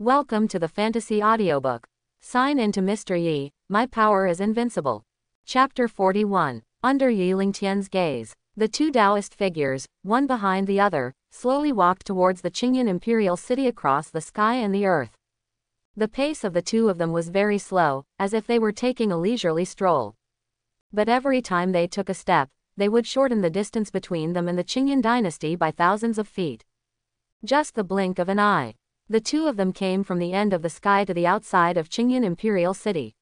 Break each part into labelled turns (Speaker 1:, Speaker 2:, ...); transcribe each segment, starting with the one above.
Speaker 1: Welcome to the fantasy audiobook. Sign into Mr. Yi, my power is invincible. Chapter 41. Under Yi Lingtian's gaze, the two Taoist figures, one behind the other, slowly walked towards the Qingyan imperial city across the sky and the earth. The pace of the two of them was very slow, as if they were taking a leisurely stroll. But every time they took a step, they would shorten the distance between them and the Qingyan dynasty by thousands of feet. Just the blink of an eye. The two of them came from the end of the sky to the outside of Qingyan Imperial City.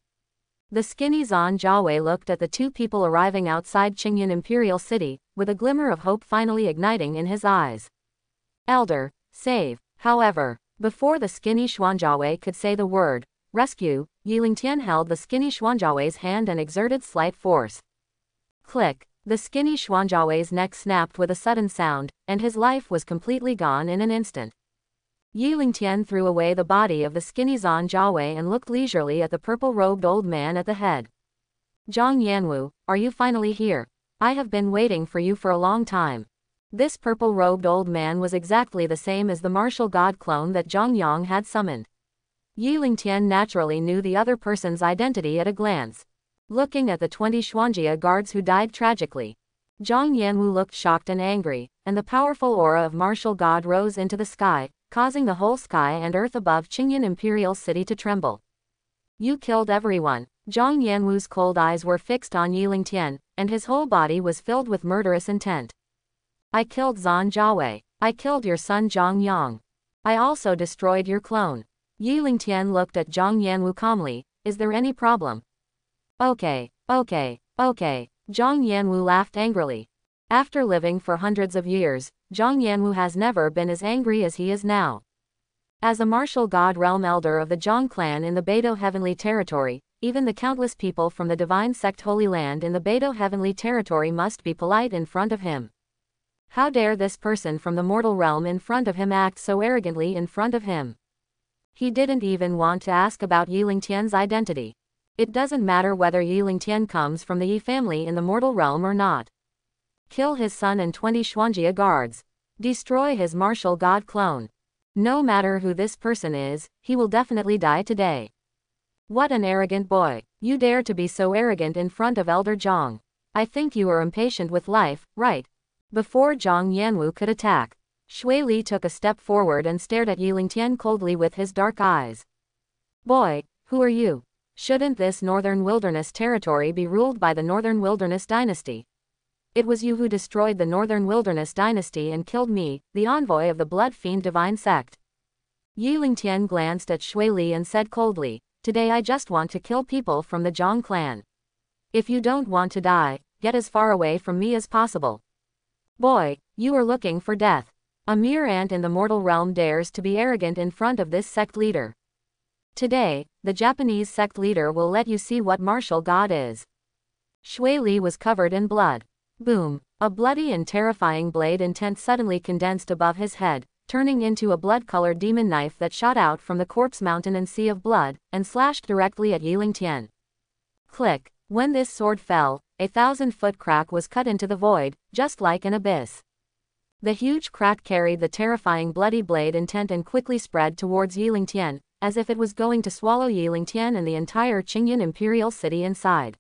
Speaker 1: The skinny Zhan Jiawei looked at the two people arriving outside Qingyan Imperial City, with a glimmer of hope finally igniting in his eyes. Elder, save. However, before the skinny Xuanjiawei could say the word, rescue, Yi Lingtian held the skinny Xuanjiawei's hand and exerted slight force. Click. The skinny Xuanjiawei's neck snapped with a sudden sound, and his life was completely gone in an instant. Yi Lingtian threw away the body of the skinny Zhan Jiawei and looked leisurely at the purple-robed old man at the head. Zhang Yanwu, are you finally here? I have been waiting for you for a long time. This purple-robed old man was exactly the same as the martial god clone that Zhang Yang had summoned. Yi Lingtian naturally knew the other person's identity at a glance. Looking at the 20 Xuanjia guards who died tragically, Zhang Yanwu looked shocked and angry, and the powerful aura of martial god rose into the sky, causing the whole sky and earth above Qingyan Imperial City to tremble. You killed everyone. Zhang Yanwu's cold eyes were fixed on Yi Lingtian, and his whole body was filled with murderous intent. I killed Zhan Jiawei. I killed your son Zhang Yang. I also destroyed your clone. Yi Lingtian looked at Zhang Yanwu calmly. Is there any problem? Okay. Zhang Yanwu laughed angrily. After living for hundreds of years, Zhang Yanwu has never been as angry as he is now. As a martial god realm elder of the Zhang clan in the Beidou Heavenly Territory, even the countless people from the divine sect Holy Land in the Beidou Heavenly Territory must be polite in front of him. How dare this person from the mortal realm in front of him act so arrogantly in front of him? He didn't even want to ask about Yi Lingtian's identity. It doesn't matter whether Yi Lingtian comes from the Yi family in the mortal realm or not. Kill his son and 20 Xuanjia guards. Destroy his martial god clone. No matter who this person is, he will definitely die today. What an arrogant boy. You dare to be so arrogant in front of Elder Zhang. I think you are impatient with life, right? Before Zhang Yanwu could attack, Shui Li took a step forward and stared at Yi Lingtian coldly with his dark eyes. Boy, who are you? Shouldn't this Northern Wilderness territory be ruled by the Northern Wilderness dynasty? It was you who destroyed the Northern Wilderness dynasty and killed me, the envoy of the Blood Fiend divine sect. Yi Lingtian glanced at Shui Li and said coldly, today I just want to kill people from the Zhang clan. If you don't want to die, get as far away from me as possible. Boy, you are looking for death. A mere ant in the mortal realm dares to be arrogant in front of this sect leader. Today, the Japanese sect leader will let you see what martial god is. Shui Li was covered in blood. Boom! A bloody and terrifying blade intent suddenly condensed above his head, turning into a blood-colored demon knife that shot out from the corpse mountain and sea of blood, and slashed directly at Yi Lingtian. Click! When this sword fell, a 1,000-foot crack was cut into the void, just like an abyss. The huge crack carried the terrifying bloody blade intent and quickly spread towards Yi Lingtian, as if it was going to swallow Yi Lingtian and the entire Qingyan Imperial City inside.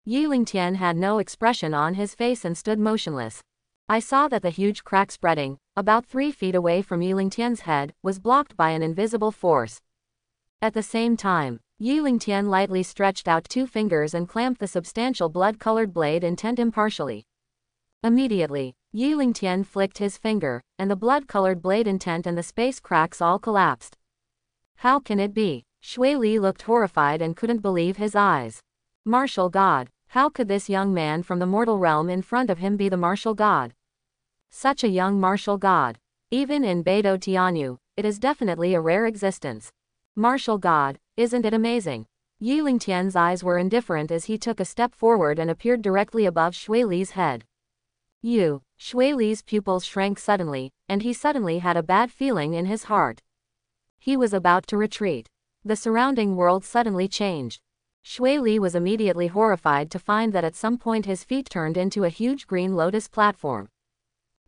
Speaker 1: Yi Lingtian had no expression on his face and stood motionless. I saw that the huge crack spreading, about 3 feet away from Yi Lingtian's head, was blocked by an invisible force. At the same time, Yi Lingtian lightly stretched out 2 fingers and clamped the substantial blood-colored blade intent impartially. Immediately, Yi Lingtian flicked his finger, and the blood-colored blade intent and the space cracks all collapsed. How can it be? Shui Li looked horrified and couldn't believe his eyes. Martial god. How could this young man from the mortal realm in front of him be the martial god? Such a young martial god. Even in Beidou Tianyu, it is definitely a rare existence. Martial god, isn't it amazing? Yi Lingtian's eyes were indifferent as he took a step forward and appeared directly above Shui Li's head. Shui Li's pupils shrank suddenly, and he suddenly had a bad feeling in his heart. He was about to retreat. The surrounding world suddenly changed. Shui Li was immediately horrified to find that at some point his feet turned into a huge green lotus platform.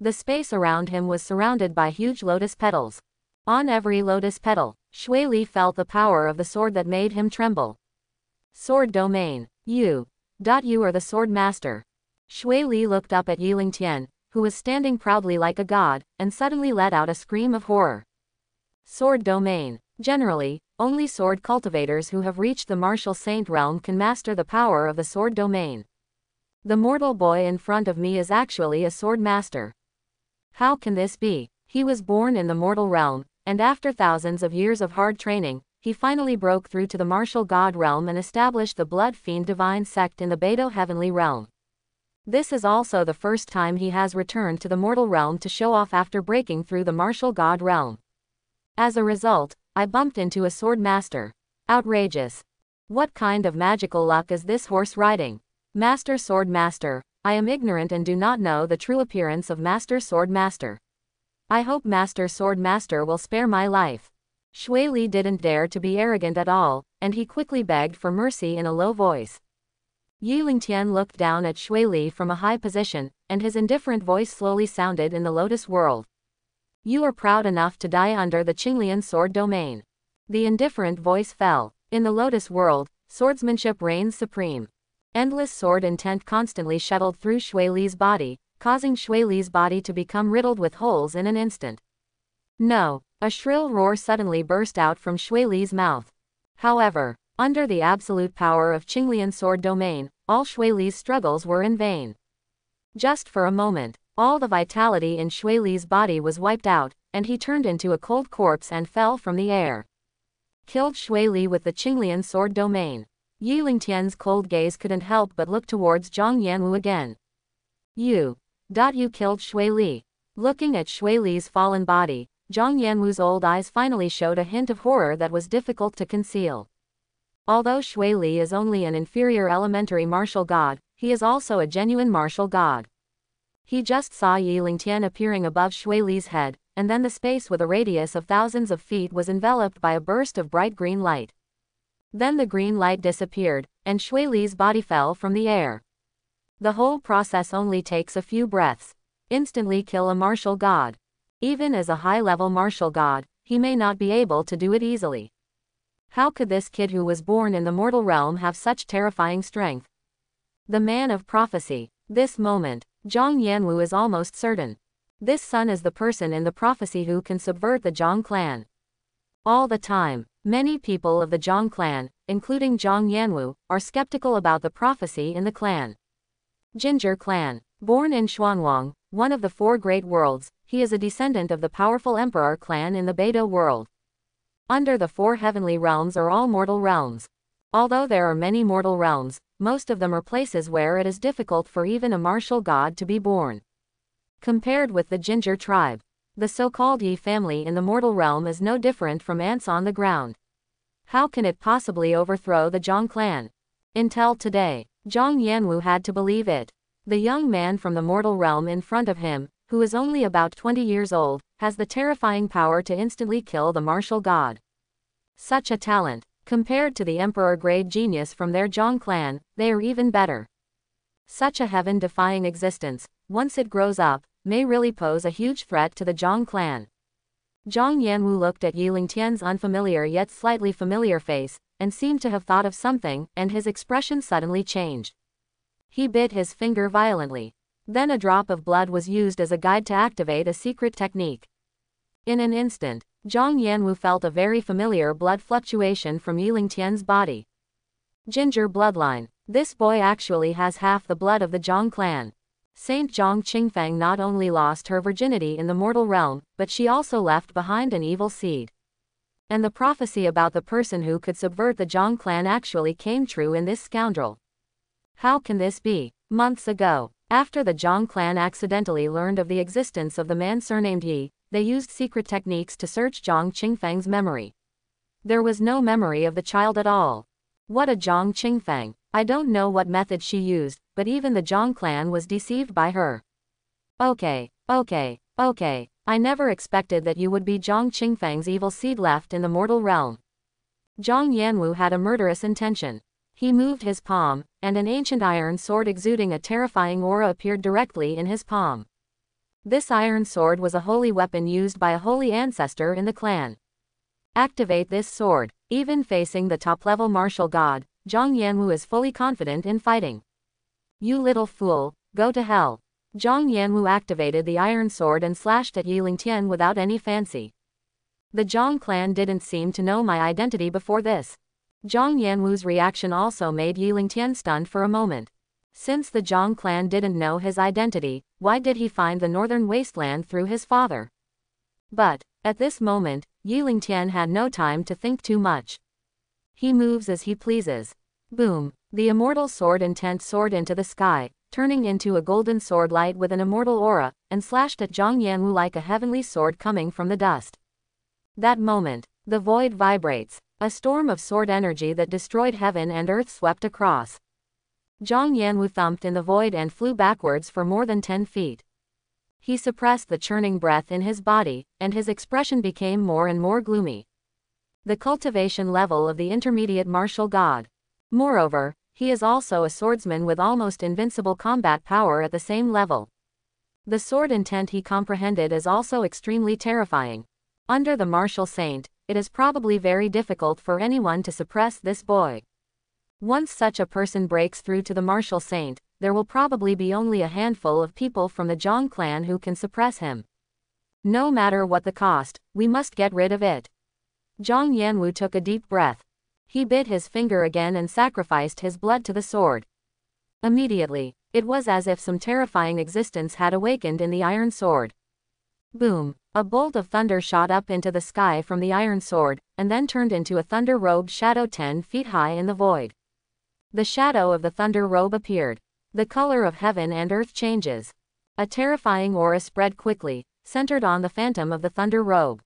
Speaker 1: The space around him was surrounded by huge lotus petals. On every lotus petal, Shui Li felt the power of the sword that made him tremble. Sword domain. You are the sword master. Shui Li looked up at Yiling Tian, who was standing proudly like a god, and suddenly let out a scream of horror. Sword domain. Generally, only sword cultivators who have reached the martial saint realm can master the power of the sword domain. The mortal boy in front of me is actually a sword master. How can this be? He was born in the mortal realm, and after thousands of years of hard training, he finally broke through to the martial god realm and established the Blood Fiend Divine Sect in the Beidou Heavenly Realm. This is also the first time he has returned to the mortal realm to show off after breaking through the martial god realm. As a result, I bumped into a sword master. Outrageous. What kind of magical luck is this horse riding? Master Sword Master, I am ignorant and do not know the true appearance of Master Sword Master. I hope Master Sword Master will spare my life. Shui Li didn't dare to be arrogant at all, and he quickly begged for mercy in a low voice. Yiling Tian looked down at Shui Li from a high position, and his indifferent voice slowly sounded in the Lotus World. You are proud enough to die under the Qinglian sword domain. The indifferent voice fell. In the Lotus World, swordsmanship reigns supreme. Endless sword intent constantly shuttled through Shui Li's body, causing Shui Li's body to become riddled with holes in an instant. No! A shrill roar suddenly burst out from Shui Li's mouth. However, under the absolute power of Qinglian sword domain, all Shui Li's struggles were in vain. Just for a moment, all the vitality in Shui Li's body was wiped out, and he turned into a cold corpse and fell from the air. Killed Shui Li with the Qinglian sword domain. Yiling Tian's cold gaze couldn't help but look towards Zhang Yanwu again. You killed Shui Li. Looking at Shui Li's fallen body, Zhang Yanwu's old eyes finally showed a hint of horror that was difficult to conceal. Although Shui Li is only an inferior elementary martial god, he is also a genuine martial god. He just saw Yiling Tian appearing above Shui Li's head, and then the space with a radius of thousands of feet was enveloped by a burst of bright green light. Then the green light disappeared, and Shui Li's body fell from the air. The whole process only takes a few breaths. Instantly kill a martial god. Even as a high-level martial god, he may not be able to do it easily. How could this kid who was born in the mortal realm have such terrifying strength? The man of prophecy. This moment, Zhang Yanwu is almost certain. This son is the person in the prophecy who can subvert the Zhang clan. All the time, many people of the Zhang clan, including Zhang Yanwu, are skeptical about the prophecy in the clan. Ginger clan. Born in Xuanwang, one of the four great worlds, he is a descendant of the powerful emperor clan in the Beidou world. Under the four heavenly realms are all mortal realms. Although there are many mortal realms, most of them are places where it is difficult for even a martial god to be born. Compared with the Ginger tribe, the so-called Yi family in the mortal realm is no different from ants on the ground. How can it possibly overthrow the Zhang clan? Until today, Zhang Yanwu had to believe it. The young man from the mortal realm in front of him, who is only about 20 years old, has the terrifying power to instantly kill the martial god. Such a talent. Compared to the emperor-grade genius from their Zhang clan, they are even better. Such a heaven-defying existence, once it grows up, may really pose a huge threat to the Zhang clan. Zhang Yanwu looked at Yiling Tian's unfamiliar yet slightly familiar face, and seemed to have thought of something, and his expression suddenly changed. He bit his finger violently. Then a drop of blood was used as a guide to activate a secret technique. In an instant, Zhang Yanwu felt a very familiar blood fluctuation from Yiling Tian's body. Ginger bloodline. This boy actually has half the blood of the Zhang clan. Saint Zhang Qingfeng not only lost her virginity in the mortal realm, but she also left behind an evil seed. And the prophecy about the person who could subvert the Zhang clan actually came true in this scoundrel. How can this be? Months ago, after the Zhang clan accidentally learned of the existence of the man surnamed Yi, they used secret techniques to search Zhang Qingfeng's memory. There was no memory of the child at all. What a Zhang Qingfeng! I don't know what method she used, but even the Zhang clan was deceived by her. Okay. I never expected that you would be Zhang Qingfeng's evil seed left in the mortal realm. Zhang Yanwu had a murderous intention. He moved his palm, and an ancient iron sword exuding a terrifying aura appeared directly in his palm. This iron sword was a holy weapon used by a holy ancestor in the clan. Activate this sword. Even facing the top-level martial god, Zhang Yanwu is fully confident in fighting. You little fool, go to hell. Zhang Yanwu activated the iron sword and slashed at Yi Lingtian without any fancy. The Zhang clan didn't seem to know my identity before this. Zhang Yanwu's reaction also made Yi Lingtian stunned for a moment. Since the Zhang clan didn't know his identity, why did he find the northern wasteland through his father? But, at this moment, Yi Lingtian had no time to think too much. He moves as he pleases. Boom! The immortal sword intent soared into the sky, turning into a golden sword light with an immortal aura, and slashed at Zhang Yanwu like a heavenly sword coming from the dust. That moment, the void vibrates. A storm of sword energy that destroyed heaven and earth swept across. Zhang Yanwu thumped in the void and flew backwards for more than 10 feet. He suppressed the churning breath in his body, and his expression became more and more gloomy. The cultivation level of the intermediate martial god. Moreover, he is also a swordsman with almost invincible combat power at the same level. The sword intent he comprehended is also extremely terrifying. Under the martial saint, it is probably very difficult for anyone to suppress this boy. Once such a person breaks through to the martial saint, there will probably be only a handful of people from the Zhang clan who can suppress him. No matter what the cost, we must get rid of it. Zhang Yanwu took a deep breath. He bit his finger again and sacrificed his blood to the sword. Immediately, it was as if some terrifying existence had awakened in the iron sword. Boom! A bolt of thunder shot up into the sky from the iron sword, and then turned into a thunder-robed shadow 10 feet high in the void. The shadow of the thunder robe appeared. The color of heaven and earth changes. A terrifying aura spread quickly, centered on the phantom of the thunder robe.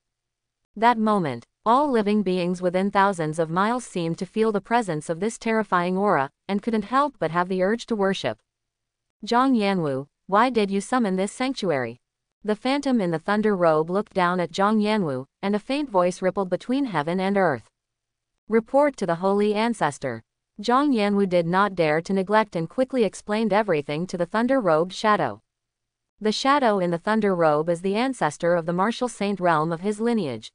Speaker 1: That moment, all living beings within thousands of miles seemed to feel the presence of this terrifying aura, and couldn't help but have the urge to worship. Zhang Yanwu, why did you summon this sanctuary? The phantom in the thunder robe looked down at Zhang Yanwu, and a faint voice rippled between heaven and earth. Report to the holy ancestor. Zhang Yanwu did not dare to neglect and quickly explained everything to the thunder-robed shadow. The shadow in the thunder robe is the ancestor of the martial saint realm of his lineage.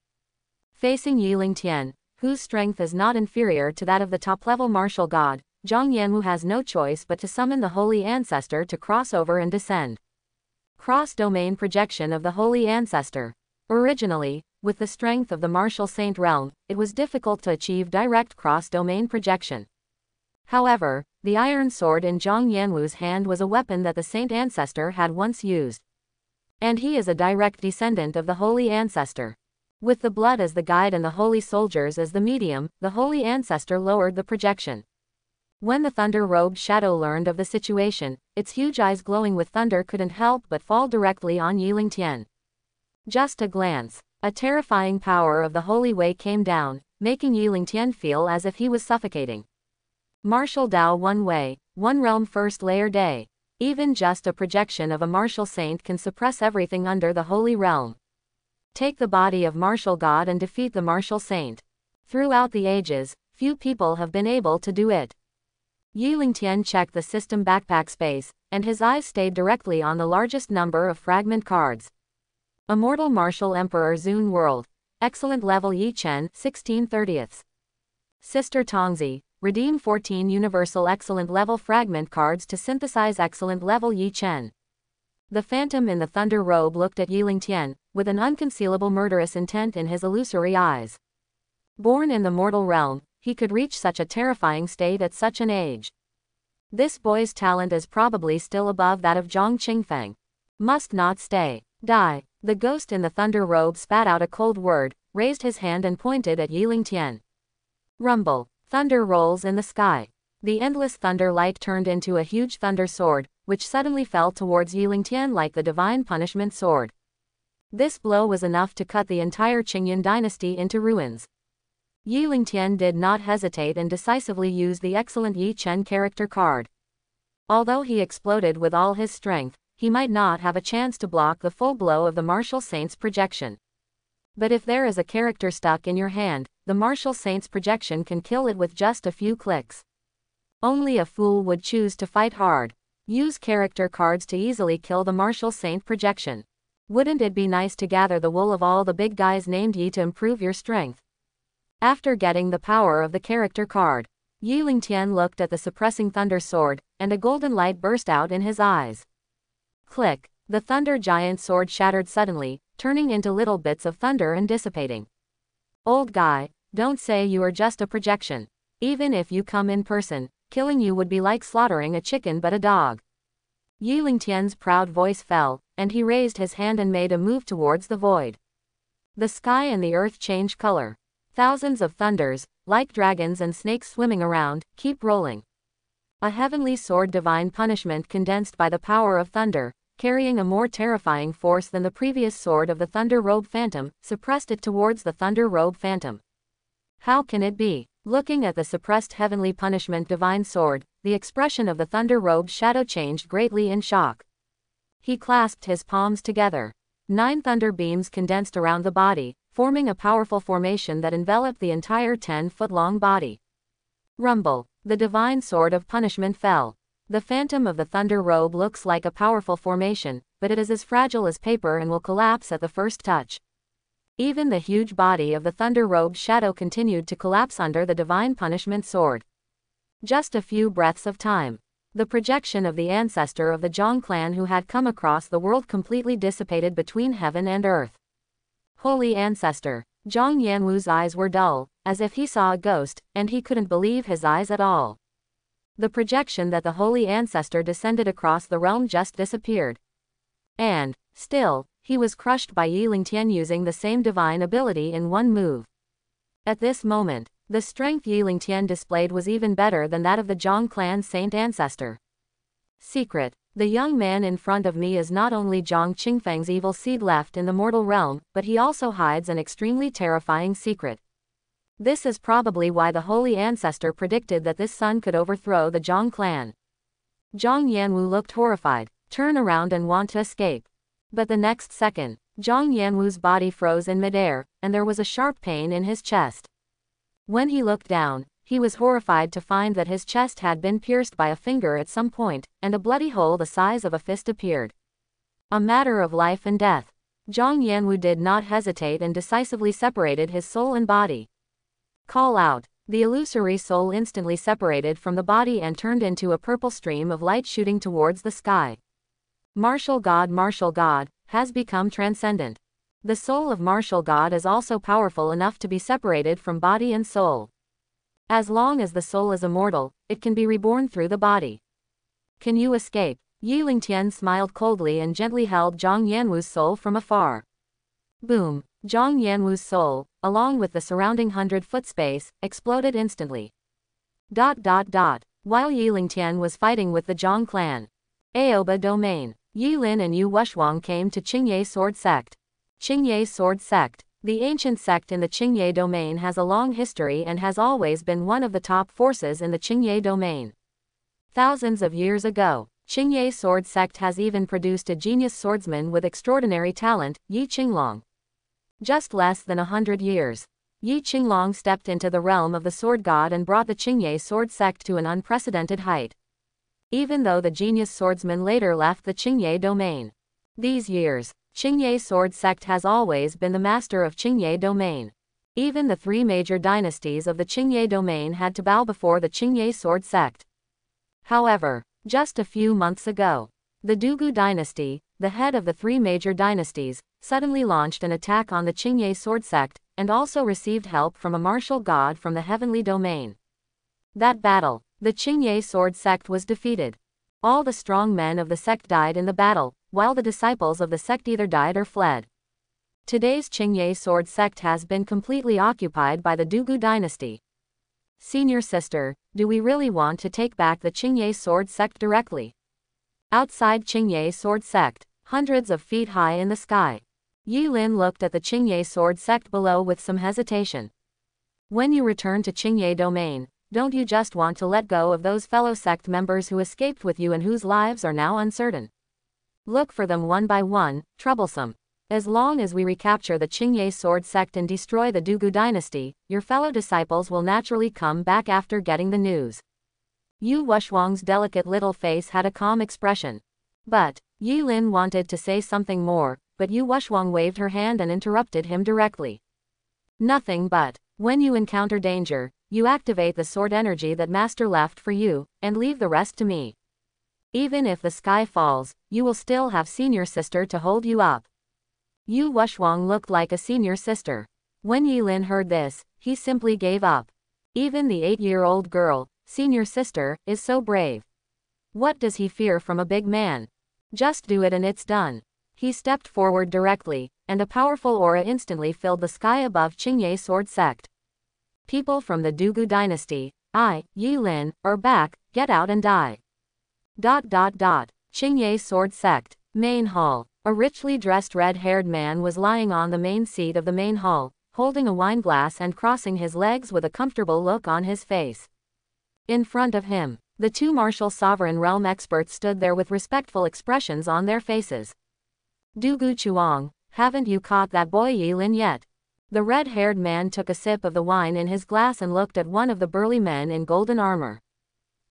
Speaker 1: Facing Yi Lingtian, whose strength is not inferior to that of the top-level martial god, Zhang Yanwu has no choice but to summon the holy ancestor to cross over and descend. Cross-domain projection of the holy ancestor. Originally, with the strength of the martial saint realm, it was difficult to achieve direct cross-domain projection. However, the iron sword in Zhang Yanwu's hand was a weapon that the saint ancestor had once used. And he is a direct descendant of the holy ancestor. With the blood as the guide and the holy soldiers as the medium, the holy ancestor lowered the projection. When the thunder-robed shadow learned of the situation, its huge eyes glowing with thunder couldn't help but fall directly on Yi Lingtian. Just a glance, a terrifying power of the holy way came down, making Yi Lingtian feel as if he was suffocating. Martial Dao one way, one realm first layer day. Even just a projection of a martial saint can suppress everything under the holy realm. Take the body of martial god and defeat the martial saint. Throughout the ages, few people have been able to do it. Yi Lingtian checked the system backpack space, and his eyes stayed directly on the largest number of fragment cards. Immortal Martial Emperor Zun World. Excellent level Yi Chen, 16/30. Sister Tongzi. Redeem 14 Universal Excellent Level Fragment cards to synthesize Excellent Level Yi Chen. The phantom in the thunder robe looked at Yi Lingtian, with an unconcealable murderous intent in his illusory eyes. Born in the mortal realm, he could reach such a terrifying state at such an age. This boy's talent is probably still above that of Zhang Qingfeng. Must not stay. Die. The ghost in the thunder robe spat out a cold word, raised his hand and pointed at Yi Lingtian. Rumble. Thunder rolls in the sky. The endless thunder light turned into a huge thunder sword, which suddenly fell towards Yi Lingtian like the divine punishment sword. This blow was enough to cut the entire Qingyun dynasty into ruins. Yi Lingtian did not hesitate and decisively used the excellent Yi Chen character card. Although he exploded with all his strength, he might not have a chance to block the full blow of the martial saint's projection. But if there is a character stuck in your hand, the martial saint's projection can kill it with just a few clicks. Only a fool would choose to fight hard. Use character cards to easily kill the martial saint projection. Wouldn't it be nice to gather the wool of all the big guys named Yi to improve your strength? After getting the power of the character card, Yi Lingtian looked at the suppressing thunder sword, and a golden light burst out in his eyes. Click! The thunder giant sword shattered suddenly, turning into little bits of thunder and dissipating. Old guy, don't say you are just a projection. Even if you come in person, killing you would be like slaughtering a chicken but a dog. Yi Lingtian's proud voice fell, and he raised his hand and made a move towards the void. The sky and the earth changed color. Thousands of thunders, like dragons and snakes swimming around, keep rolling. A heavenly sword, divine punishment condensed by the power of thunder, carrying a more terrifying force than the previous sword of the Thunder Robe Phantom, suppressed it towards the Thunder Robe Phantom. How can it be? Looking at the suppressed heavenly punishment divine sword, the expression of the Thunder Robe shadow changed greatly in shock. He clasped his palms together. 9 thunder beams condensed around the body, forming a powerful formation that enveloped the entire 10-foot-long body. Rumble! The divine sword of punishment fell. The phantom of the thunder robe looks like a powerful formation, but it is as fragile as paper and will collapse at the first touch. Even the huge body of the thunder robe shadow continued to collapse under the divine punishment sword. Just a few breaths of time. The projection of the ancestor of the Zhang clan who had come across the world completely dissipated between heaven and earth. Holy ancestor! Zhang Yanwu's eyes were dull, as if he saw a ghost, and he couldn't believe his eyes at all. The projection that the holy ancestor descended across the realm just disappeared. And, still, he was crushed by Yi Lingtian using the same divine ability in one move. At this moment, the strength Yi Lingtian displayed was even better than that of the Zhang clan saint ancestor. Secret: the young man in front of me is not only Zhang Qingfeng's evil seed left in the mortal realm, but he also hides an extremely terrifying secret. This is probably why the holy ancestor predicted that this son could overthrow the Zhang clan. Zhang Yanwu looked horrified, turned around and wanted to escape. But the next second, Zhang Yanwu's body froze in midair, and there was a sharp pain in his chest. When he looked down, he was horrified to find that his chest had been pierced by a finger at some point, and a bloody hole the size of a fist appeared. A matter of life and death. Zhang Yanwu did not hesitate and decisively separated his soul and body. Call out! The illusory soul instantly separated from the body and turned into a purple stream of light shooting towards the sky. Martial God has become transcendent. The soul of martial God is also powerful enough to be separated from body and soul. As long as the soul is immortal, it can be reborn through the body. Can you escape? Yi Lingtian smiled coldly and gently held Zhang Yanwu's soul from afar. Boom! Zhang Yanwu's soul, along with the surrounding 100-foot space, exploded instantly. While Yi Lingtian was fighting with the Zhang clan Aoba domain, Yi Lin and Yu Wushwang came to Qingye Sword Sect. Qingye Sword Sect. The ancient sect in the Qingye domain has a long history and has always been one of the top forces in the Qingye domain. Thousands of years ago, Qingye Sword Sect has even produced a genius swordsman with extraordinary talent, Yi Qinglong. Just less than 100 years, Yi Qinglong stepped into the realm of the sword god and brought the Qingye Sword Sect to an unprecedented height. Even though the genius swordsman later left the Qingye domain. These years, Qingye Sword Sect has always been the master of Qingye domain. Even the 3 major dynasties of the Qingye domain had to bow before the Qingye Sword Sect. However, just a few months ago, the Dugu dynasty, the head of the 3 major dynasties, suddenly launched an attack on the Qingye Sword Sect, and also received help from a martial god from the heavenly domain. That battle, the Qingye Sword Sect was defeated. All the strong men of the sect died in the battle, while the disciples of the sect either died or fled. Today's Qingye Sword Sect has been completely occupied by the Dugu dynasty. Senior sister, do we really want to take back the Qingye Sword Sect directly? Outside Qingye Sword Sect, hundreds of feet high in the sky, Yi Lin looked at the Qingye Sword Sect below with some hesitation. When you return to Qingye domain, don't you just want to let go of those fellow sect members who escaped with you and whose lives are now uncertain? Look for them one by one, troublesome. As long as we recapture the Qingye Sword Sect and destroy the Dugu dynasty, your fellow disciples will naturally come back after getting the news. Yu Wushwang's delicate little face had a calm expression. But Yi Lin wanted to say something more, but Yu Wushwang waved her hand and interrupted him directly. Nothing but, when you encounter danger, you activate the sword energy that Master left for you, and leave the rest to me. Even if the sky falls, you will still have senior sister to hold you up. Yu Wushwang looked like a senior sister. When Yilin heard this, he simply gave up. Even the 8-year-old girl, senior sister, is so brave. What does he fear from a big man? Just do it and it's done. He stepped forward directly, and a powerful aura instantly filled the sky above Qingye sword sect. People from the Dugu dynasty, Yilin, are back, get out and die. Qingye sword sect, main hall. A richly dressed red-haired man was lying on the main seat of the main hall, holding a wine glass and crossing his legs with a comfortable look on his face. In front of him, the two martial sovereign realm experts stood there with respectful expressions on their faces. Dugu Chuang, haven't you caught that boy Yilin yet? The red-haired man took a sip of the wine in his glass and looked at one of the burly men in golden armor.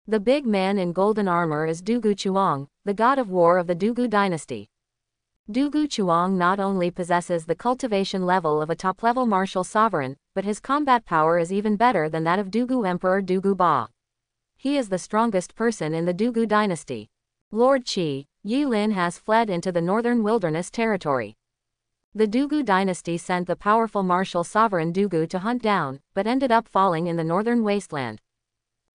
Speaker 1: The big man in golden armor is Dugu Chuang, the god of war of the Dugu dynasty. Dugu Chuang not only possesses the cultivation level of a top-level martial sovereign, but his combat power is even better than that of Dugu Emperor Dugu Ba. He is the strongest person in the Dugu dynasty. Lord Qi, Yilin has fled into the northern wilderness territory. The Dugu dynasty sent the powerful martial sovereign Dugu to hunt down, but ended up falling in the northern wasteland.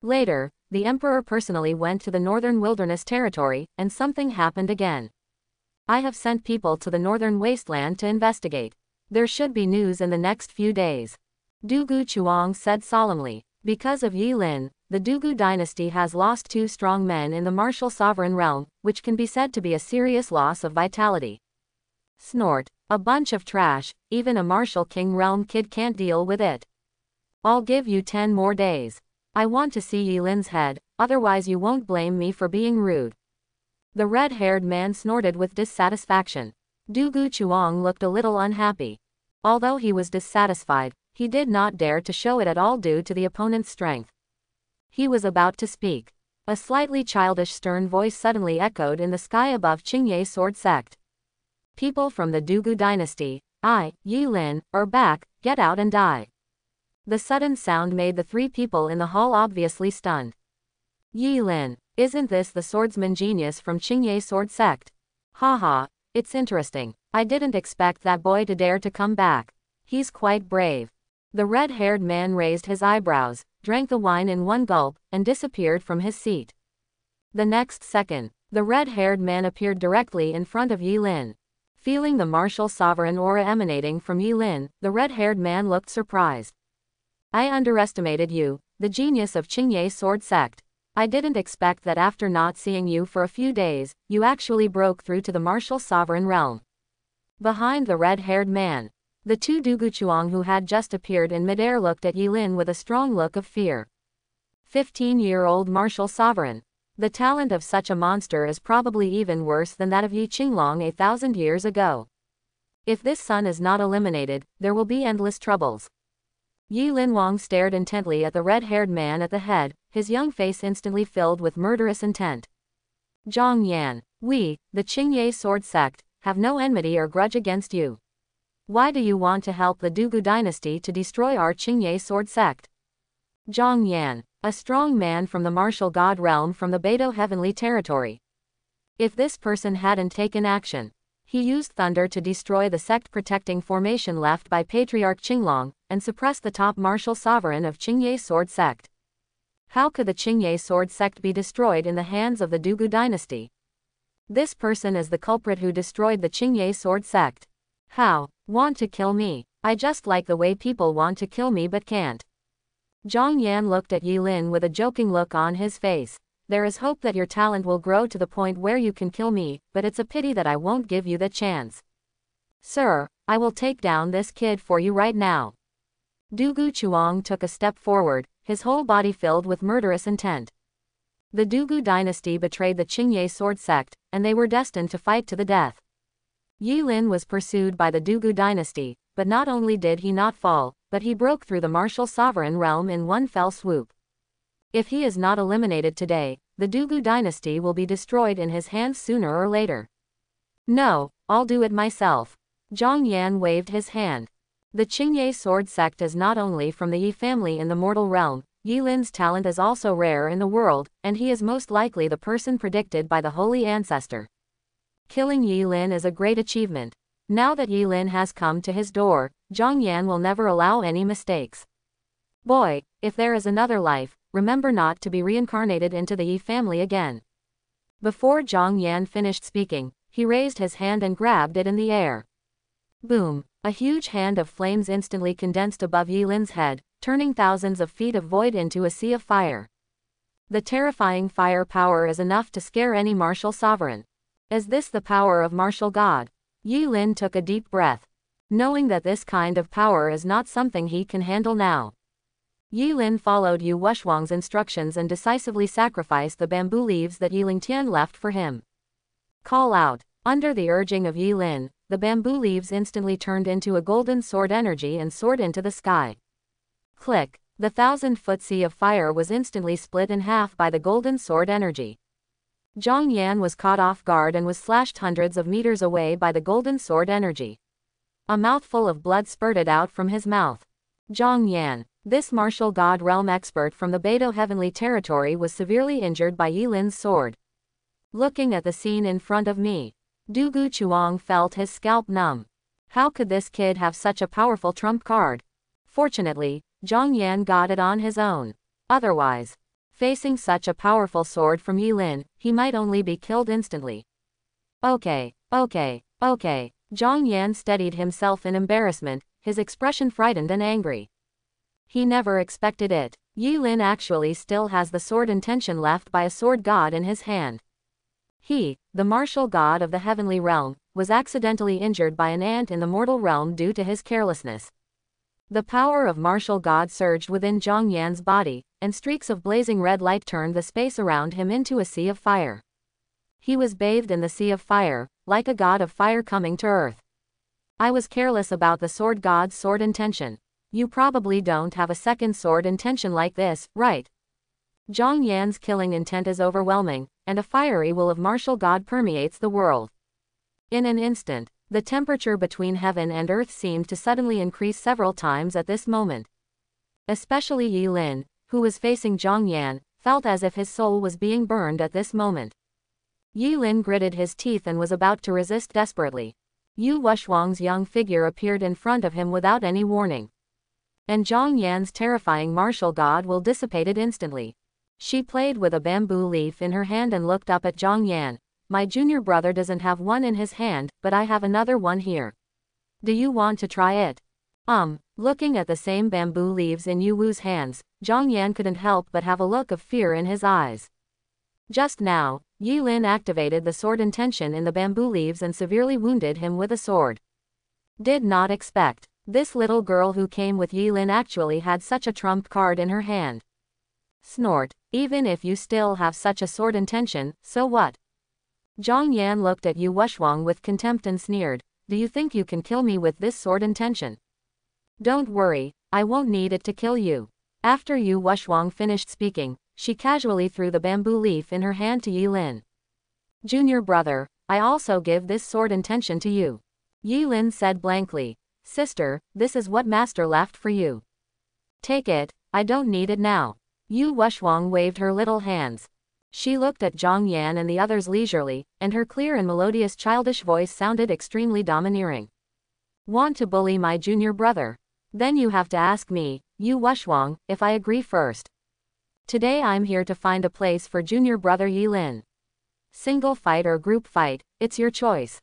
Speaker 1: Later, the emperor personally went to the northern wilderness territory, and something happened again. I have sent people to the northern wasteland to investigate. There should be news in the next few days. Dugu Chuang said solemnly. Because of Yilin, the Dugu dynasty has lost 2 strong men in the martial sovereign realm, which can be said to be a serious loss of vitality. Snort. A bunch of trash, even a martial king realm kid can't deal with it. I'll give you 10 more days. I want to see Yilin's head, otherwise you won't blame me for being rude. The red-haired man snorted with dissatisfaction. Dugu Chuang looked a little unhappy. Although he was dissatisfied, he did not dare to show it at all due to the opponent's strength. He was about to speak. A slightly childish stern voice suddenly echoed in the sky above Qingye sword sect. People from the Dugu dynasty, Yilin, are back, get out and die. The sudden sound made the 3 people in the hall obviously stunned. Yilin, isn't this the swordsman genius from Qingye sword sect? Haha, it's interesting. I didn't expect that boy to dare to come back. He's quite brave. The red-haired man raised his eyebrows, drank the wine in one gulp, and disappeared from his seat. The next second, the red-haired man appeared directly in front of Yilin. Feeling the martial sovereign aura emanating from Yilin, the red-haired man looked surprised. I underestimated you, the genius of Qingye sword sect. I didn't expect that after not seeing you for a few days, you actually broke through to the martial sovereign realm. Behind the red-haired man, the 2 Dugu Chuang who had just appeared in midair looked at Yilin with a strong look of fear. 15-year-old martial sovereign. The talent of such a monster is probably even worse than that of Yi Qinglong 1,000 years ago. If this son is not eliminated, there will be endless troubles. Yi Linwang stared intently at the red-haired man at the head, his young face instantly filled with murderous intent. Zhang Yan, we, the Qingye sword sect, have no enmity or grudge against you. Why do you want to help the Dugu dynasty to destroy our Qingye sword sect? Zhang Yan, a strong man from the martial god realm from the Beidou heavenly territory. If this person hadn't taken action, he used thunder to destroy the sect-protecting formation left by Patriarch Qinglong, and suppress the top martial sovereign of Qingye sword sect. How could the Qingye sword sect be destroyed in the hands of the Dugu dynasty? This person is the culprit who destroyed the Qingye sword sect. How? Want to kill me? I just like the way people want to kill me but can't. Zhang Yan looked at Yilin with a joking look on his face. There is hope that your talent will grow to the point where you can kill me, but it's a pity that I won't give you the chance. Sir, I will take down this kid for you right now. Dugu Chuang took a step forward, his whole body filled with murderous intent. The Dugu dynasty betrayed the Qingye sword sect, and they were destined to fight to the death. Yilin was pursued by the Dugu dynasty, but not only did he not fall, but he broke through the martial sovereign realm in one fell swoop. If he is not eliminated today, the Dugu dynasty will be destroyed in his hands sooner or later. No, I'll do it myself. Zhang Yan waved his hand. The Qingye sword sect is not only from the Yi family in the mortal realm, Yi Lin's talent is also rare in the world, and he is most likely the person predicted by the holy ancestor. Killing Yi Lin is a great achievement. Now that Yi Lin has come to his door, Zhang Yan will never allow any mistakes. Boy, if there is another life, remember not to be reincarnated into the Yi family again. Before Zhang Yan finished speaking, he raised his hand and grabbed it in the air. Boom! A huge hand of flames instantly condensed above Yi Lin's head, turning thousands of feet of void into a sea of fire. The terrifying fire power is enough to scare any martial sovereign. Is this the power of martial god? Yi Lin took a deep breath, knowing that this kind of power is not something he can handle now. Yi Lin followed Yu Wushwang's instructions and decisively sacrificed the bamboo leaves that Yilingtian left for him. Call out. Under the urging of Yi Lin, the bamboo leaves instantly turned into a golden sword energy and soared into the sky. Click! The 1,000-foot sea of fire was instantly split in half by the golden sword energy. Zhang Yan was caught off guard and was slashed hundreds of meters away by the golden sword energy. A mouthful of blood spurted out from his mouth. Zhang Yan, this martial god realm expert from the Beidou heavenly territory, was severely injured by Yi Lin's sword. Looking at the scene in front of me, Du Guchuang felt his scalp numb. How could this kid have such a powerful trump card? Fortunately, Zhang Yan got it on his own. Otherwise, facing such a powerful sword from Yi Lin, he might only be killed instantly. Okay. Zhang Yan steadied himself in embarrassment, his expression frightened and angry. He never expected it. Yi Lin actually still has the sword intention left by a sword god in his hand. He, the martial god of the heavenly realm, was accidentally injured by an ant in the mortal realm due to his carelessness. The power of martial god surged within Zhang Yan's body, and streaks of blazing red light turned the space around him into a sea of fire. He was bathed in the sea of fire, like a god of fire coming to earth. I was careless about the sword god's sword intention. You probably don't have a second sword intention like this, right? Zhang Yan's killing intent is overwhelming, and a fiery will of martial god permeates the world. In an instant, the temperature between heaven and earth seemed to suddenly increase several times at this moment. Especially Yi Lin, who was facing Zhang Yan, felt as if his soul was being burned at this moment. Yi Lin gritted his teeth and was about to resist desperately. Yu Wushwang's young figure appeared in front of him without any warning. And Zhang Yan's terrifying martial god will dissipated instantly. She played with a bamboo leaf in her hand and looked up at Zhang Yan. My junior brother doesn't have one in his hand, but I have another one here. Do you want to try it? Looking at the same bamboo leaves in Yu Wu's hands, Zhang Yan couldn't help but have a look of fear in his eyes. Just now, Yi Lin activated the sword intention in the bamboo leaves and severely wounded him with a sword. Did not expect. This little girl who came with Yi Lin actually had such a trump card in her hand. Snort. Even if you still have such a sword intention, so what? Zhang Yan looked at Yu Wushwang with contempt and sneered. Do you think you can kill me with this sword intention? Don't worry, I won't need it to kill you. After Yu Wushwang finished speaking, she casually threw the bamboo leaf in her hand to Yi Lin. Junior brother, I also give this sword intention to you. Yi Lin said blankly. Sister, this is what master left for you. Take it, I don't need it now. Yu Wushwang waved her little hands. She looked at Zhang Yan and the others leisurely, and her clear and melodious childish voice sounded extremely domineering. Want to bully my junior brother? Then you have to ask me, Yu Wushwang, if I agree first. Today I'm here to find a place for junior brother Yi Lin. Single fight or group fight, it's your choice.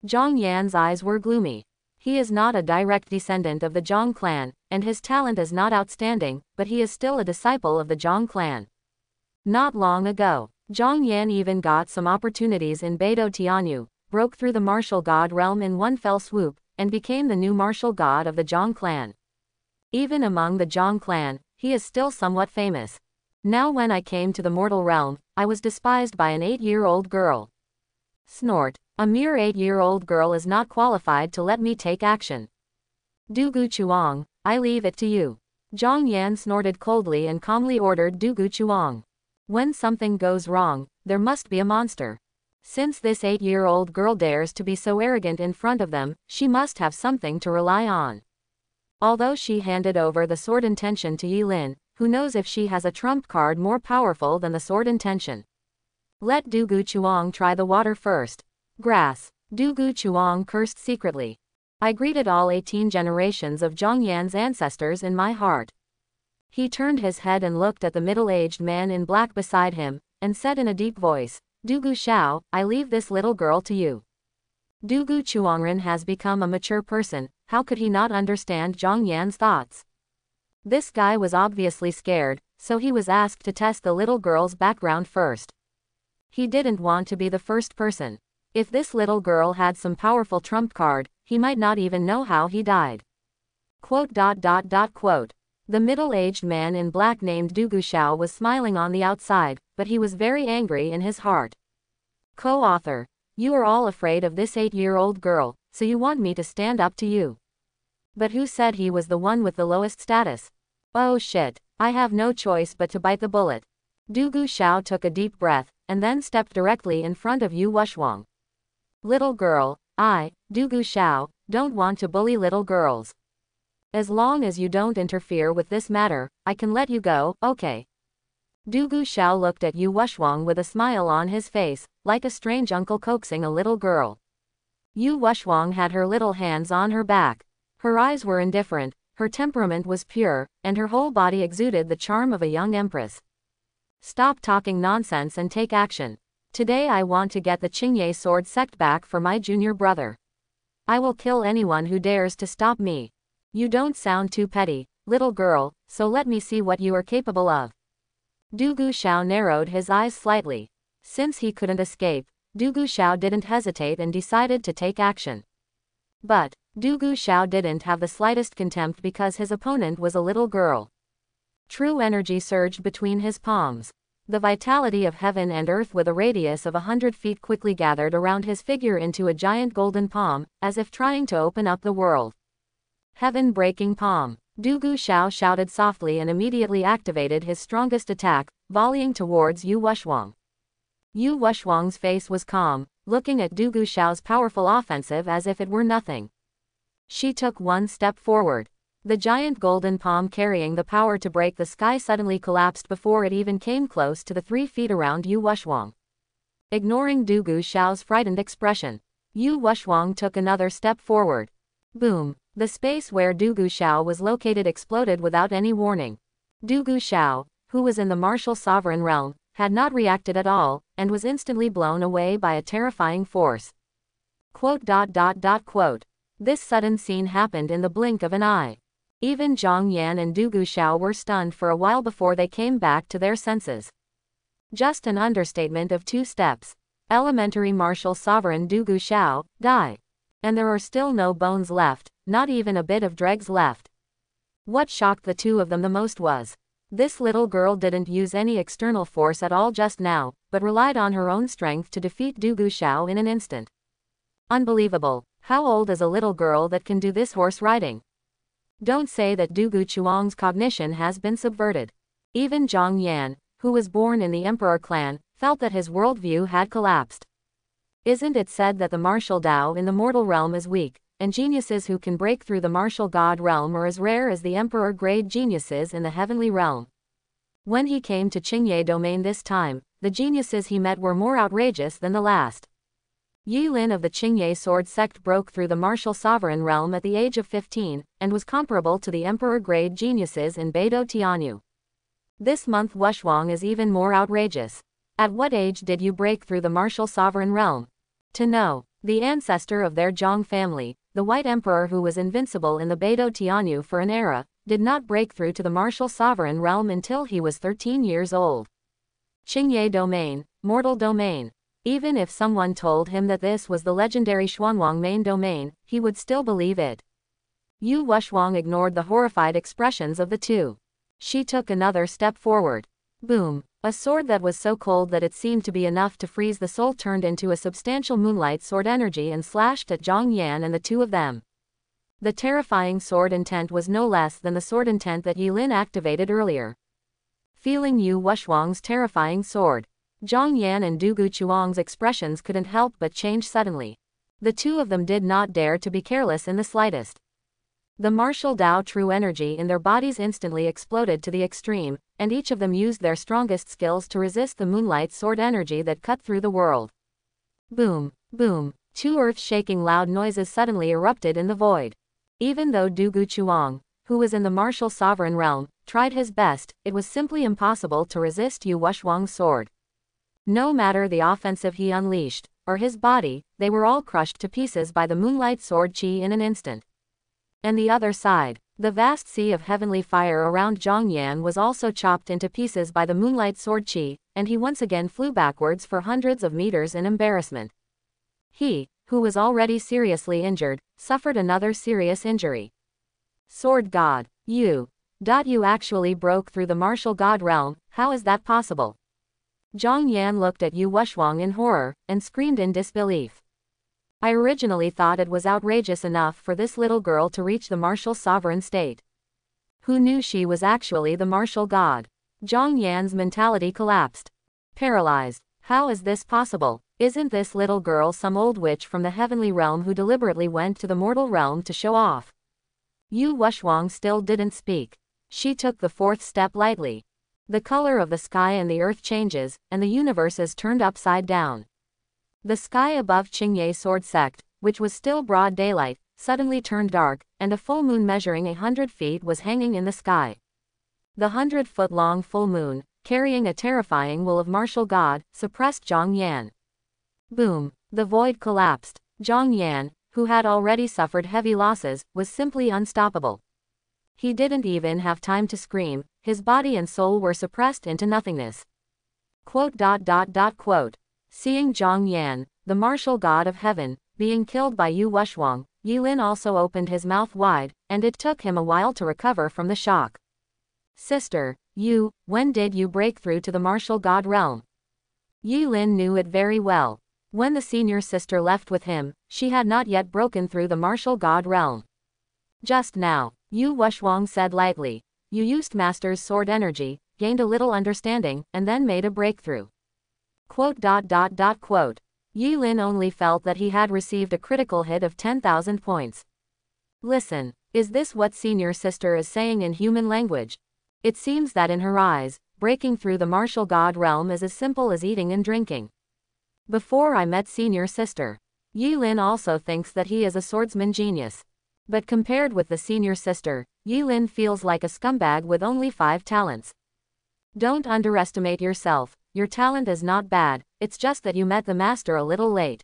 Speaker 1: Zhang Yan's eyes were gloomy. He is not a direct descendant of the Zhang clan, and his talent is not outstanding, but he is still a disciple of the Zhang clan. Not long ago, Zhang Yan even got some opportunities in Beidou Tianyu, broke through the martial god realm in one fell swoop, and became the new martial god of the Zhang clan. Even among the Zhang clan, he is still somewhat famous. Now when I came to the mortal realm, I was despised by an 8-year-old girl. Snort. A mere 8-year-old girl is not qualified to let me take action. Du Guchuang, I leave it to you. Zhang Yan snorted coldly and calmly ordered Du Guchuang. When something goes wrong, there must be a monster. Since this 8-year-old girl dares to be so arrogant in front of them, she must have something to rely on. Although she handed over the sword intention to Yilin, who knows if she has a trump card more powerful than the sword intention. Let Dugu Chuang try the water first. Grass. Dugu Chuang cursed secretly. I greeted all 18 generations of Zhongyan's ancestors in my heart. He turned his head and looked at the middle-aged man in black beside him, and said in a deep voice, Dugu Xiao, I leave this little girl to you. Dugu Chuangren has become a mature person, how could he not understand Zhongyan's thoughts? This guy was obviously scared, so he was asked to test the little girl's background first. He didn't want to be the first person. If this little girl had some powerful trump card, he might not even know how he died. Quote. The middle-aged man in black named Dugu Xiao was smiling on the outside, but he was very angry in his heart. Co-author. You are all afraid of this 8-year-old girl, so you want me to stand up to you. But who said he was the one with the lowest status? Oh shit, I have no choice but to bite the bullet. Dugu Xiao took a deep breath, and then stepped directly in front of Yu Wushuang. Little girl, I, Dugu Xiao, don't want to bully little girls. As long as you don't interfere with this matter, I can let you go, okay? Dugu Xiao looked at Yu Wushuang with a smile on his face, like a strange uncle coaxing a little girl. Yu Wushuang had her little hands on her back. Her eyes were indifferent, her temperament was pure, and her whole body exuded the charm of a young empress. Stop talking nonsense and take action. Today I want to get the Qingye sword sect back for my junior brother. I will kill anyone who dares to stop me. You don't sound too petty, little girl, so let me see what you are capable of. Dugu Xiao narrowed his eyes slightly. Since he couldn't escape, Dugu Xiao didn't hesitate and decided to take action. But Dugu Xiao didn't have the slightest contempt because his opponent was a little girl. True energy surged between his palms. The vitality of heaven and earth with a radius of 100 feet quickly gathered around his figure into a giant golden palm, as if trying to open up the world. Heaven-breaking palm. Dugu Xiao shouted softly and immediately activated his strongest attack, volleying towards Yu Wushuang. Yu Wushuang's face was calm, looking at Dugu Xiao's powerful offensive as if it were nothing. She took one step forward. The giant golden palm carrying the power to break the sky suddenly collapsed before it even came close to the 3 feet around Yu Wushuang. Ignoring Dugu Xiao's frightened expression, Yu Wushuang took another step forward. Boom! The space where Dugu Xiao was located exploded without any warning. Dugu Xiao, who was in the martial sovereign realm, had not reacted at all, and was instantly blown away by a terrifying force. Quote. This sudden scene happened in the blink of an eye. Even Zhong Yan and Dugu Xiao were stunned for a while before they came back to their senses. Just an understatement of 2 steps. Elementary martial sovereign Dugu Xiao, die. And there are still no bones left, not even a bit of dregs left. What shocked the two of them the most was, this little girl didn't use any external force at all just now, but relied on her own strength to defeat Dugu Xiao in an instant. Unbelievable. How old is a little girl that can do this horse riding? Don't say that Dugu Chuang's cognition has been subverted. Even Zhong Yan, who was born in the Emperor clan, felt that his worldview had collapsed. Isn't it said that the martial Tao in the mortal realm is weak, and geniuses who can break through the martial god realm are as rare as the emperor-grade geniuses in the heavenly realm? When he came to Qingye domain this time, the geniuses he met were more outrageous than the last. Yilin of the Qingye sword sect broke through the martial sovereign realm at the age of 15, and was comparable to the emperor-grade geniuses in Beidou Tianyu. This month Wushuang is even more outrageous. At what age did you break through the martial sovereign realm? To know, the ancestor of their Zhong family, the White Emperor who was invincible in the Beidou Tianyu for an era, did not break through to the martial sovereign realm until he was 13 years old. Qingye domain, mortal domain. Even if someone told him that this was the legendary Xuanwang main domain, he would still believe it. Yu Wushuang ignored the horrified expressions of the two. She took another step forward. Boom! A sword that was so cold that it seemed to be enough to freeze the soul turned into a substantial moonlight sword energy and slashed at Zhong Yan and the two of them. The terrifying sword intent was no less than the sword intent that Yilin activated earlier. Feeling Yu Wushuang's terrifying sword, Zhang Yan and Du Guchuang's expressions couldn't help but change suddenly. The two of them did not dare to be careless in the slightest. The martial Tao true energy in their bodies instantly exploded to the extreme, and each of them used their strongest skills to resist the moonlight sword energy that cut through the world. Boom, boom, two earth-shaking loud noises suddenly erupted in the void. Even though Du Guchuang, who was in the martial sovereign realm, tried his best, it was simply impossible to resist Yu Wushwang's sword. No matter the offensive he unleashed, or his body, they were all crushed to pieces by the moonlight sword qi in an instant. And the other side, the vast sea of heavenly fire around Zhang Yan was also chopped into pieces by the moonlight sword qi, and he once again flew backwards for hundreds of meters in embarrassment. He, who was already seriously injured, suffered another serious injury. Sword God, you actually broke through the martial god realm, how is that possible? Zhang Yan looked at Yu Wushwang in horror, and screamed in disbelief. I originally thought it was outrageous enough for this little girl to reach the martial sovereign state. Who knew she was actually the martial god? Zhang Yan's mentality collapsed. Paralyzed. How is this possible? Isn't this little girl some old witch from the heavenly realm who deliberately went to the mortal realm to show off? Yu Wushwang still didn't speak. She took the fourth step lightly. The color of the sky and the earth changes, and the universe is turned upside down. The sky above Qingye Sword Sect, which was still broad daylight, suddenly turned dark, and a full moon measuring 100 feet was hanging in the sky. The 100-foot-long full moon, carrying a terrifying will of martial god, suppressed Zhang Yan. Boom! The void collapsed. Zhang Yan, who had already suffered heavy losses, was simply unstoppable. He didn't even have time to scream, his body and soul were suppressed into nothingness. Quote. Seeing Zhang Yan, the martial god of heaven, being killed by Yu Wushwang, Yilin also opened his mouth wide, and it took him a while to recover from the shock. Sister, when did you break through to the martial god realm? Yilin knew it very well. When the senior sister left with him, she had not yet broken through the martial god realm. Just now, Yu Wushwang said lightly. You used Master's sword energy, gained a little understanding, and then made a breakthrough. Quote. Yilin only felt that he had received a critical hit of 10,000 points. Listen, is this what senior sister is saying in human language? It seems that in her eyes, breaking through the martial god realm is as simple as eating and drinking. Before I met senior sister, Yilin also thinks that he is a swordsman genius. But compared with the senior sister, Yilin feels like a scumbag with only 5 talents. Don't underestimate yourself, your talent is not bad, it's just that you met the master a little late.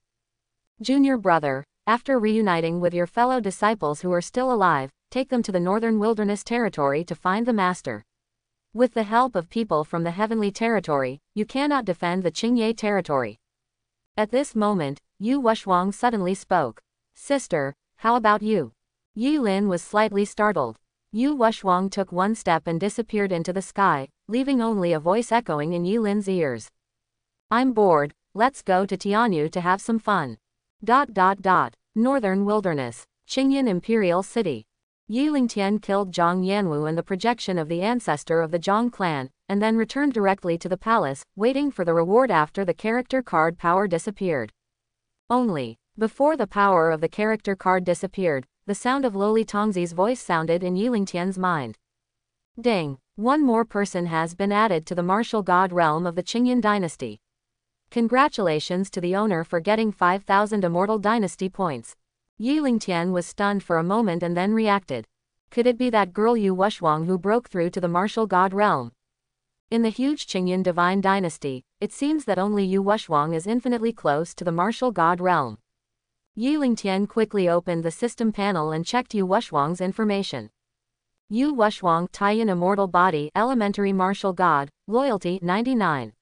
Speaker 1: Junior brother, after reuniting with your fellow disciples who are still alive, take them to the northern wilderness territory to find the master. With the help of people from the heavenly territory, you cannot defend the Qingye territory. At this moment, Yu Wushwang suddenly spoke. Sister, how about you? Yilin was slightly startled. Yu Wushwang took one step and disappeared into the sky, leaving only a voice echoing in Yilin's ears. I'm bored, let's go to Tianyu to have some fun. Northern Wilderness, Qingyan Imperial City. Yi Lingtian killed Zhang Yanwu and the projection of the ancestor of the Zhang clan, and then returned directly to the palace, waiting for the reward after the character card power disappeared. Only, before the power of the character card disappeared, the sound of Loli Tongzi's voice sounded in Yi Lingtian's mind. Ding! One more person has been added to the martial god realm of the Qingyan dynasty. Congratulations to the owner for getting 5,000 Immortal Dynasty points. Yi Lingtian was stunned for a moment and then reacted. Could it be that girl Yu Wushwang who broke through to the martial god realm? In the huge Qingyan divine dynasty, it seems that only Yu Wushwang is infinitely close to the martial god realm. Yi Lingtian quickly opened the system panel and checked Yu Wushwang's information. Yu Wushwang, Taiyan Immortal Body, Elementary Martial God, Loyalty 99.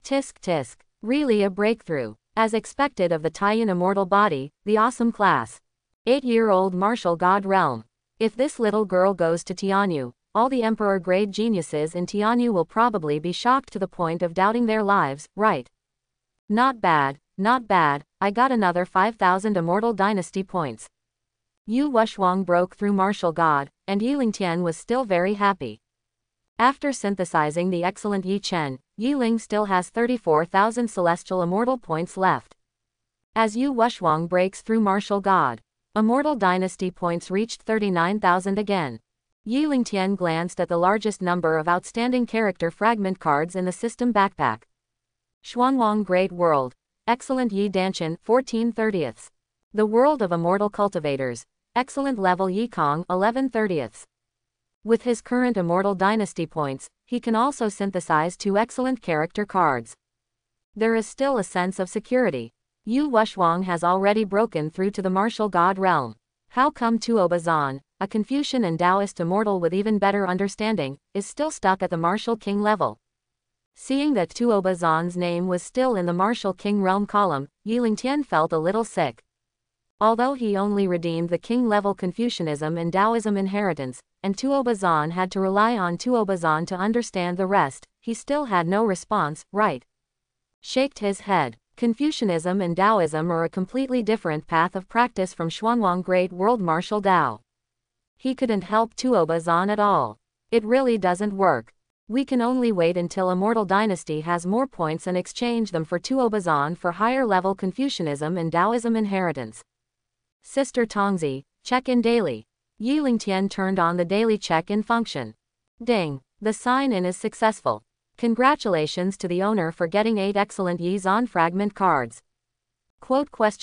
Speaker 1: Tisk tisk. Really a breakthrough. As expected of the Taiyan Immortal Body, the awesome class. 8-year-old Martial God Realm. If this little girl goes to Tianyu, all the Emperor-grade geniuses in Tianyu will probably be shocked to the point of doubting their lives, right? Not bad, not bad, I got another 5,000 Immortal Dynasty points. Yu Wushwang broke through Martial God, and Yi Lingtian was still very happy. After synthesizing the excellent Yi Chen, Yi Ling still has 34,000 celestial immortal points left. As Yu Wushwang breaks through martial god, immortal dynasty points reached 39,000 again. Yi Lingtian glanced at the largest number of outstanding character fragment cards in the system backpack. Xuanwang Great World, Excellent Yi Danshan 14/30. The World of Immortal Cultivators, Excellent Level Yi Kong 11/30. With his current immortal dynasty points, he can also synthesize 2 excellent character cards. There is still a sense of security. Yu Wushwang has already broken through to the martial god realm. How come Tuo Bazan, a Confucian and Taoist immortal with even better understanding, is still stuck at the martial king level? Seeing that Tuo Bazan's name was still in the martial king realm column, Yi Lingtian felt a little sick. Although he only redeemed the king-level Confucianism and Taoism inheritance, and Tuo Bazan had to rely on Tuo Bazan to understand the rest, he still had no response, right? Shaked his head. Confucianism and Taoism are a completely different path of practice from Xuanwang Great World Martial Tao. He couldn't help Tuo Bazan at all. It really doesn't work. We can only wait until Immortal Dynasty has more points and exchange them for Tuo Bazan for higher-level Confucianism and Taoism inheritance. Sister Tongzi, check-in daily. Yi Lingtian turned on the daily check-in function. Ding! The sign-in is successful. Congratulations to the owner for getting 8 excellent Yi Zan fragment cards. Quote ? Quote.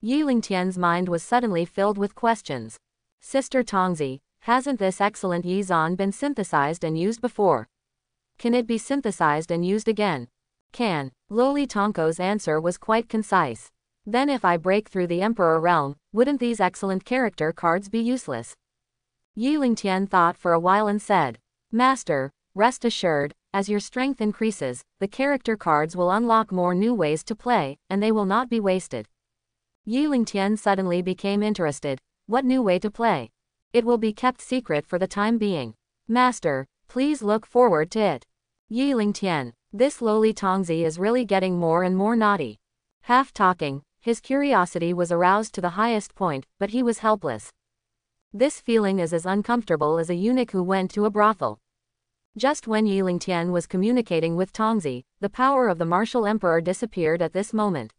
Speaker 1: Yi Lingtian's mind was suddenly filled with questions. Sister Tongzi, hasn't this excellent Yi Zan been synthesized and used before? Can it be synthesized and used again? Can. Loli Tonko's answer was quite concise. Then if I break through the Emperor realm, wouldn't these excellent character cards be useless? Yi Lingtian thought for a while and said, Master, rest assured, as your strength increases, the character cards will unlock more new ways to play, and they will not be wasted. Yi Lingtian suddenly became interested. What new way to play? It will be kept secret for the time being. Master, please look forward to it. Yi Lingtian, this lowly Tongzi is really getting more and more naughty. Half talking, his curiosity was aroused to the highest point, but he was helpless. This feeling is as uncomfortable as a eunuch who went to a brothel. Just when Yi Lingtian was communicating with Tongzi, the power of the martial emperor disappeared at this moment.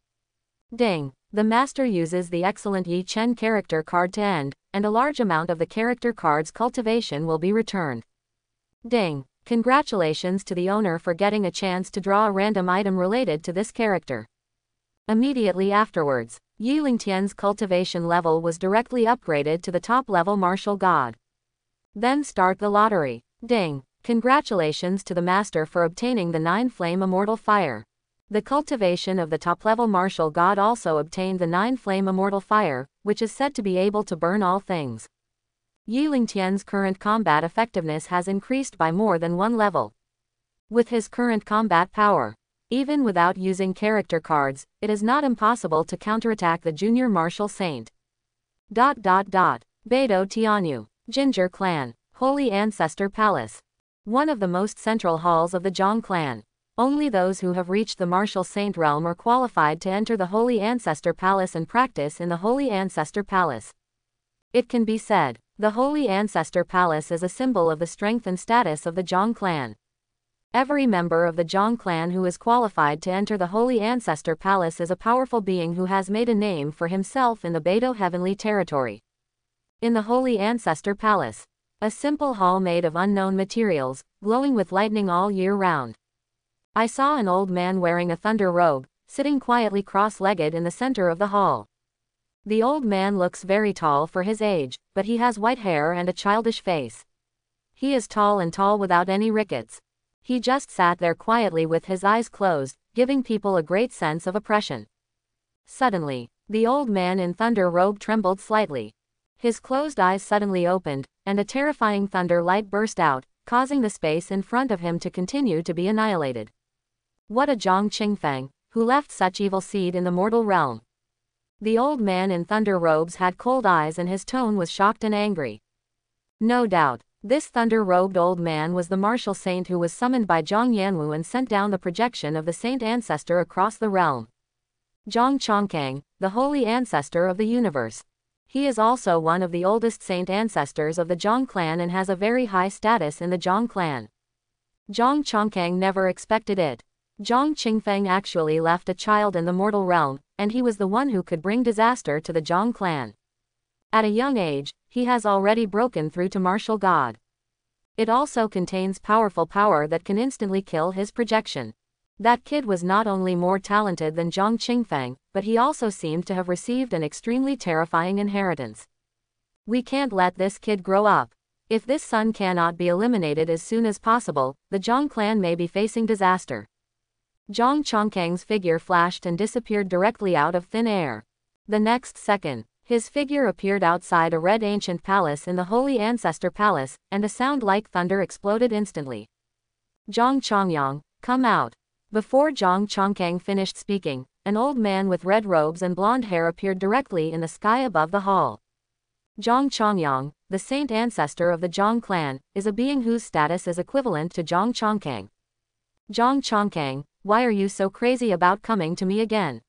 Speaker 1: Ding! The master uses the excellent Yi Chen character card to end, and a large amount of the character card's cultivation will be returned. Ding! Congratulations to the owner for getting a chance to draw a random item related to this character. Immediately afterwards, Yi Lingtian's cultivation level was directly upgraded to the top-level martial god. Then start the lottery. Ding! Congratulations to the master for obtaining the 9-flame immortal fire. The cultivation of the top-level martial god also obtained the 9-flame immortal fire, which is said to be able to burn all things. Yi Lingtian's current combat effectiveness has increased by more than 1 level. With his current combat power, even without using character cards, it is not impossible to counterattack the junior martial saint. Beidou Tianyu, Ginger Clan, Holy Ancestor Palace. One of the most central halls of the Zhang clan. Only those who have reached the martial saint realm are qualified to enter the Holy Ancestor Palace and practice in the Holy Ancestor Palace. It can be said, the Holy Ancestor Palace is a symbol of the strength and status of the Zhang clan. Every member of the Zhang clan who is qualified to enter the Holy Ancestor Palace is a powerful being who has made a name for himself in the Beidou heavenly territory. In the Holy Ancestor Palace, a simple hall made of unknown materials, glowing with lightning all year round. I saw an old man wearing a thunder robe, sitting quietly cross-legged in the center of the hall. The old man looks very tall for his age, but he has white hair and a childish face. He is tall and tall without any rickets. He just sat there quietly with his eyes closed, giving people a great sense of oppression. Suddenly, the old man in thunder robe trembled slightly. His closed eyes suddenly opened, and a terrifying thunder light burst out, causing the space in front of him to continue to be annihilated. What a Zhang Qingfeng, who left such evil seed in the mortal realm. The old man in thunder robes had cold eyes and his tone was shocked and angry. No doubt, this thunder-robed old man was the martial saint who was summoned by Zhang Yanwu and sent down the projection of the saint ancestor across the realm. Zhang Chongkang, the holy ancestor of the universe. He is also one of the oldest saint ancestors of the Zhang clan and has a very high status in the Zhang clan. Zhang Chongqing never expected it. Zhang Qingfeng actually left a child in the mortal realm, and he was the one who could bring disaster to the Zhang clan. At a young age, he has already broken through to martial god. It also contains powerful power that can instantly kill his projection. That kid was not only more talented than Zhang Qingfeng, but he also seemed to have received an extremely terrifying inheritance. We can't let this kid grow up. If this son cannot be eliminated as soon as possible, the Zhang clan may be facing disaster. Zhang Chongqing's figure flashed and disappeared directly out of thin air. The next second, his figure appeared outside a red ancient palace in the Holy Ancestor Palace, and a sound like thunder exploded instantly. Zhang Chongyang, come out. Before Zhang Chongqing finished speaking, an old man with red robes and blonde hair appeared directly in the sky above the hall. Zhang Chongyang, the saint ancestor of the Zhang clan, is a being whose status is equivalent to Zhang Chongqing. Zhang Chongqing, why are you so crazy about coming to me again?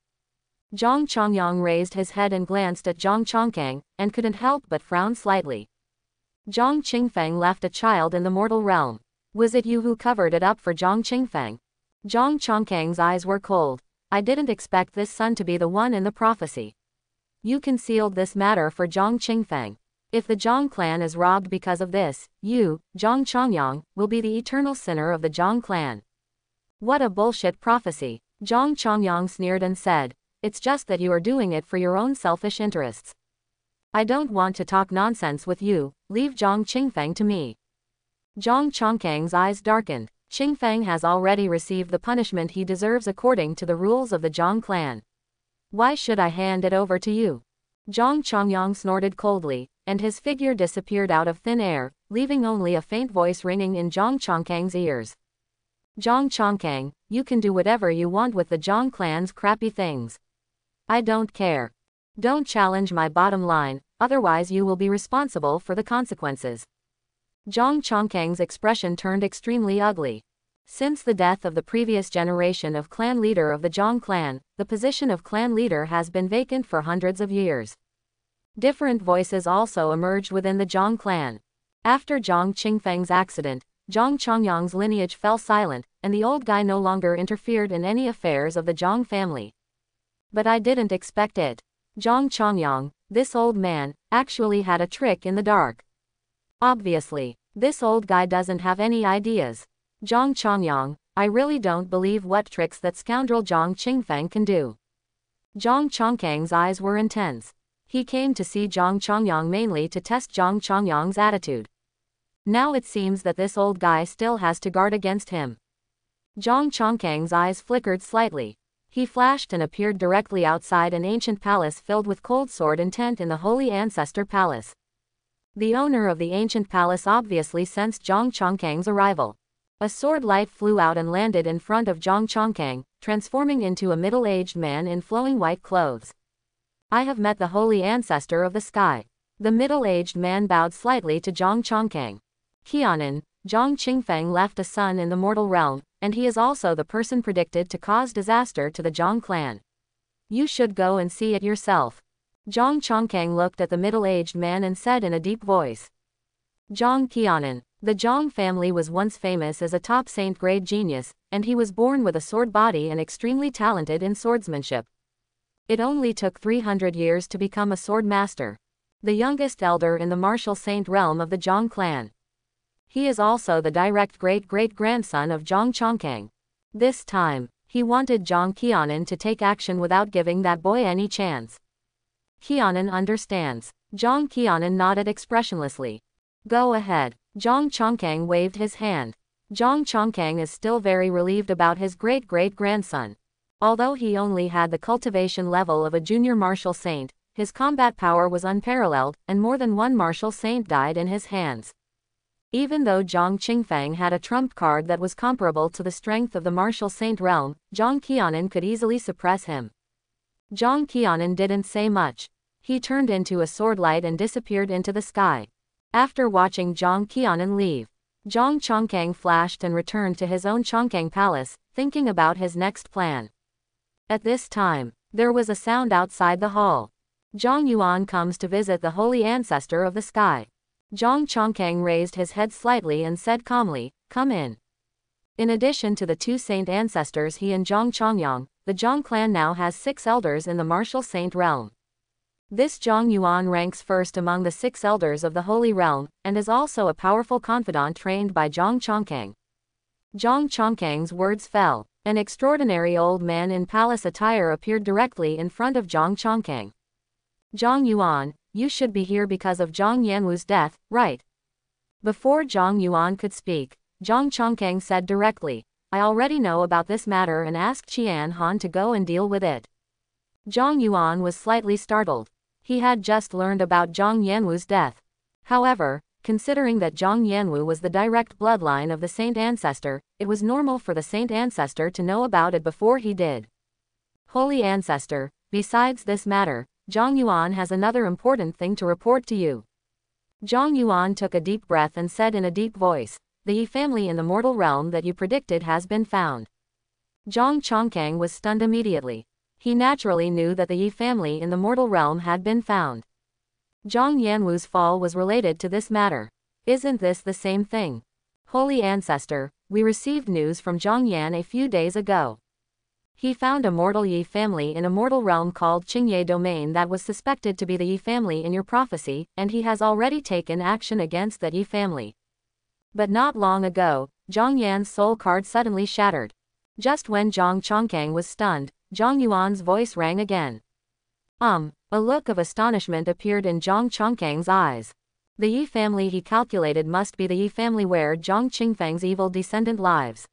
Speaker 1: Zhang Chongyang raised his head and glanced at Zhang Chongqing, and couldn't help but frown slightly. Zhang Qingfeng left a child in the mortal realm. Was it you who covered it up for Zhang Qingfeng? Zhang Chongqing's eyes were cold. I didn't expect this son to be the one in the prophecy. You concealed this matter for Zhang Qingfeng. If the Zhang clan is robbed because of this, you, Zhang Chongyang, will be the eternal sinner of the Zhang clan. What a bullshit prophecy. Zhang Chongyang sneered and said, it's just that you are doing it for your own selfish interests. I don't want to talk nonsense with you, leave Zhang Qingfeng to me. Zhang Chongqing's eyes darkened. Qingfeng has already received the punishment he deserves according to the rules of the Zhang clan. Why should I hand it over to you? Zhang Chongyang snorted coldly, and his figure disappeared out of thin air, leaving only a faint voice ringing in Zhang Chongqing's ears. Zhang Chongqing, you can do whatever you want with the Zhang clan's crappy things. I don't care. Don't challenge my bottom line, otherwise you will be responsible for the consequences. Zhang Chongqing's expression turned extremely ugly. Since the death of the previous generation of clan leader of the Zhang clan, the position of clan leader has been vacant for hundreds of years. Different voices also emerged within the Zhang clan. After Zhang Qingfeng's accident, Zhang Chongyang's lineage fell silent, and the old guy no longer interfered in any affairs of the Zhang family. But I didn't expect it. Zhang Chongyang, this old man, actually had a trick in the dark. Obviously, this old guy doesn't have any ideas. Zhang Chongyang, I really don't believe what tricks that scoundrel Zhang Qingfeng can do. Zhang Chongqing's eyes were intense. He came to see Zhang Chongyang mainly to test Zhang Chongyang's attitude. Now it seems that this old guy still has to guard against him. Zhang Chongqing's eyes flickered slightly. He flashed and appeared directly outside an ancient palace filled with cold sword intent in the Holy Ancestor Palace. The owner of the ancient palace obviously sensed Zhang Chongqing's arrival. A sword light flew out and landed in front of Zhang Chongqing, transforming into a middle-aged man in flowing white clothes. I have met the holy ancestor of the sky. The middle-aged man bowed slightly to Zhang Chongqing. Qianan, Zhang Qingfeng left a son in the mortal realm, and he is also the person predicted to cause disaster to the Zhang clan. You should go and see it yourself. Zhang Chongqing looked at the middle-aged man and said in a deep voice. Zhang Qianan. The Zhang family was once famous as a top saint-grade genius, and he was born with a sword body and extremely talented in swordsmanship. It only took 300 years to become a sword master. The youngest elder in the martial saint realm of the Zhang clan. He is also the direct great-great-grandson of Zhang Chongqing. This time, he wanted Zhang Qianan to take action without giving that boy any chance. Qianan understands. Zhang Qianan nodded expressionlessly. Go ahead. Zhang Chongqing waved his hand. Zhang Chongqing is still very relieved about his great-great-grandson. Although he only had the cultivation level of a junior martial saint, his combat power was unparalleled, and more than one martial saint died in his hands. Even though Zhang Qingfeng had a trump card that was comparable to the strength of the martial saint realm, Zhang Qianan could easily suppress him. Zhang Qianan didn't say much. He turned into a sword light and disappeared into the sky. After watching Zhang Qianan leave, Zhang Chongqing flashed and returned to his own Chongqing palace, thinking about his next plan. At this time, there was a sound outside the hall. Zhang Yuan comes to visit the holy ancestor of the sky. Zhang Chongqing raised his head slightly and said calmly, "Come in." In addition to the two saint ancestors he and Zhang Chongyang, the Zhang clan now has 6 elders in the martial saint realm. This Zhang Yuan ranks first among the 6 elders of the Holy Realm, and is also a powerful confidant trained by Zhang Chongqing. Zhang Chongqing's words fell. An extraordinary old man in palace attire appeared directly in front of Zhang Chongqing. "Zhang Yuan, you should be here because of Zhang Yanwu's death, right?" Before Zhang Yuan could speak, Zhang Chongqing said directly, "I already know about this matter and asked Qian Han to go and deal with it." Zhang Yuan was slightly startled. He had just learned about Zhang Yanwu's death. However, considering that Zhang Yanwu was the direct bloodline of the saint ancestor, it was normal for the saint ancestor to know about it before he did. "Holy ancestor, besides this matter, Zhang Yuan has another important thing to report to you." Zhang Yuan took a deep breath and said in a deep voice, "The Yi family in the mortal realm that you predicted has been found." Zhang Chongqing was stunned immediately. He naturally knew that the Yi family in the mortal realm had been found. Zhang Yanwu's fall was related to this matter. Isn't this the same thing? "Holy ancestor, we received news from Zhang Yan a few days ago. He found a mortal Yi family in a mortal realm called Qingye Domain that was suspected to be the Yi family in your prophecy, and he has already taken action against that Yi family." But not long ago, Zhang Yan's soul card suddenly shattered. Just when Zhang Chongqing was stunned, Zhang Yuan's voice rang again. A look of astonishment appeared in Zhang Chongqing's eyes. The Yi family he calculated must be the Yi family where Zhang Qingfeng's evil descendant lives.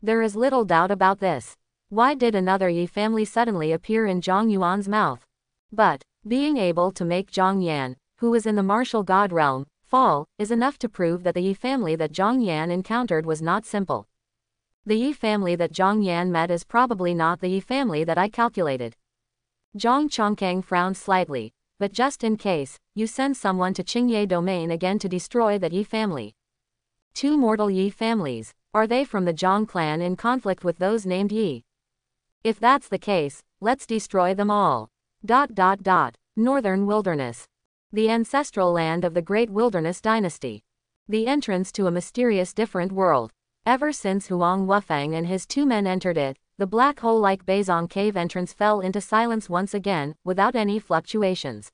Speaker 1: There is little doubt about this. Why did another Yi family suddenly appear in Zhang Yuan's mouth? But, being able to make Zhang Yan, who was in the martial god realm, fall, is enough to prove that the Yi family that Zhang Yan encountered was not simple. The Yi family that Zhang Yan met is probably not the Yi family that I calculated. Zhang Chongqing frowned slightly, "But just in case, you send someone to Qingye Domain again to destroy that Yi family." 2 mortal Yi families, are they from the Zhang clan in conflict with those named Yi? If that's the case, let's destroy them all. Northern Wilderness. The ancestral land of the Great Wilderness Dynasty. The entrance to a mysterious different world. Ever since Huang Wufang and his 2 men entered it, the black hole-like Beizong cave entrance fell into silence once again, without any fluctuations.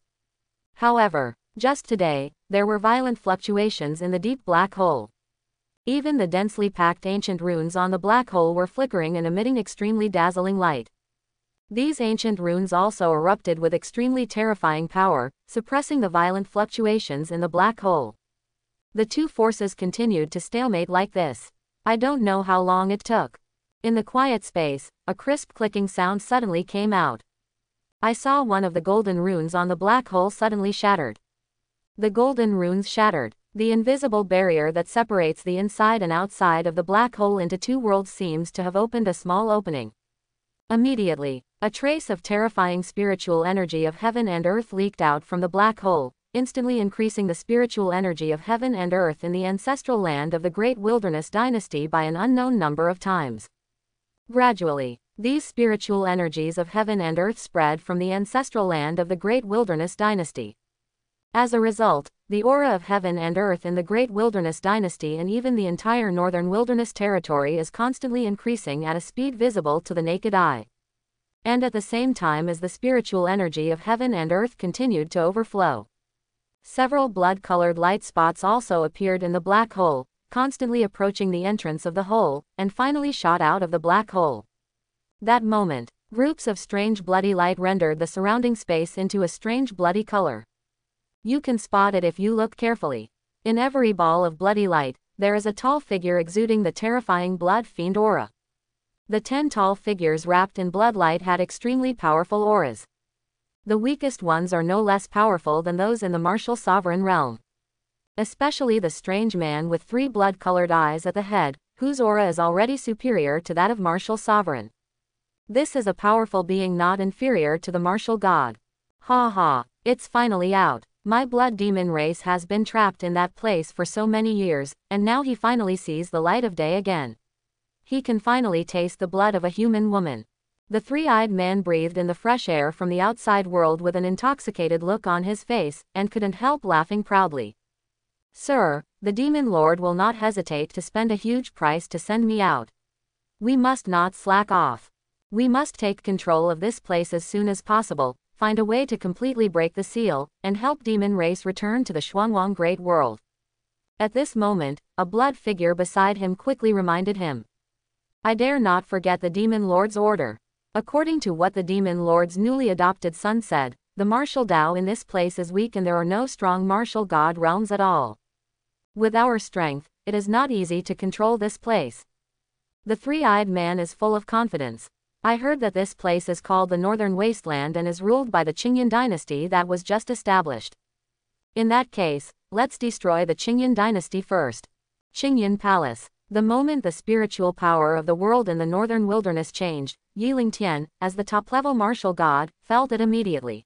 Speaker 1: However, just today, there were violent fluctuations in the deep black hole. Even the densely packed ancient runes on the black hole were flickering and emitting extremely dazzling light. These ancient runes also erupted with extremely terrifying power, suppressing the violent fluctuations in the black hole. The 2 forces continued to stalemate like this. I don't know how long it took. In the quiet space, a crisp clicking sound suddenly came out. I saw one of the golden runes on the black hole suddenly shattered. The golden runes shattered. The invisible barrier that separates the inside and outside of the black hole into 2 worlds seems to have opened a small opening. Immediately, a trace of terrifying spiritual energy of heaven and earth leaked out from the black hole, instantly increasing the spiritual energy of heaven and earth in the ancestral land of the Great Wilderness Dynasty by an unknown number of times. Gradually, these spiritual energies of heaven and earth spread from the ancestral land of the Great Wilderness Dynasty. As a result, the aura of heaven and earth in the Great Wilderness Dynasty and even the entire Northern Wilderness territory is constantly increasing at a speed visible to the naked eye. And at the same time as the spiritual energy of heaven and earth continued to overflow, several blood-colored light spots also appeared in the black hole, constantly approaching the entrance of the hole, and finally shot out of the black hole. That moment, groups of strange bloody light rendered the surrounding space into a strange bloody color. You can spot it if you look carefully. In every ball of bloody light, there is a tall figure exuding the terrifying blood fiend aura. The 10 tall figures wrapped in blood light had extremely powerful auras. The weakest ones are no less powerful than those in the martial sovereign realm. Especially the strange man with 3 blood-colored eyes at the head, whose aura is already superior to that of martial sovereign. This is a powerful being not inferior to the martial god. Ha ha, it's finally out. My blood demon race has been trapped in that place for so many years, and now he finally sees the light of day again. He can finally taste the blood of a human woman. The three-eyed man breathed in the fresh air from the outside world with an intoxicated look on his face, and couldn't help laughing proudly. Sir, the demon lord will not hesitate to spend a huge price to send me out. We must not slack off. We must take control of this place as soon as possible, find a way to completely break the seal, and help demon race return to the Xuanwang Great World. At this moment, a blood figure beside him quickly reminded him. I dare not forget the demon lord's order. According to what the demon lord's newly adopted son said, the martial Tao in this place is weak and there are no strong martial god realms at all. With our strength, it is not easy to control this place. The three-eyed man is full of confidence. I heard that this place is called the Northern Wasteland and is ruled by the Qingyan dynasty that was just established. In that case, let's destroy the Qingyan dynasty first. Qingyan Palace. The moment the spiritual power of the world in the northern wilderness changed, Yiling Tian, as the top-level martial god, felt it immediately.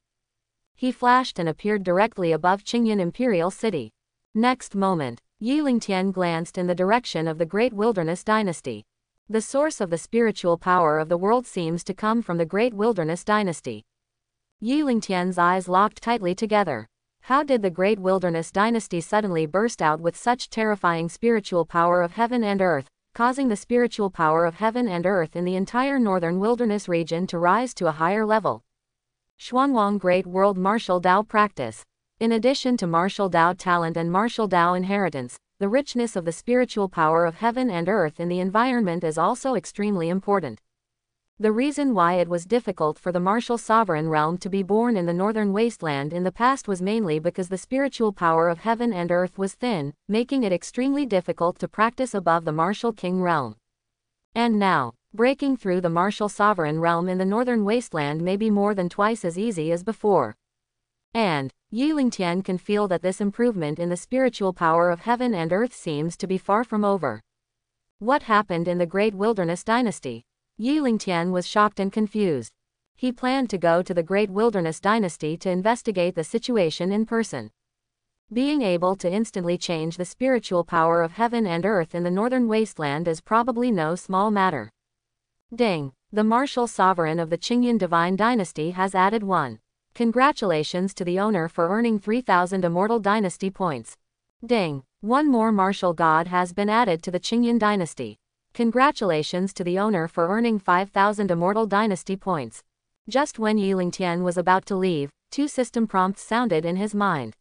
Speaker 1: He flashed and appeared directly above Qingyan Imperial City. Next moment, Yiling Tian glanced in the direction of the Great Wilderness Dynasty. The source of the spiritual power of the world seems to come from the Great Wilderness Dynasty. Yiling Tian's eyes locked tightly together. How did the Great Wilderness Dynasty suddenly burst out with such terrifying spiritual power of heaven and earth, causing the spiritual power of heaven and earth in the entire northern wilderness region to rise to a higher level? Xuanwang Great World Martial Dao Practice. In addition to martial Dao talent and martial Dao inheritance, the richness of the spiritual power of heaven and earth in the environment is also extremely important. The reason why it was difficult for the martial sovereign realm to be born in the northern wasteland in the past was mainly because the spiritual power of heaven and earth was thin, making it extremely difficult to practice above the martial king realm. And now, breaking through the martial sovereign realm in the northern wasteland may be more than twice as easy as before. And Yiling Tian can feel that this improvement in the spiritual power of heaven and earth seems to be far from over. What happened in the Great Wilderness Dynasty? Yiling Tian was shocked and confused. He planned to go to the Great Wilderness Dynasty to investigate the situation in person. Being able to instantly change the spiritual power of heaven and earth in the northern wasteland is probably no small matter. Ding! The martial sovereign of the Qingyan Divine Dynasty has added 1. Congratulations to the owner for earning 3,000 Immortal Dynasty points. Ding! One more martial god has been added to the Qingyan Dynasty. Congratulations to the owner for earning 5,000 Immortal Dynasty points. Just when Yiling Tian was about to leave, 2 system prompts sounded in his mind.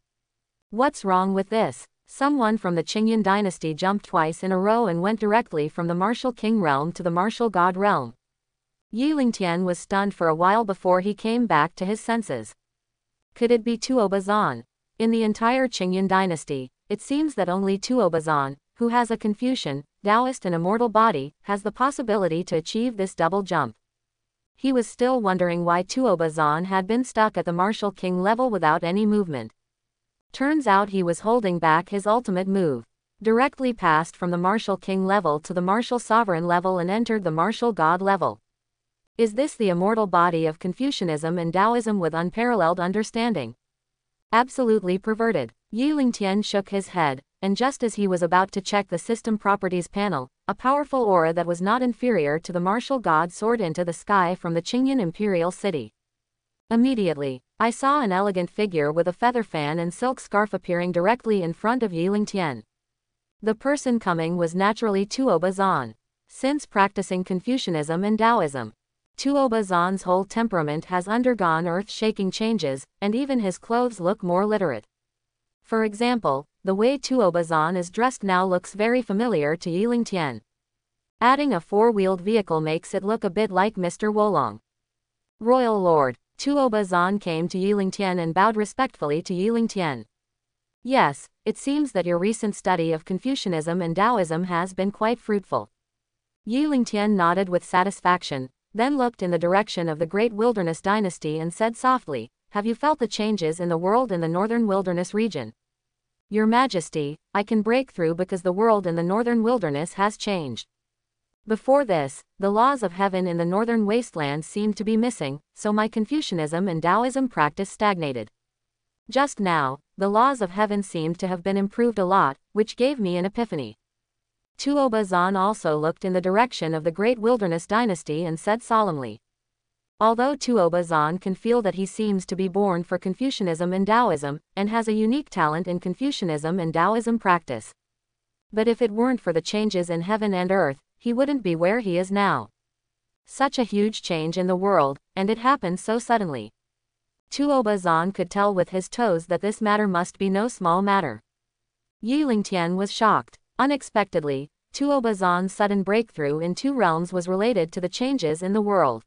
Speaker 1: What's wrong with this? Someone from the Qingyan Dynasty jumped twice in a row and went directly from the martial king realm to the martial god realm. Yiling Tian was stunned for a while before he came back to his senses. Could it be Tuo Bazan? In the entire Qingyan Dynasty, it seems that only Tuo Bazan, who has a Confucian, Taoist and immortal body, has the possibility to achieve this double jump. He was still wondering why Tuo Bazan had been stuck at the martial king level without any movement. Turns out he was holding back his ultimate move. Directly passed from the martial king level to the martial sovereign level and entered the martial god level. Is this the immortal body of Confucianism and Taoism with unparalleled understanding? Absolutely perverted. Yiling Tian shook his head, and just as he was about to check the system properties panel, a powerful aura that was not inferior to the martial god soared into the sky from the Qingyan Imperial City. Immediately, I saw an elegant figure with a feather fan and silk scarf appearing directly in front of Yiling Tian. The person coming was naturally Tuo Bazan. Since practicing Confucianism and Taoism, Tuo Bazan's whole temperament has undergone earth-shaking changes, and even his clothes look more literate. For example, the way Tuo Bazan is dressed now looks very familiar to Yiling Tian. Adding a 4-wheeled vehicle makes it look a bit like Mr. Wolong. Royal Lord, Tuo Bazan came to Yiling Tian and bowed respectfully to Yiling Tian. Yes, it seems that your recent study of Confucianism and Taoism has been quite fruitful. Yiling Tian nodded with satisfaction, then looked in the direction of the Great Wilderness Dynasty and said softly, "Have you felt the changes in the world in the northern wilderness region?" Your Majesty, I can break through because the world in the northern wilderness has changed. Before this, the laws of heaven in the northern wasteland seemed to be missing, so my Confucianism and Taoism practice stagnated. Just now, the laws of heaven seemed to have been improved a lot, which gave me an epiphany. Tuo Bazan also looked in the direction of the Great Wilderness Dynasty and said solemnly, Although Tuoba can feel that he seems to be born for Confucianism and Taoism, and has a unique talent in Confucianism and Taoism practice. But if it weren't for the changes in heaven and earth, he wouldn't be where he is now. Such a huge change in the world, and it happened so suddenly. Tuoba could tell with his toes that this matter must be no small matter. Yi Lingtian was shocked. Unexpectedly, Tuoba's sudden breakthrough in 2 realms was related to the changes in the world.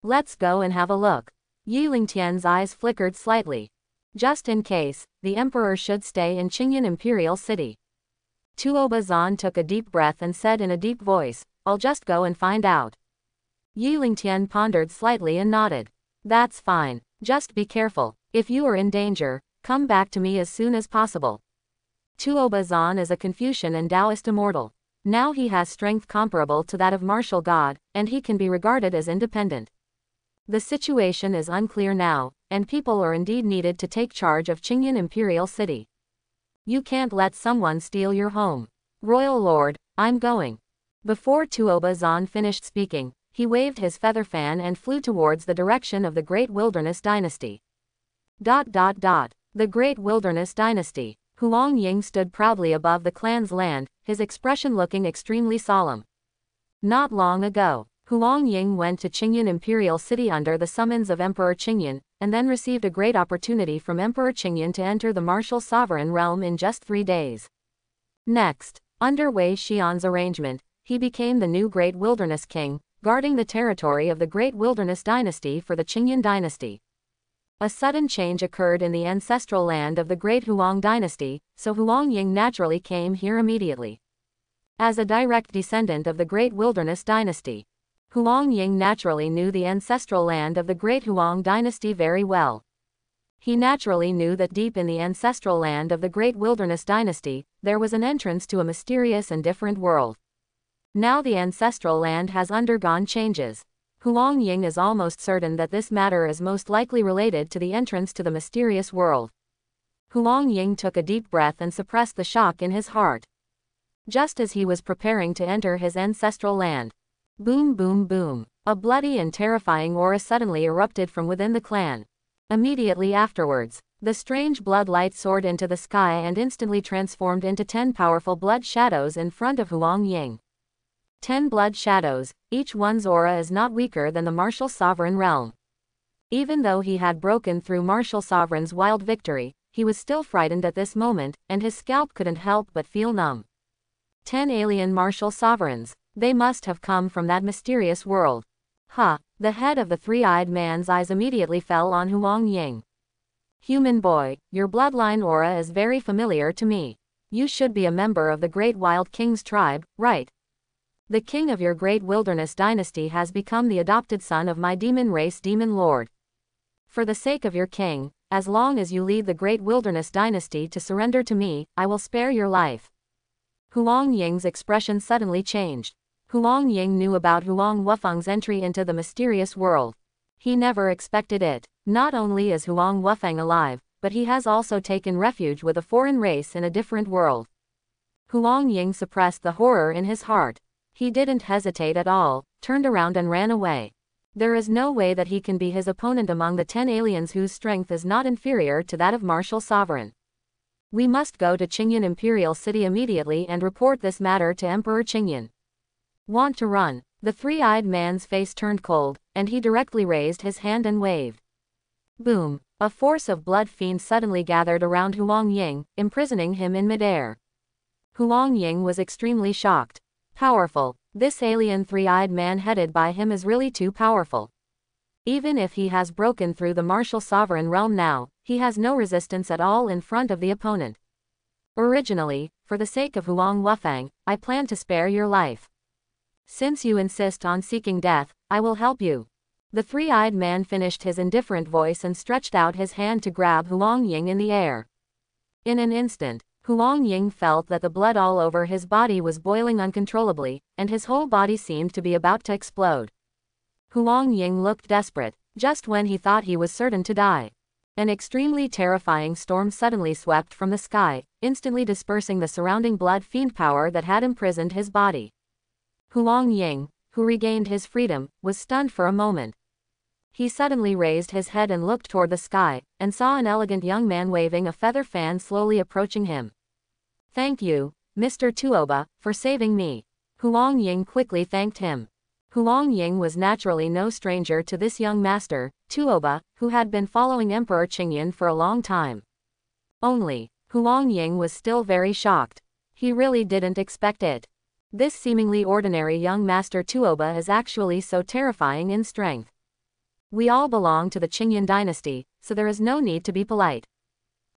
Speaker 1: Let's go and have a look. Yi Lingtian's eyes flickered slightly. Just in case, the emperor should stay in Qingyan Imperial City. Tuoba took a deep breath and said in a deep voice, I'll just go and find out. Yi Lingtian pondered slightly and nodded. That's fine. Just be careful. If you are in danger, come back to me as soon as possible. Tuoba is a Confucian and Taoist immortal. Now he has strength comparable to that of martial god, and he can be regarded as independent. The situation is unclear now, and people are indeed needed to take charge of Qingyan Imperial City. You can't let someone steal your home. Royal Lord, I'm going. Before Tuoba finished speaking, he waved his feather fan and flew towards the direction of the Great Wilderness Dynasty. The Great Wilderness Dynasty. Huang Ying stood proudly above the clan's land, his expression looking extremely solemn. Not long ago, Huang Ying went to Qingyan Imperial City under the summons of Emperor Qingyan, and then received a great opportunity from Emperor Qingyan to enter the martial sovereign realm in just 3 days. Next, under Wei Xian's arrangement, he became the new Great Wilderness King, guarding the territory of the Great Wilderness Dynasty for the Qingyan Dynasty. A sudden change occurred in the ancestral land of the Great Huang Dynasty, so Huang Ying naturally came here immediately. As a direct descendant of the Great Wilderness Dynasty, Huang Ying naturally knew the ancestral land of the Great Huang Dynasty very well. He naturally knew that deep in the ancestral land of the Great Wilderness Dynasty, there was an entrance to a mysterious and different world. Now the ancestral land has undergone changes. Huang Ying is almost certain that this matter is most likely related to the entrance to the mysterious world. Huang Ying took a deep breath and suppressed the shock in his heart. Just as he was preparing to enter his ancestral land. Boom boom boom. A bloody and terrifying aura suddenly erupted from within the clan. Immediately afterwards, the strange blood light soared into the sky and instantly transformed into 10 powerful blood shadows in front of Huang Ying. 10 blood shadows, each one's aura is not weaker than the martial sovereign realm. Even though he had broken through martial sovereign's wild victory, he was still frightened at this moment, and his scalp couldn't help but feel numb. 10 alien martial sovereigns. They must have come from that mysterious world. The head of the 3-eyed man's eyes immediately fell on Huang Ying. Human boy, your bloodline aura is very familiar to me. You should be a member of the Great Wild King's tribe, right? The king of your Great Wilderness Dynasty has become the adopted son of my demon race demon lord. For the sake of your king, as long as you lead the Great Wilderness Dynasty to surrender to me, I will spare your life. Huang Ying's expression suddenly changed. Huang Ying knew about Huang Wufeng's entry into the mysterious world. He never expected it. Not only is Huang Wufeng alive, but he has also taken refuge with a foreign race in a different world. Huang Ying suppressed the horror in his heart. He didn't hesitate at all, turned around and ran away. There is no way that he can be his opponent among the 10 aliens whose strength is not inferior to that of martial sovereign. We must go to Qingyan Imperial City immediately and report this matter to Emperor Qingyan. Want to run? The 3-eyed man's face turned cold, and he directly raised his hand and waved. Boom! A force of blood fiends suddenly gathered around Huang Ying, imprisoning him in midair. Huang Ying was extremely shocked. Powerful. This alien 3-eyed man headed by him is really too powerful. Even if he has broken through the martial sovereign realm now, he has no resistance at all in front of the opponent. Originally, for the sake of Huang Wufeng, I planned to spare your life. Since you insist on seeking death, I will help you. The 3-eyed man finished his indifferent voice and stretched out his hand to grab Huang Ying in the air. In an instant, Huang Ying felt that the blood all over his body was boiling uncontrollably, and his whole body seemed to be about to explode. Huang Ying looked desperate, just when he thought he was certain to die. An extremely terrifying storm suddenly swept from the sky, instantly dispersing the surrounding blood fiend power that had imprisoned his body. Huang Ying, who regained his freedom, was stunned for a moment. He suddenly raised his head and looked toward the sky, and saw an elegant young man waving a feather fan slowly approaching him. "Thank you, Mr. Tuoba, for saving me." Huang Ying quickly thanked him. Huang Ying was naturally no stranger to this young master, Tuoba, who had been following Emperor Qingyan for a long time. Only, Huang Ying was still very shocked. He really didn't expect it. This seemingly ordinary young master Tuoba is actually so terrifying in strength. "We all belong to the Qingyan dynasty, so there is no need to be polite."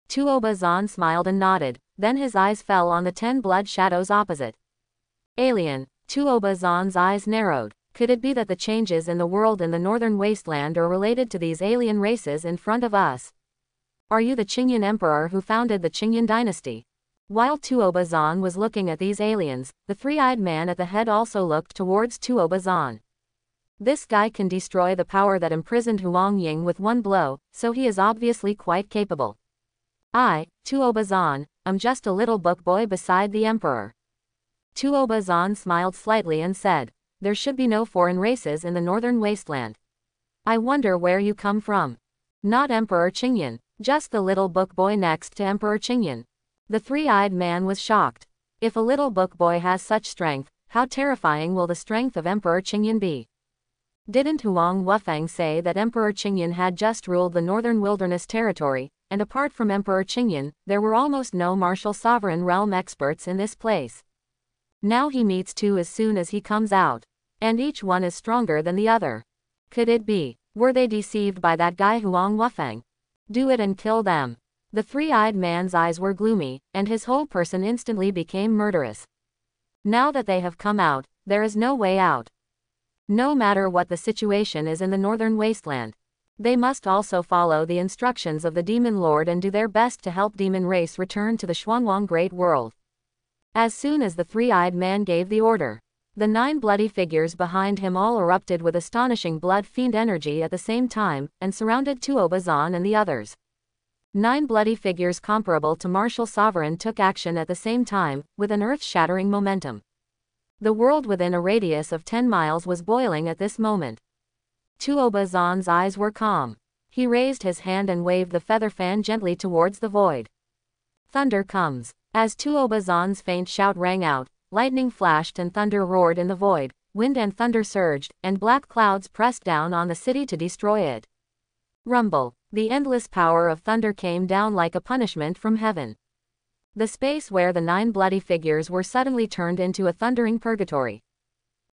Speaker 1: Tuoba Zan smiled and nodded, then his eyes fell on the 10 blood shadows opposite. Alien. Tuoba Zan's eyes narrowed. Could it be that the changes in the world in the northern wasteland are related to these alien races in front of us? "Are you the Qingyan emperor who founded the Qingyan dynasty?" While Tuoba Zan was looking at these aliens, the three-eyed man at the head also looked towards Tuoba Zan. This guy can destroy the power that imprisoned Huang Ying with one blow, so he is obviously quite capable. "I, Tuoba Zan, am just a little book boy beside the emperor." Tuoba Zan smiled slightly and said, "There should be no foreign races in the northern wasteland. I wonder where you come from." "Not Emperor Qingyan, just the little book boy next to Emperor Qingyan." The three-eyed man was shocked. If a little book boy has such strength, how terrifying will the strength of Emperor Qingyan be? Didn't Huang Wufang say that Emperor Qingyan had just ruled the northern wilderness territory, and apart from Emperor Qingyan, there were almost no martial sovereign realm experts in this place? Now he meets two as soon as he comes out. And each one is stronger than the other. Could it be? Were they deceived by that guy Huang Wufang? Do it and kill them. The three-eyed man's eyes were gloomy, and his whole person instantly became murderous. Now that they have come out, there is no way out. No matter what the situation is in the northern wasteland, they must also follow the instructions of the Demon Lord and do their best to help demon race return to the Xuanwang Great World. As soon as the three-eyed man gave the order, the 9 bloody figures behind him all erupted with astonishing blood fiend energy at the same time, and surrounded Tuoba Zan and the others. 9 bloody figures comparable to martial sovereign took action at the same time, with an earth-shattering momentum. The world within a radius of 10 miles was boiling at this moment. Tuoba Zan's eyes were calm. He raised his hand and waved the feather fan gently towards the void. Thunder comes. As Tuoba Zan's faint shout rang out, lightning flashed and thunder roared in the void, wind and thunder surged, and black clouds pressed down on the city to destroy it. Rumble. The endless power of thunder came down like a punishment from heaven. The space where the 9 bloody figures were suddenly turned into a thundering purgatory.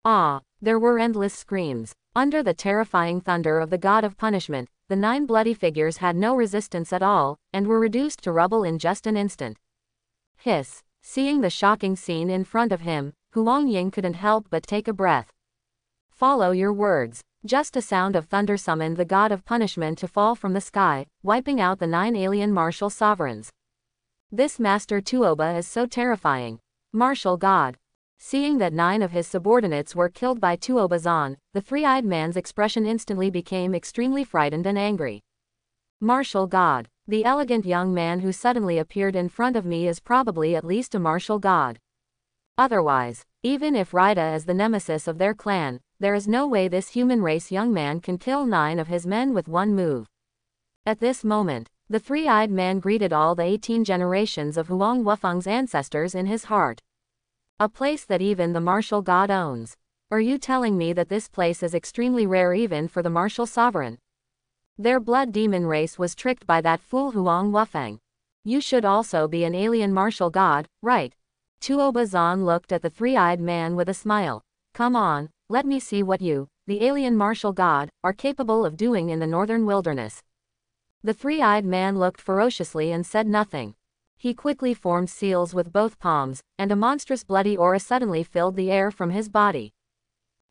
Speaker 1: Ah! There were endless screams. Under the terrifying thunder of the god of punishment, the 9 bloody figures had no resistance at all, and were reduced to rubble in just an instant. Hiss. Seeing the shocking scene in front of him, Huang Ying couldn't help but take a breath. Follow your words. Just a sound of thunder summoned the god of punishment to fall from the sky, wiping out the 9 alien martial sovereigns. This Master Tuoba is so terrifying. Martial god. Seeing that 9 of his subordinates were killed by Tuoba Zan, the three-eyed man's expression instantly became extremely frightened and angry. Martial god. The elegant young man who suddenly appeared in front of me is probably at least a martial god. Otherwise, even if Rida is the nemesis of their clan, there is no way this human race young man can kill 9 of his men with one move. At this moment, the three-eyed man greeted all the 18 generations of Huang Wufang's ancestors in his heart. A place that even the martial god owns. Are you telling me that this place is extremely rare even for the martial sovereign? Their blood demon race was tricked by that fool Huang Wufang. You should also be an alien martial god, right? Tuoba Zan looked at the three-eyed man with a smile. Come on, let me see what you, the alien martial god, are capable of doing in the northern wilderness. The three-eyed man looked ferociously and said nothing. He quickly formed seals with both palms, and a monstrous bloody aura suddenly filled the air from his body.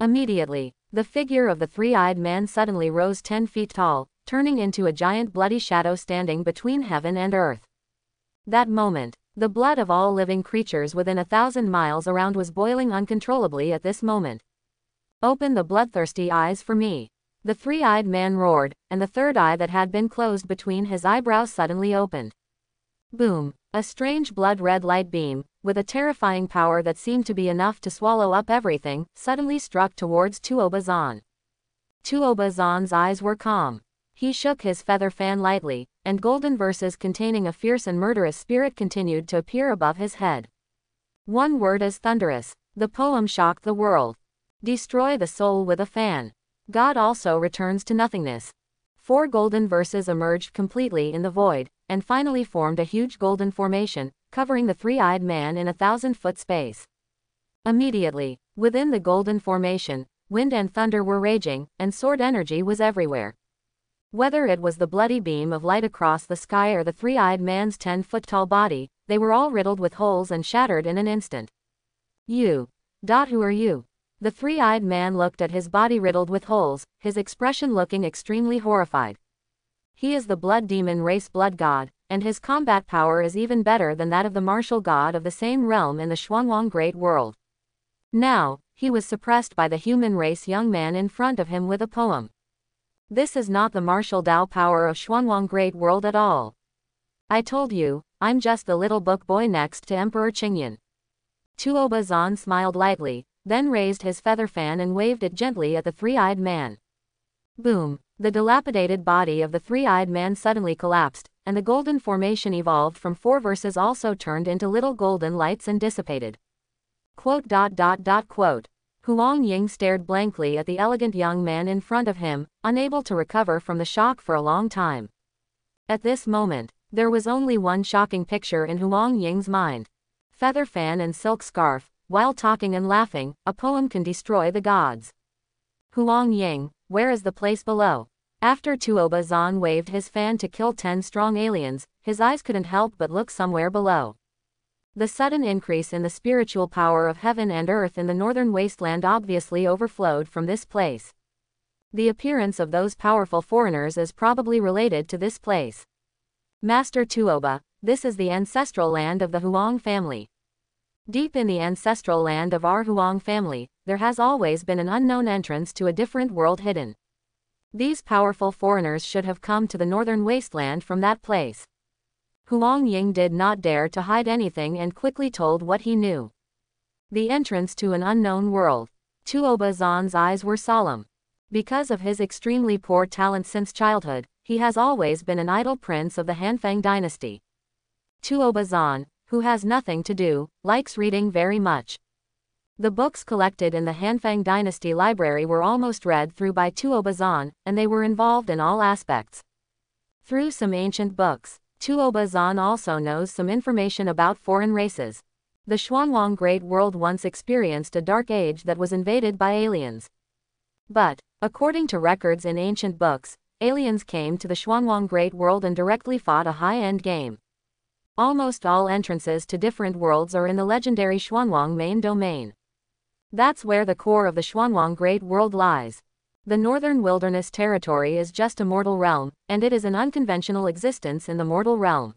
Speaker 1: Immediately, the figure of the three-eyed man suddenly rose 10 feet tall, turning into a giant bloody shadow standing between heaven and earth. That moment, the blood of all living creatures within 1,000 miles around was boiling uncontrollably at this moment. Open the bloodthirsty eyes for me. The three-eyed man roared, and the third eye that had been closed between his eyebrows suddenly opened. Boom! A strange blood-red light beam, with a terrifying power that seemed to be enough to swallow up everything, suddenly struck towards Tuoba Zan. Tuobazan's eyes were calm. He shook his feather fan lightly, and golden verses containing a fierce and murderous spirit continued to appear above his head. One word is thunderous. The poem shocked the world. Destroy the soul with a fan. God also returns to nothingness. 4 golden verses emerged completely in the void, and finally formed a huge golden formation, covering the three-eyed man in a 1,000-foot space. Immediately, within the golden formation, wind and thunder were raging, and sword energy was everywhere. Whether it was the bloody beam of light across the sky or the three-eyed man's 10-foot-tall body, they were all riddled with holes and shattered in an instant. You. Who are you? The three-eyed man looked at his body riddled with holes, his expression looking extremely horrified. He is the blood demon race blood god, and his combat power is even better than that of the martial god of the same realm in the Xuanwang Great World. Now, he was suppressed by the human race young man in front of him with a poem. This is not the martial Dao power of Xuanwang Great World at all. I told you, I'm just the little book boy next to Emperor Qingyan. Tuobazan smiled lightly, then raised his feather fan and waved it gently at the three-eyed man. Boom! The dilapidated body of the three-eyed man suddenly collapsed, and the golden formation evolved from 4 verses also turned into little golden lights and dissipated. Huang Ying stared blankly at the elegant young man in front of him, unable to recover from the shock for a long time. At this moment, there was only one shocking picture in Huang Ying's mind. Feather fan and silk scarf, while talking and laughing, a poem can destroy the gods. Huang Ying, where is the place below? After Tuobazan waved his fan to kill 10 strong aliens, his eyes couldn't help but look somewhere below. The sudden increase in the spiritual power of heaven and earth in the northern wasteland obviously overflowed from this place. The appearance of those powerful foreigners is probably related to this place. Master Tuoba, this is the ancestral land of the Huang family. Deep in the ancestral land of our Huang family, there has always been an unknown entrance to a different world hidden. These powerful foreigners should have come to the northern wasteland from that place. Huang Ying did not dare to hide anything and quickly told what he knew. The entrance to an unknown world. Tuobazan's eyes were solemn. Because of his extremely poor talent since childhood, he has always been an idle prince of the Hanfang dynasty. Tuobazan, who has nothing to do, likes reading very much. The books collected in the Hanfang dynasty library were almost read through by Tuobazan, and they were involved in all aspects. Through some ancient books, Tuobazan also knows some information about foreign races. The Xuanwang Great World once experienced a dark age that was invaded by aliens. But, according to records in ancient books, aliens came to the Xuanwang Great World and directly fought a high-end game. Almost all entrances to different worlds are in the legendary Xuanwang main domain. That's where the core of the Xuanwang Great World lies. The Northern Wilderness Territory is just a mortal realm, and it is an unconventional existence in the mortal realm.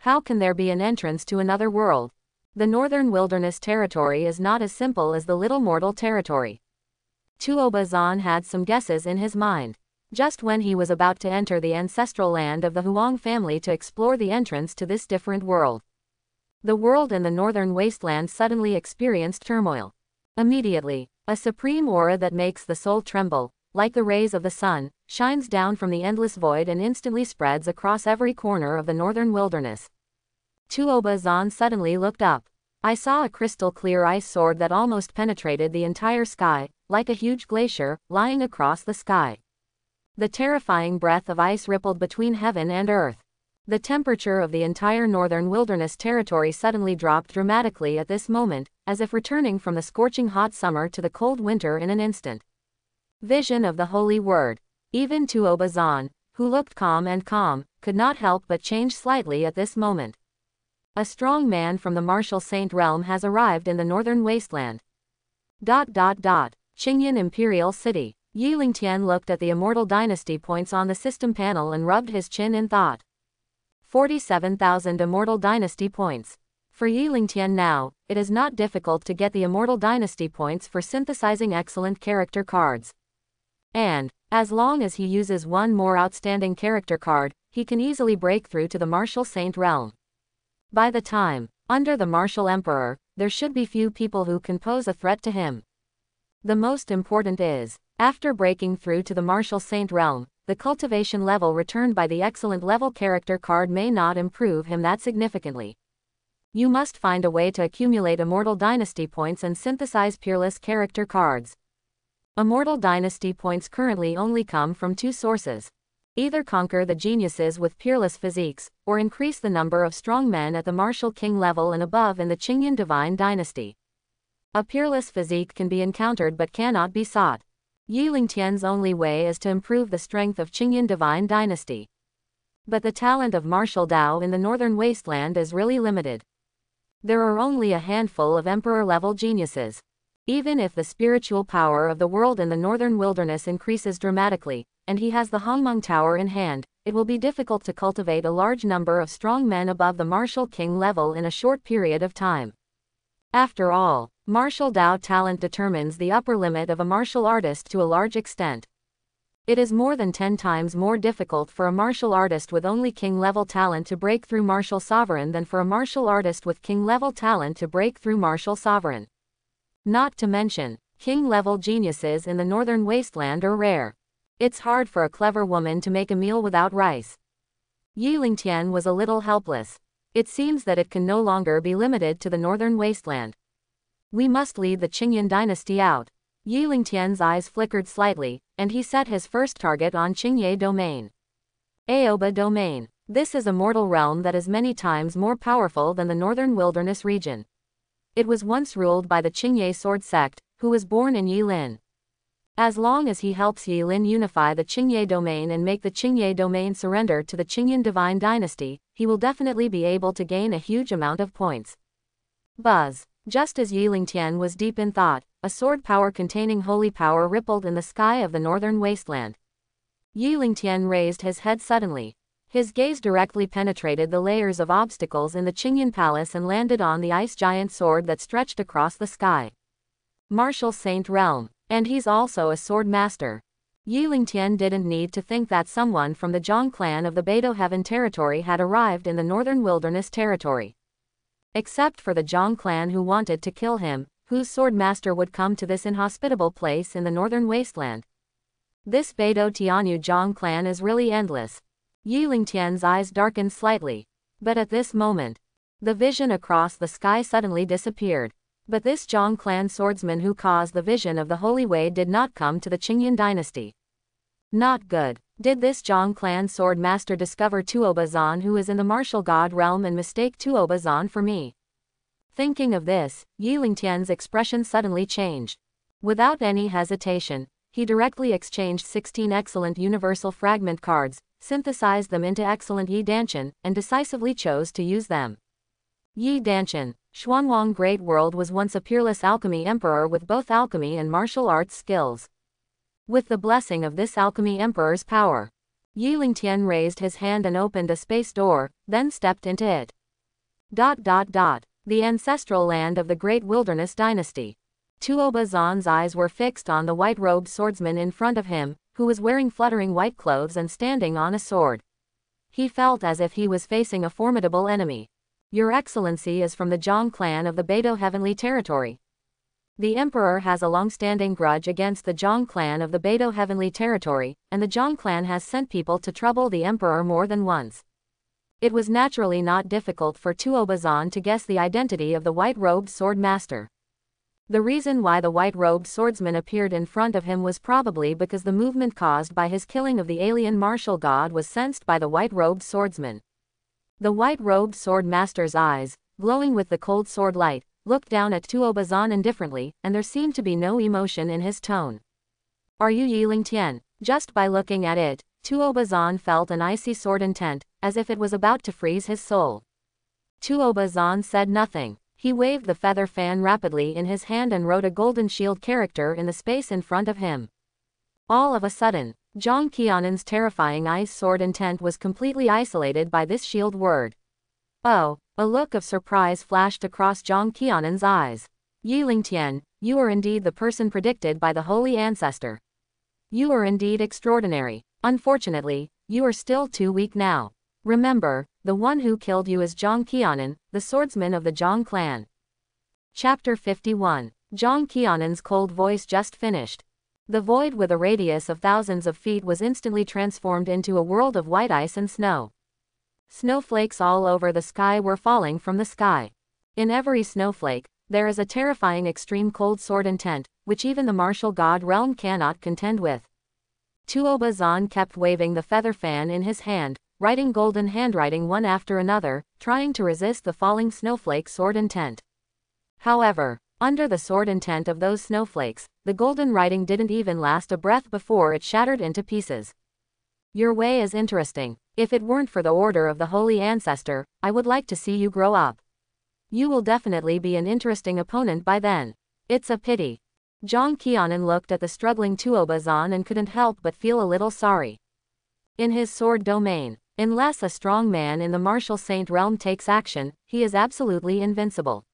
Speaker 1: How can there be an entrance to another world? The Northern Wilderness Territory is not as simple as the Little Mortal Territory. Tuobazan had some guesses in his mind. Just when he was about to enter the ancestral land of the Huang family to explore the entrance to this different world, the world in the northern wasteland suddenly experienced turmoil. Immediately, a supreme aura that makes the soul tremble, like the rays of the sun, shines down from the endless void and instantly spreads across every corner of the northern wilderness. Tuobazan suddenly looked up. I saw a crystal-clear ice sword that almost penetrated the entire sky, like a huge glacier, lying across the sky. The terrifying breath of ice rippled between heaven and earth. The temperature of the entire northern wilderness territory suddenly dropped dramatically at this moment, as if returning from the scorching hot summer to the cold winter in an instant. Vision of the holy word. Even Tuobazan, who looked calm, could not help but change slightly at this moment. A strong man from the martial saint realm has arrived in the northern wasteland. Qingyan Imperial City. Yi Lingtian looked at the immortal dynasty points on the system panel and rubbed his chin in thought. 47,000 immortal dynasty points. For Yi Lingtian now, it is not difficult to get the immortal dynasty points for synthesizing excellent character cards. And, as long as he uses one more outstanding character card, he can easily break through to the martial saint realm. By the time, under the martial emperor, there should be few people who can pose a threat to him. The most important is, after breaking through to the martial saint realm, the cultivation level returned by the excellent level character card may not improve him that significantly. You must find a way to accumulate Immortal Dynasty points and synthesize Peerless character cards. Immortal Dynasty points currently only come from two sources. Either conquer the geniuses with Peerless physiques, or increase the number of strong men at the Martial King level and above in the Qingyan Divine Dynasty. A Peerless physique can be encountered but cannot be sought. Yi Lingtian's only way is to improve the strength of Qingyan Divine Dynasty. But the talent of martial Dao in the Northern Wasteland is really limited. There are only a handful of Emperor-level geniuses. Even if the spiritual power of the world in the Northern Wilderness increases dramatically, and he has the Hongmeng Tower in hand, it will be difficult to cultivate a large number of strong men above the Martial King level in a short period of time. After all, martial Dao talent determines the upper limit of a martial artist to a large extent. It is more than 10 times more difficult for a martial artist with only king-level talent to break through martial sovereign than for a martial artist with king-level talent to break through martial sovereign. Not to mention, king-level geniuses in the Northern Wasteland are rare. It's hard for a clever woman to make a meal without rice. Yi Lingtian was a little helpless. It seems that it can no longer be limited to the Northern Wasteland. We must lead the Qingyan dynasty out. Yi Lingtian's eyes flickered slightly, and he set his first target on Qingye Domain. Aoba Domain. This is a mortal realm that is many times more powerful than the Northern Wilderness region. It was once ruled by the Qingye sword sect, who was born in Yilin. As long as he helps Yilin unify the Qingye domain and make the Qingye domain surrender to the Qingyan Divine Dynasty, he will definitely be able to gain a huge amount of points. Buzz. Just as Yi Lingtian was deep in thought, a sword power containing holy power rippled in the sky of the Northern Wasteland. Yi Lingtian raised his head suddenly. His gaze directly penetrated the layers of obstacles in the Qingyan Palace and landed on the ice giant sword that stretched across the sky. Martial Saint Realm. And he's also a sword master. Yi Lingtian didn't need to think that someone from the Zhang clan of the Beidou Heaven territory had arrived in the Northern Wilderness territory. Except for the Zhang clan who wanted to kill him, whose sword master would come to this inhospitable place in the Northern Wasteland. This Beidou Tianyu Zhang clan is really endless. Yi Lingtian's eyes darkened slightly. But at this moment, the vision across the sky suddenly disappeared. But this Zhang clan swordsman who caused the vision of the Holy Way did not come to the Qingyan dynasty. Not good. Did this Zhang clan sword master discover Tuobazan who is in the martial god realm and mistake Tuobazan for me? Thinking of this, Yi Lingtian's expression suddenly changed. Without any hesitation, he directly exchanged 16 excellent universal fragment cards, synthesized them into excellent Yi Danshan, and decisively chose to use them. Yi Danshan. Xuanwang Great World was once a peerless alchemy emperor with both alchemy and martial arts skills. With the blessing of this alchemy emperor's power, Yi Lingtian raised his hand and opened a space door, then stepped into it. The ancestral land of the Great Wilderness Dynasty. Tuobazan's eyes were fixed on the white-robed swordsman in front of him, who was wearing fluttering white clothes and standing on a sword. He felt as if he was facing a formidable enemy. Your Excellency is from the Zhang clan of the Beidou Heavenly Territory. The Emperor has a long-standing grudge against the Zhang clan of the Beidou Heavenly Territory, and the Zhang clan has sent people to trouble the Emperor more than once. It was naturally not difficult for Tuobazan to guess the identity of the white-robed sword master. The reason why the white-robed swordsman appeared in front of him was probably because the movement caused by his killing of the alien martial god was sensed by the white-robed swordsman. The white-robed sword master's eyes, glowing with the cold sword light, looked down at Tuobazan indifferently, and there seemed to be no emotion in his tone. Are you Yi Lingtian? Just by looking at it, Tuobazan felt an icy sword intent, as if it was about to freeze his soul. Tuobazan said nothing. He waved the feather fan rapidly in his hand and wrote a golden shield character in the space in front of him. All of a sudden, Zhang Qianan's terrifying ice sword intent was completely isolated by this shield word. Oh, a look of surprise flashed across Zhang Qianan's eyes. Yi Lingtian, you are indeed the person predicted by the Holy Ancestor. You are indeed extraordinary. Unfortunately, you are still too weak now. Remember, the one who killed you is Zhang Qianan, the swordsman of the Zhang clan. Chapter 51. Zhang Qianan's cold voice just finished. The void with a radius of thousands of feet was instantly transformed into a world of white ice and snow. Snowflakes all over the sky were falling from the sky. In every snowflake, there is a terrifying extreme cold sword intent, which even the martial god realm cannot contend with. Tuoba Zan kept waving the feather fan in his hand, writing golden handwriting one after another, trying to resist the falling snowflake sword intent. However, under the sword intent of those snowflakes, the golden writing didn't even last a breath before it shattered into pieces. Your way is interesting. If it weren't for the order of the Holy Ancestor, I would like to see you grow up. You will definitely be an interesting opponent by then. It's a pity. Zhang Qianan looked at the struggling Tuoba Zan and couldn't help but feel a little sorry. In his sword domain, unless a strong man in the martial saint realm takes action, he is absolutely invincible.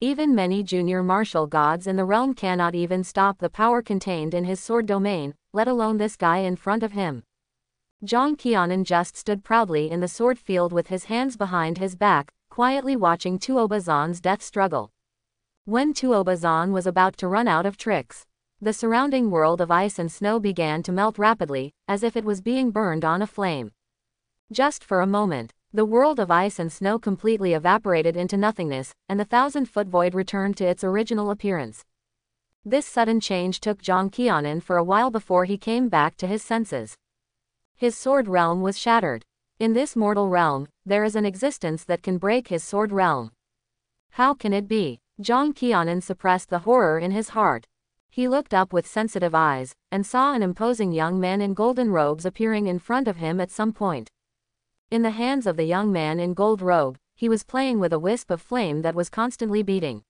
Speaker 1: Even many junior martial gods in the realm cannot even stop the power contained in his sword domain, let alone this guy in front of him. Zhang Qianan just stood proudly in the sword field with his hands behind his back, quietly watching Tuoba Zan's death struggle. When Tuoba Zan was about to run out of tricks, the surrounding world of ice and snow began to melt rapidly, as if it was being burned on a flame. Just for a moment, the world of ice and snow completely evaporated into nothingness, and the 1,000-foot void returned to its original appearance. This sudden change took Zhang Qianan for a while before he came back to his senses. His sword realm was shattered. In this mortal realm, there is an existence that can break his sword realm. How can it be? Zhang Qianan suppressed the horror in his heart. He looked up with sensitive eyes, and saw an imposing young man in golden robes appearing in front of him at some point. In the hands of the young man in gold robe, he was playing with a wisp of flame that was constantly beating.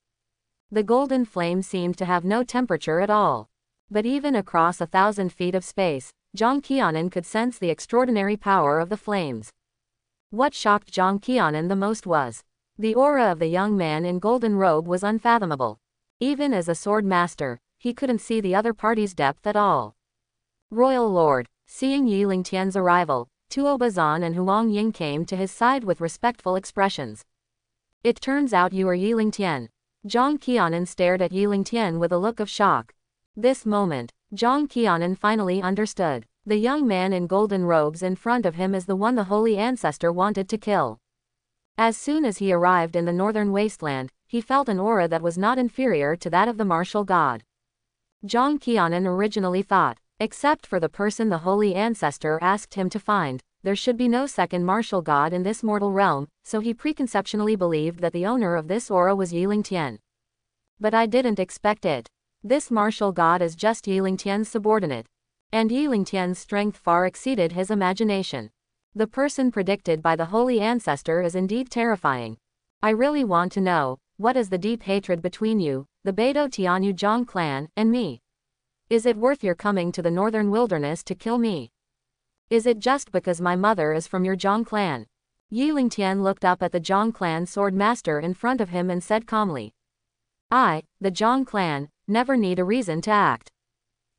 Speaker 1: The golden flame seemed to have no temperature at all. But even across 1,000 feet of space, Zhang Qianan could sense the extraordinary power of the flames. What shocked Zhang Qianan the most was the aura of the young man in golden robe was unfathomable. Even as a sword master, he couldn't see the other party's depth at all. Royal Lord, seeing Yi Lingtian's arrival, Tuoba Zan and Huang Ying came to his side with respectful expressions. It turns out you are Yi Lingtian. Zhang Qianan stared at Yi Lingtian with a look of shock. This moment, Zhang Qianan finally understood. The young man in golden robes in front of him is the one the Holy Ancestor wanted to kill. As soon as he arrived in the northern wasteland, he felt an aura that was not inferior to that of the martial god. Zhang Qianan originally thought, except for the person the Holy Ancestor asked him to find, there should be no second martial god in this mortal realm, so he preconceptually believed that the owner of this aura was Yi Lingtian. But I didn't expect it. This martial god is just Yi Lingtian's subordinate. And Yi Lingtian's strength far exceeded his imagination. The person predicted by the Holy Ancestor is indeed terrifying. I really want to know, what is the deep hatred between you, the Beidou Tianyu Zhang clan, and me? Is it worth your coming to the northern wilderness to kill me? Is it just because my mother is from your Zhang clan? Yi Lingtian looked up at the Zhang clan sword master in front of him and said calmly. I, the Zhang clan, never need a reason to act.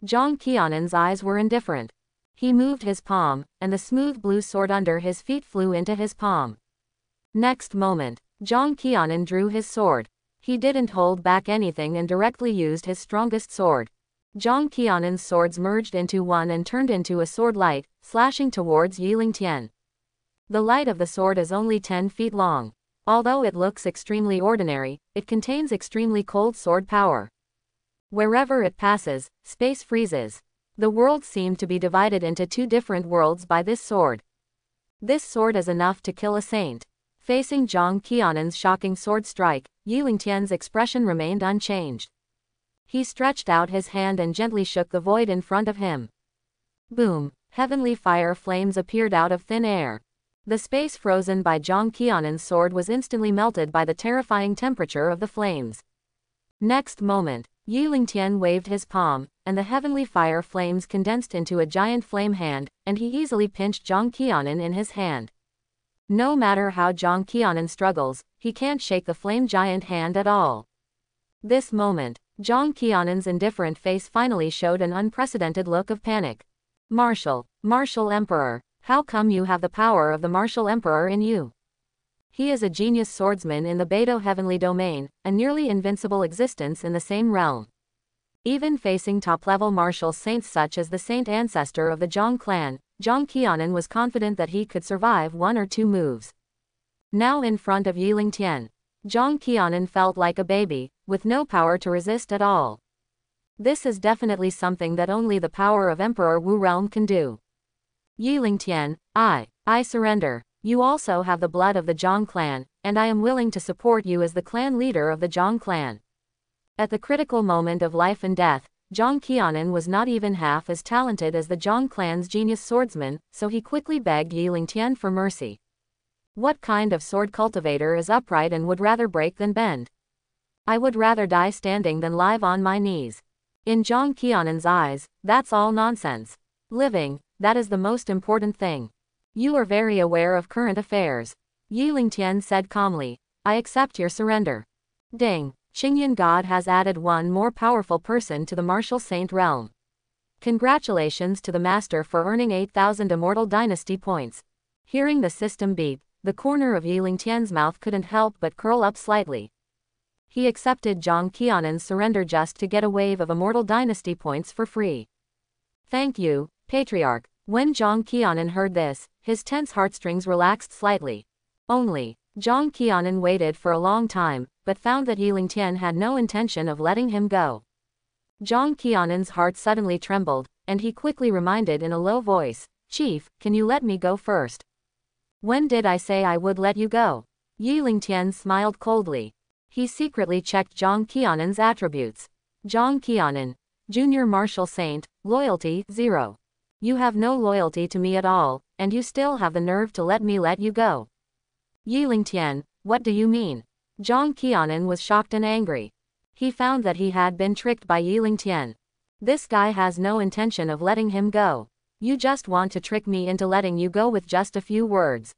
Speaker 1: Zhang Qianan's eyes were indifferent. He moved his palm, and the smooth blue sword under his feet flew into his palm. Next moment, Zhang Qianan drew his sword. He didn't hold back anything and directly used his strongest sword. Zhang Qianan's swords merged into one and turned into a sword light, slashing towards Yi Lingtian. The light of the sword is only 10 feet long. Although it looks extremely ordinary, it contains extremely cold sword power. Wherever it passes, space freezes. The world seemed to be divided into two different worlds by this sword. This sword is enough to kill a saint. Facing Zhang Qianan's shocking sword strike, Yi Lingtian's expression remained unchanged. He stretched out his hand and gently shook the void in front of him. Boom! Heavenly fire flames appeared out of thin air. The space frozen by Zhang Qianan's sword was instantly melted by the terrifying temperature of the flames. Next moment, Yi Lingtian waved his palm, and the heavenly fire flames condensed into a giant flame hand, and he easily pinched Zhang Qianan in his hand. No matter how Zhang Qianan struggles, he can't shake the flame giant hand at all. This moment, Zhang Qianan's indifferent face finally showed an unprecedented look of panic. Martial Emperor, how come you have the power of the martial emperor in you? He is a genius swordsman in the Beidou heavenly domain, a nearly invincible existence in the same realm. Even facing top-level martial saints such as the saint ancestor of the Zhang clan, Zhang Qianan was confident that he could survive one or two moves. Now in front of Yi Lingtian, Zhang Qianan felt like a baby, with no power to resist at all. This is definitely something that only the power of Emperor Wu realm can do. Yi Lingtian, I surrender. You also have the blood of the Zhang clan, and I am willing to support you as the clan leader of the Zhang clan. At the critical moment of life and death, Zhang Qianan was not even half as talented as the Zhang clan's genius swordsman, so he quickly begged Yi Lingtian for mercy. What kind of sword cultivator is upright and would rather break than bend? I would rather die standing than live on my knees. In Zhang Qianan's eyes, that's all nonsense. Living, that is the most important thing. You are very aware of current affairs. Yi Lingtian said calmly, I accept your surrender. Ding. Qingyan God has added one more powerful person to the martial saint realm. Congratulations to the master for earning 8,000 immortal dynasty points. Hearing the system beep, the corner of Yi Lingtian's mouth couldn't help but curl up slightly. He accepted Zhang Qianan's surrender just to get a wave of immortal dynasty points for free. Thank you, Patriarch. When Zhang Qianan heard this, his tense heartstrings relaxed slightly. Zhang Qianan waited for a long time, but found that Yi Lingtian had no intention of letting him go. Zhang Qianan's heart suddenly trembled, and he quickly reminded in a low voice, Chief, can you let me go first? When did I say I would let you go? Yi Lingtian smiled coldly. He secretly checked Zhang Qianan's attributes. Zhang Qianan, Junior Martial Saint, Loyalty, 0. You have no loyalty to me at all, and you still have the nerve to let me let you go. Yi Lingtian, what do you mean? Zhang Qianan was shocked and angry. He found that he had been tricked by Yi Lingtian. This guy has no intention of letting him go. You just want to trick me into letting you go with just a few words.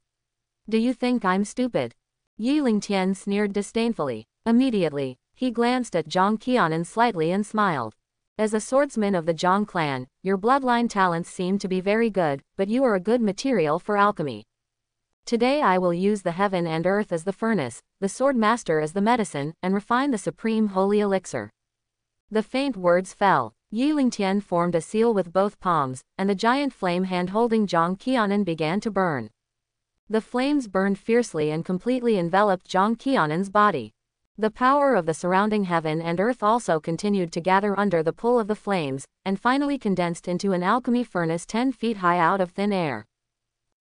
Speaker 1: Do you think I'm stupid? Yi Lingtian sneered disdainfully. Immediately, he glanced at Zhang Qianan slightly and smiled. As a swordsman of the Zhang clan, your bloodline talents seem to be very good, but you are a good material for alchemy. Today I will use the heaven and earth as the furnace, the sword master as the medicine, and refine the supreme holy elixir. The faint words fell. Yi Lingtian formed a seal with both palms, and the giant flame hand holding Zhang Qianan began to burn. The flames burned fiercely and completely enveloped Zhang Qianan's body. The power of the surrounding heaven and earth also continued to gather under the pull of the flames, and finally condensed into an alchemy furnace 10 feet high out of thin air.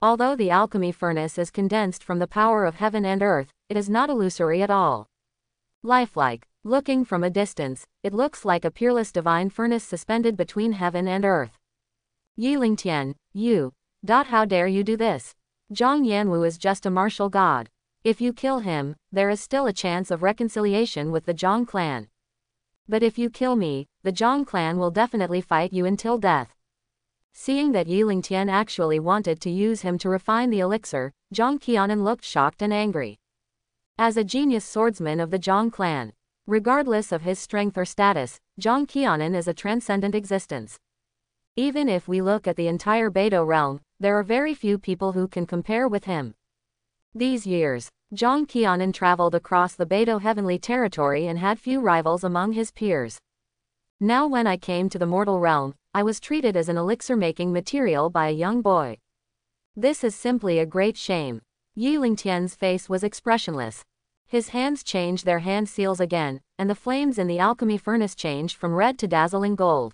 Speaker 1: Although the alchemy furnace is condensed from the power of heaven and earth, it is not illusory at all. Lifelike. Looking from a distance, it looks like a peerless divine furnace suspended between heaven and earth. Yi Lingtian, how dare you do this? Zhang Yanwu is just a martial god. If you kill him, there is still a chance of reconciliation with the Zhang clan. But if you kill me, the Zhang clan will definitely fight you until death. Seeing that Yi Lingtian actually wanted to use him to refine the elixir, Zhang Qianan looked shocked and angry. As a genius swordsman of the Zhang clan, regardless of his strength or status, Zhang Qianan is a transcendent existence. Even if we look at the entire Beidou realm, there are very few people who can compare with him. These years, Zhang Qianan traveled across the Beidou heavenly territory and had few rivals among his peers. Now when I came to the mortal realm, I was treated as an elixir-making material by a young boy. This is simply a great shame. Yi Lingtian's face was expressionless. His hands changed their hand seals again, and the flames in the alchemy furnace changed from red to dazzling gold.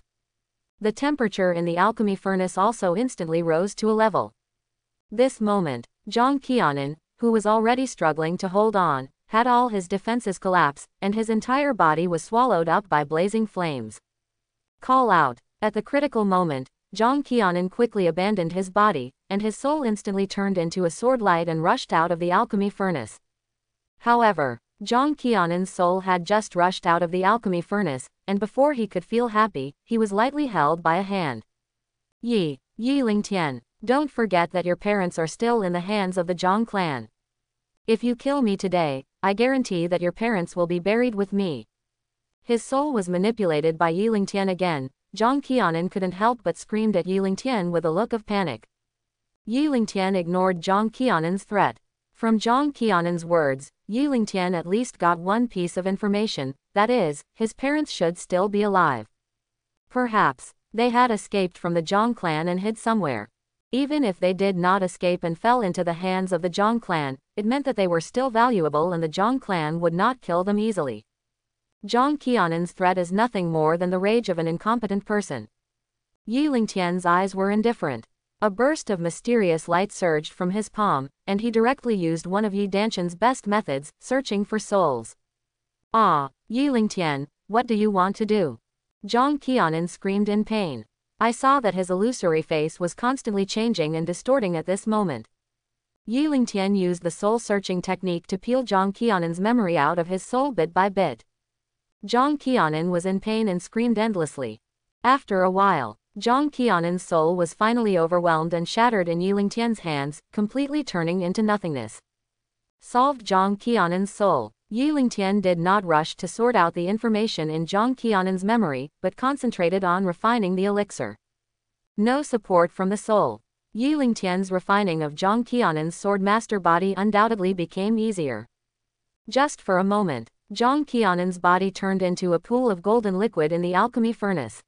Speaker 1: The temperature in the alchemy furnace also instantly rose to a level. This moment, Zhang Qianan, who was already struggling to hold on, had all his defenses collapse, and his entire body was swallowed up by blazing flames. Call out. At the critical moment, Zhang Qianan quickly abandoned his body, and his soul instantly turned into a sword light and rushed out of the alchemy furnace. However, Zhang Qianan's soul had just rushed out of the alchemy furnace, and before he could feel happy, he was lightly held by a hand. Yi Lingtian, don't forget that your parents are still in the hands of the Zhang clan. If you kill me today, I guarantee that your parents will be buried with me. His soul was manipulated by Yi Lingtian again. Zhang Qianan couldn't help but screamed at Yi Lingtian with a look of panic. Yi Lingtian ignored Zhang Qianan's threat. From Zhang Qianan's words, Yi Lingtian at least got one piece of information, that is, his parents should still be alive. Perhaps they had escaped from the Zhang clan and hid somewhere. Even if they did not escape and fell into the hands of the Zhang clan, it meant that they were still valuable and the Zhang clan would not kill them easily. Zhang Qianan's threat is nothing more than the rage of an incompetent person. Yi Lingtian's eyes were indifferent. A burst of mysterious light surged from his palm, and he directly used one of Yi Danshan's best methods, searching for souls. Ah, Yi Lingtian, what do you want to do? Zhang Qianan screamed in pain. I saw that his illusory face was constantly changing and distorting at this moment. Yi Lingtian used the soul-searching technique to peel Zhang Qianan's memory out of his soul bit by bit. Zhang Qianan was in pain and screamed endlessly. After a while, Zhang Qianan's soul was finally overwhelmed and shattered in Yi Lingtian's hands, completely turning into nothingness. Solved Zhang Qianan's soul. Yi Lingtian did not rush to sort out the information in Zhang Qianan's memory, but concentrated on refining the elixir. No support from the soul. Yi Lingtian's refining of Zhang Qianan's sword master body undoubtedly became easier. Just for a moment, Zhang Qianan's body turned into a pool of golden liquid in the alchemy furnace.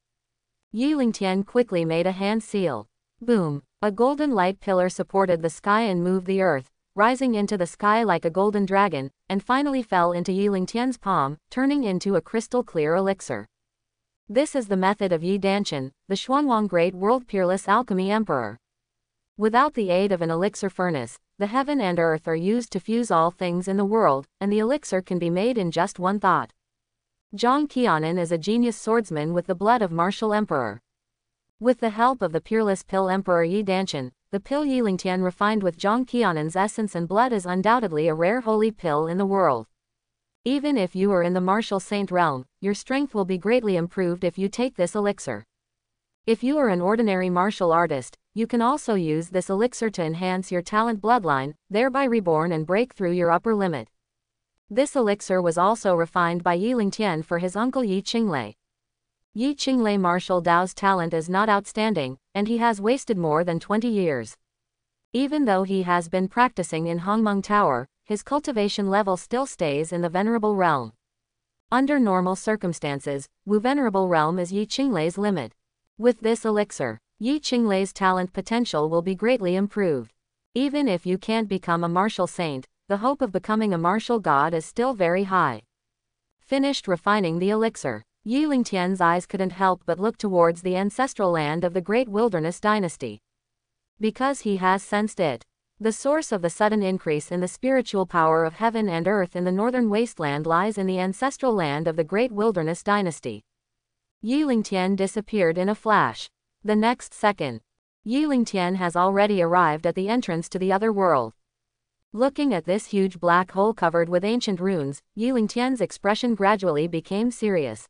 Speaker 1: Yi Lingtian quickly made a hand seal. Boom! A golden light pillar supported the sky and moved the earth, rising into the sky like a golden dragon, and finally fell into Yi Lingtian's palm, turning into a crystal-clear elixir. This is the method of Yi Danshan, the Xuanwang Great World Peerless Alchemy Emperor. Without the aid of an elixir furnace, the heaven and earth are used to fuse all things in the world, and the elixir can be made in just one thought. Zhang Qianan is a genius swordsman with the blood of martial emperor. With the help of the peerless pill Emperor Yi Danshan, the pill Yi Lingtian refined with Zhang Qianan's essence and blood is undoubtedly a rare holy pill in the world. Even if you are in the martial saint realm, your strength will be greatly improved if you take this elixir. If you are an ordinary martial artist, you can also use this elixir to enhance your talent bloodline, thereby reborn and break through your upper limit. This elixir was also refined by Yi Lingtian for his uncle Yi Qinglei. Yi Qinglei martial Dao's talent is not outstanding, and he has wasted more than 20 years. Even though he has been practicing in Hongmeng Tower, his cultivation level still stays in the Venerable Realm. Under normal circumstances, Wu Venerable Realm is Yi Qinglei's limit. With this elixir, Yi Qinglei's talent potential will be greatly improved. Even if you can't become a martial saint, the hope of becoming a martial god is still very high. Finished refining the elixir, Yi Lingtian's eyes couldn't help but look towards the ancestral land of the Great Wilderness Dynasty. Because he has sensed it. The source of the sudden increase in the spiritual power of heaven and earth in the northern wasteland lies in the ancestral land of the Great Wilderness Dynasty. Yi Lingtian disappeared in a flash. The next second, Yi Lingtian has already arrived at the entrance to the other world. Looking at this huge black hole covered with ancient runes, Yi Lingtian's expression gradually became serious.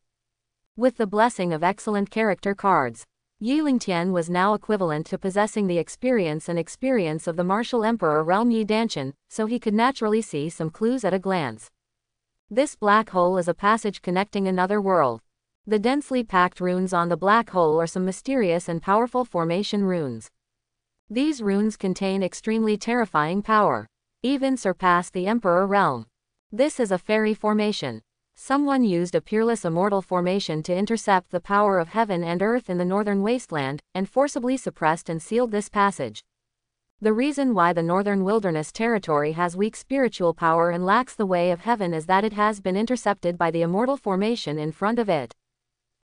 Speaker 1: With the blessing of excellent character cards, Yi Lingtian was now equivalent to possessing the experience of the martial emperor realm Yi Danshan, so he could naturally see some clues at a glance. This black hole is a passage connecting another world. The densely packed runes on the black hole are some mysterious and powerful formation runes. These runes contain extremely terrifying power. Even surpass the Emperor realm. This is a fairy formation. Someone used a peerless immortal formation to intercept the power of heaven and earth in the northern wasteland, and forcibly suppressed and sealed this passage. The reason why the northern wilderness territory has weak spiritual power and lacks the way of heaven is that it has been intercepted by the immortal formation in front of it.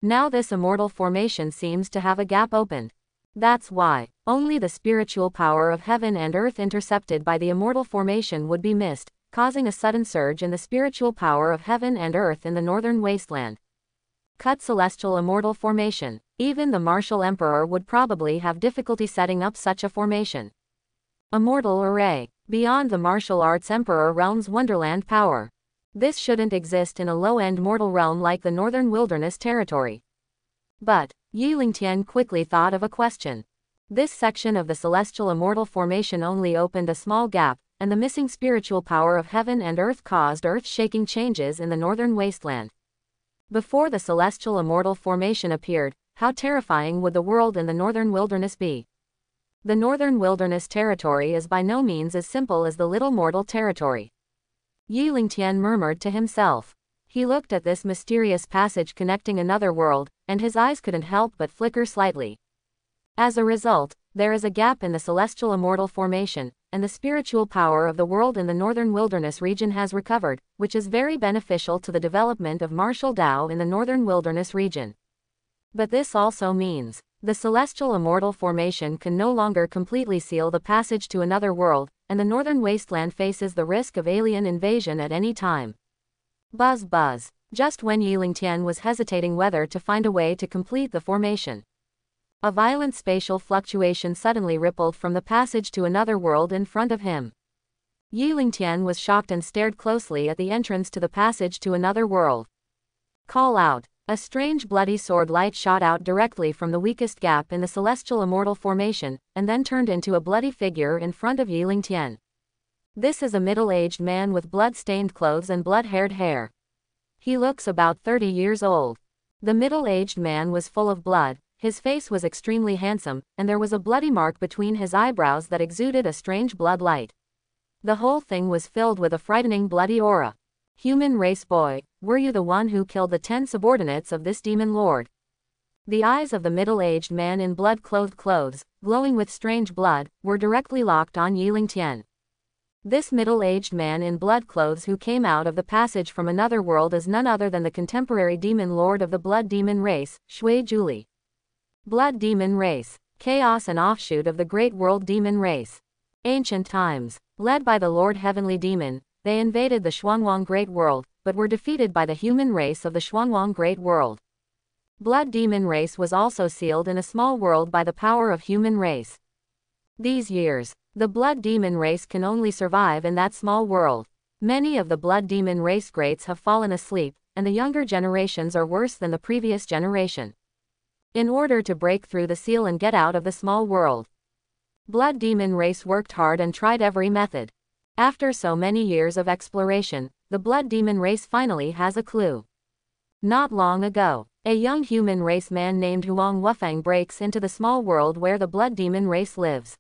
Speaker 1: Now this immortal formation seems to have a gap opened. That's why only the spiritual power of heaven and earth intercepted by the immortal formation would be missed, causing a sudden surge in the spiritual power of heaven and earth in the northern wasteland. Cut celestial immortal formation. Even the martial emperor would probably have difficulty setting up such a formation. Immortal array. Beyond the martial arts emperor realm's wonderland power. This shouldn't exist in a low-end mortal realm like the northern wilderness territory. But Yi Lingtian quickly thought of a question. This section of the celestial immortal formation only opened a small gap, and the missing spiritual power of heaven and earth caused earth-shaking changes in the northern wasteland. Before the celestial immortal formation appeared, how terrifying would the world in the northern wilderness be? The Northern Wilderness Territory is by no means as simple as the Little Mortal Territory. Yi Lingtian murmured to himself. He looked at this mysterious passage connecting another world, and his eyes couldn't help but flicker slightly. As a result, there is a gap in the celestial immortal formation, and the spiritual power of the world in the Northern Wilderness region has recovered, which is very beneficial to the development of martial Dao in the Northern Wilderness region. But this also means, the celestial immortal formation can no longer completely seal the passage to another world, and the Northern Wasteland faces the risk of alien invasion at any time. Buzz buzz. Just when Yi Lingtian was hesitating whether to find a way to complete the formation, a violent spatial fluctuation suddenly rippled from the passage to another world in front of him. Yi Lingtian was shocked and stared closely at the entrance to the passage to another world. Call out. A strange bloody sword light shot out directly from the weakest gap in the celestial immortal formation, and then turned into a bloody figure in front of Yi Lingtian. This is a middle-aged man with blood-stained clothes and blood-haired hair. He looks about 30 years old. The middle-aged man was full of blood, his face was extremely handsome, and there was a bloody mark between his eyebrows that exuded a strange blood light. The whole thing was filled with a frightening bloody aura. Human race boy, were you the one who killed the 10 subordinates of this demon lord? The eyes of the middle-aged man in blood-clothed clothes, glowing with strange blood, were directly locked on Yi Lingtian. This middle-aged man in blood clothes who came out of the passage from another world is none other than the contemporary demon lord of the blood demon race, Shui Juli. Blood demon race, chaos and offshoot of the great world demon race. Ancient times, led by the Lord Heavenly Demon, they invaded the Xuanwang Great World, but were defeated by the human race of the Xuanwang Great World. Blood demon race was also sealed in a small world by the power of human race. These years, the blood demon race can only survive in that small world. Many of the blood demon race greats have fallen asleep, and the younger generations are worse than the previous generation. In order to break through the seal and get out of the small world, blood demon race worked hard and tried every method. After so many years of exploration, the blood demon race finally has a clue. Not long ago, a young human race man named Huang Wufang breaks into the small world where the blood demon race lives.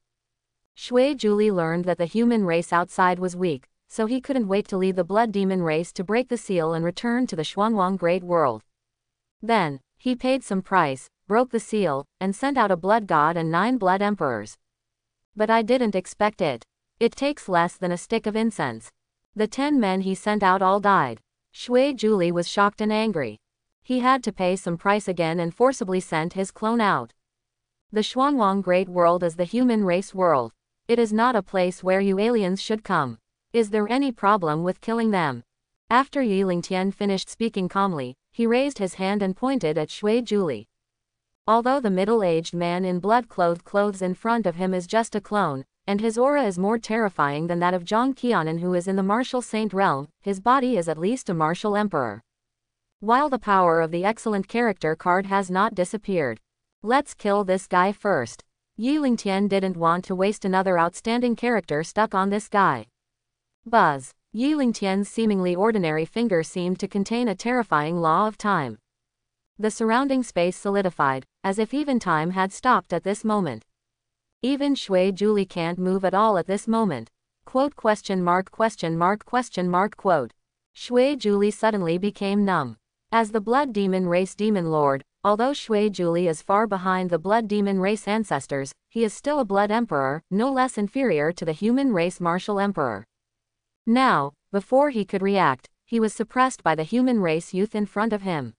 Speaker 1: Shui Juli learned that the human race outside was weak, so he couldn't wait to lead the blood demon race to break the seal and return to the Xuanwang Great World. Then, he paid some price, broke the seal, and sent out a blood god and 9 blood emperors. But I didn't expect it. It takes less than a stick of incense. The 10 men he sent out all died. Shui Juli was shocked and angry. He had to pay some price again and forcibly sent his clone out. The Xuanwang Great World is the human race world. It is not a place where you aliens should come. Is there any problem with killing them? After Yi Lingtian finished speaking calmly, he raised his hand and pointed at Shui Juli. Although the middle-aged man in blood-clothed clothes in front of him is just a clone, and his aura is more terrifying than that of Zhang Qianan who is in the martial saint realm, his body is at least a martial emperor. While the power of the excellent character card has not disappeared. Let's kill this guy first. Yi Lingtian didn't want to waste another outstanding character stuck on this guy. Buzz. Yi Lingtian's seemingly ordinary finger seemed to contain a terrifying law of time. The surrounding space solidified, as if even time had stopped at this moment. Even Shui Juli can't move at all at this moment. Quote question mark question mark question mark quote. Shui Juli suddenly became numb. As the blood demon race demon lord, although Shui Juli is far behind the blood demon race ancestors, he is still a blood emperor, no less inferior to the human race martial emperor. Now, before he could react, he was suppressed by the human race youth in front of him.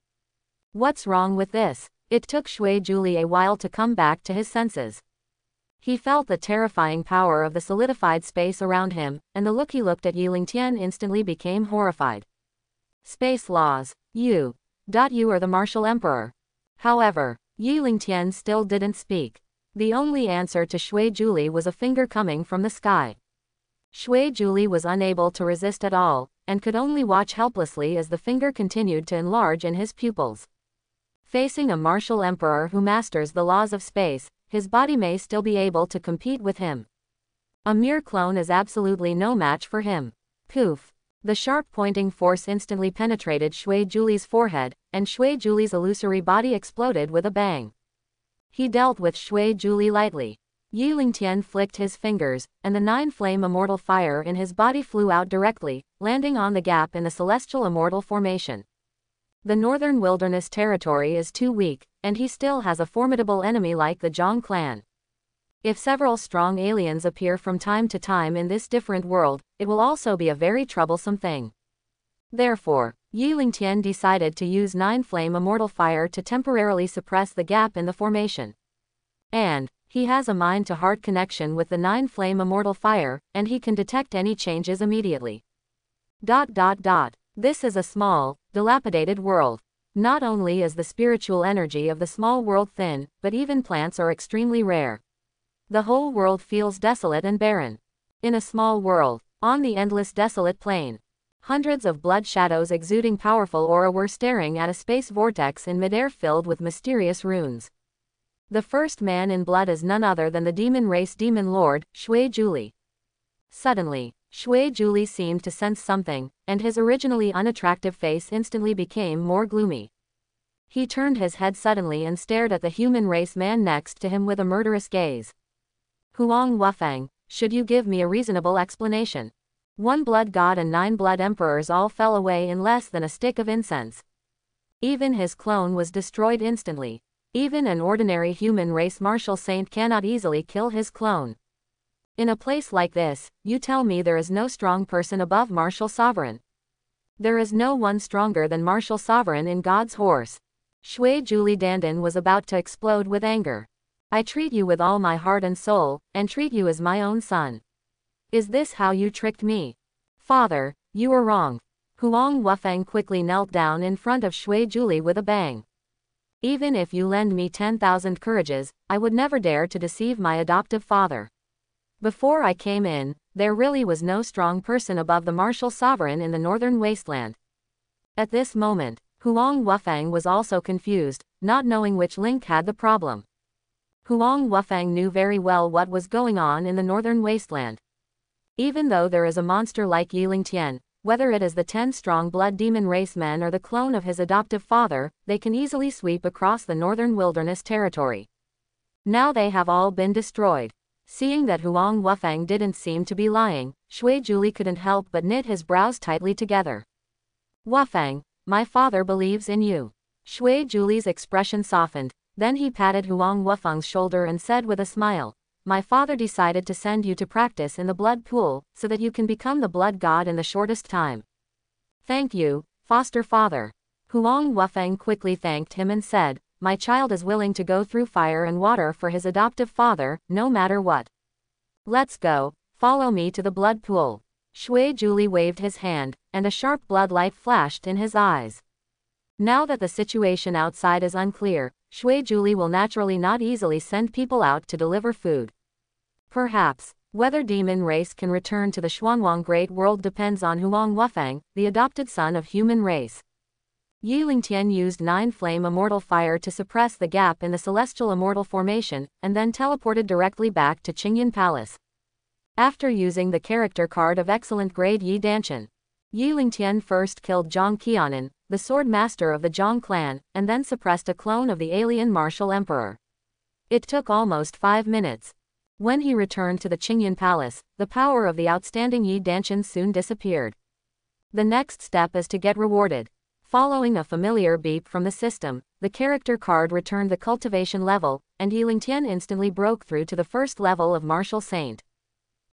Speaker 1: What's wrong with this? It took Shui Juli a while to come back to his senses. He felt the terrifying power of the solidified space around him, and the look he looked at Yi Lingtian instantly became horrified. Space laws. You are the martial emperor. However, Yi Lingtian still didn't speak. The only answer to Shui Juli was a finger coming from the sky. Shui Juli was unable to resist at all, and could only watch helplessly as the finger continued to enlarge in his pupils. Facing a martial emperor who masters the laws of space, his body may still be able to compete with him. A mere clone is absolutely no match for him. Poof. The sharp pointing force instantly penetrated Shui Juli's forehead, and Shui Juli's illusory body exploded with a bang. He dealt with Shui Juli lightly. Yi Lingtian flicked his fingers, and the 9-flame immortal fire in his body flew out directly, landing on the gap in the celestial immortal formation. The northern wilderness territory is too weak, and he still has a formidable enemy like the Zhang clan. If several strong aliens appear from time to time in this different world, it will also be a very troublesome thing. Therefore, Yi Lingtian decided to use 9-flame immortal fire to temporarily suppress the gap in the formation. And he has a mind-to-heart connection with the 9-flame immortal fire, and he can detect any changes immediately. This is a small, dilapidated world. Not only is the spiritual energy of the small world thin, but even plants are extremely rare. The whole world feels desolate and barren. In a small world, on the endless desolate plain, hundreds of blood shadows exuding powerful aura were staring at a space vortex in midair filled with mysterious runes. The first man in blood is none other than the demon race demon lord, Shui Juli. Suddenly, Shui Juli seemed to sense something, and his originally unattractive face instantly became more gloomy. He turned his head suddenly and stared at the human race man next to him with a murderous gaze. Huang Wufang, should you give me a reasonable explanation? 1 blood god and 9 blood emperors all fell away in less than a stick of incense. Even his clone was destroyed instantly. Even an ordinary human race martial saint cannot easily kill his clone. In a place like this, you tell me there is no strong person above martial sovereign. There is no one stronger than martial sovereign in God's horse. Shui Juli Dandan was about to explode with anger. I treat you with all my heart and soul, and treat you as my own son. Is this how you tricked me? Father, you are wrong. Huang Wufang quickly knelt down in front of Shui Juli with a bang. Even if you lend me 10,000 courages, I would never dare to deceive my adoptive father. Before I came in, there really was no strong person above the martial sovereign in the northern wasteland. At this moment, Huang Wufang was also confused, not knowing which link had the problem. Huang Wufang knew very well what was going on in the northern wasteland. Even though there is a monster like Yi Lingtian, whether it is the 10 strong blood demon race men or the clone of his adoptive father, they can easily sweep across the northern wilderness territory. Now they have all been destroyed. Seeing that Huang Wufang didn't seem to be lying, Shui Juli couldn't help but knit his brows tightly together. Wufang, my father believes in you. Shui Juli's expression softened, then he patted Huang Wufang's shoulder and said with a smile, my father decided to send you to practice in the blood pool, so that you can become the blood god in the shortest time. Thank you, foster father. Huang Wufang quickly thanked him and said, my child is willing to go through fire and water for his adoptive father, no matter what. Let's go, follow me to the blood pool. Shui Juli waved his hand, and a sharp blood light flashed in his eyes. Now that the situation outside is unclear, Shui Juli will naturally not easily send people out to deliver food. Perhaps, whether demon race can return to the Xuanwang Great World depends on Huang Wufang, the adopted son of human race. Yi Lingtian used 9-flame immortal fire to suppress the gap in the celestial immortal formation, and then teleported directly back to Qingyan Palace. After using the character card of excellent grade Yi Danshan, Yi Lingtian first killed Zhang Qianan, the sword master of the Zhang clan, and then suppressed a clone of the alien martial emperor. It took almost 5 minutes. When he returned to the Qingyan Palace, the power of the outstanding Yi Danshan soon disappeared. The next step is to get rewarded. Following a familiar beep from the system, the character card returned the cultivation level, and Yi Lingtian instantly broke through to the first level of martial saint.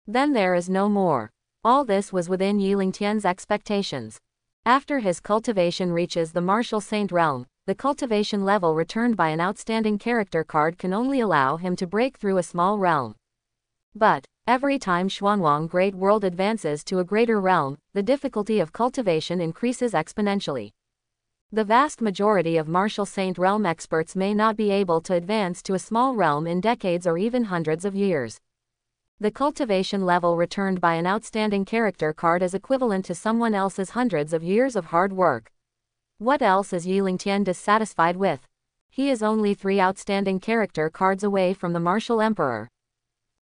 Speaker 1: Then there is no more. All this was within Yi Lingtian's expectations. After his cultivation reaches the martial saint realm, the cultivation level returned by an outstanding character card can only allow him to break through a small realm. But, every time Xuanwang Great World advances to a greater realm, the difficulty of cultivation increases exponentially. The vast majority of martial saint realm experts may not be able to advance to a small realm in decades or even hundreds of years. The cultivation level returned by an outstanding character card is equivalent to someone else's hundreds of years of hard work. What else is Yi Lingtian dissatisfied with? He is only 3 outstanding character cards away from the martial emperor.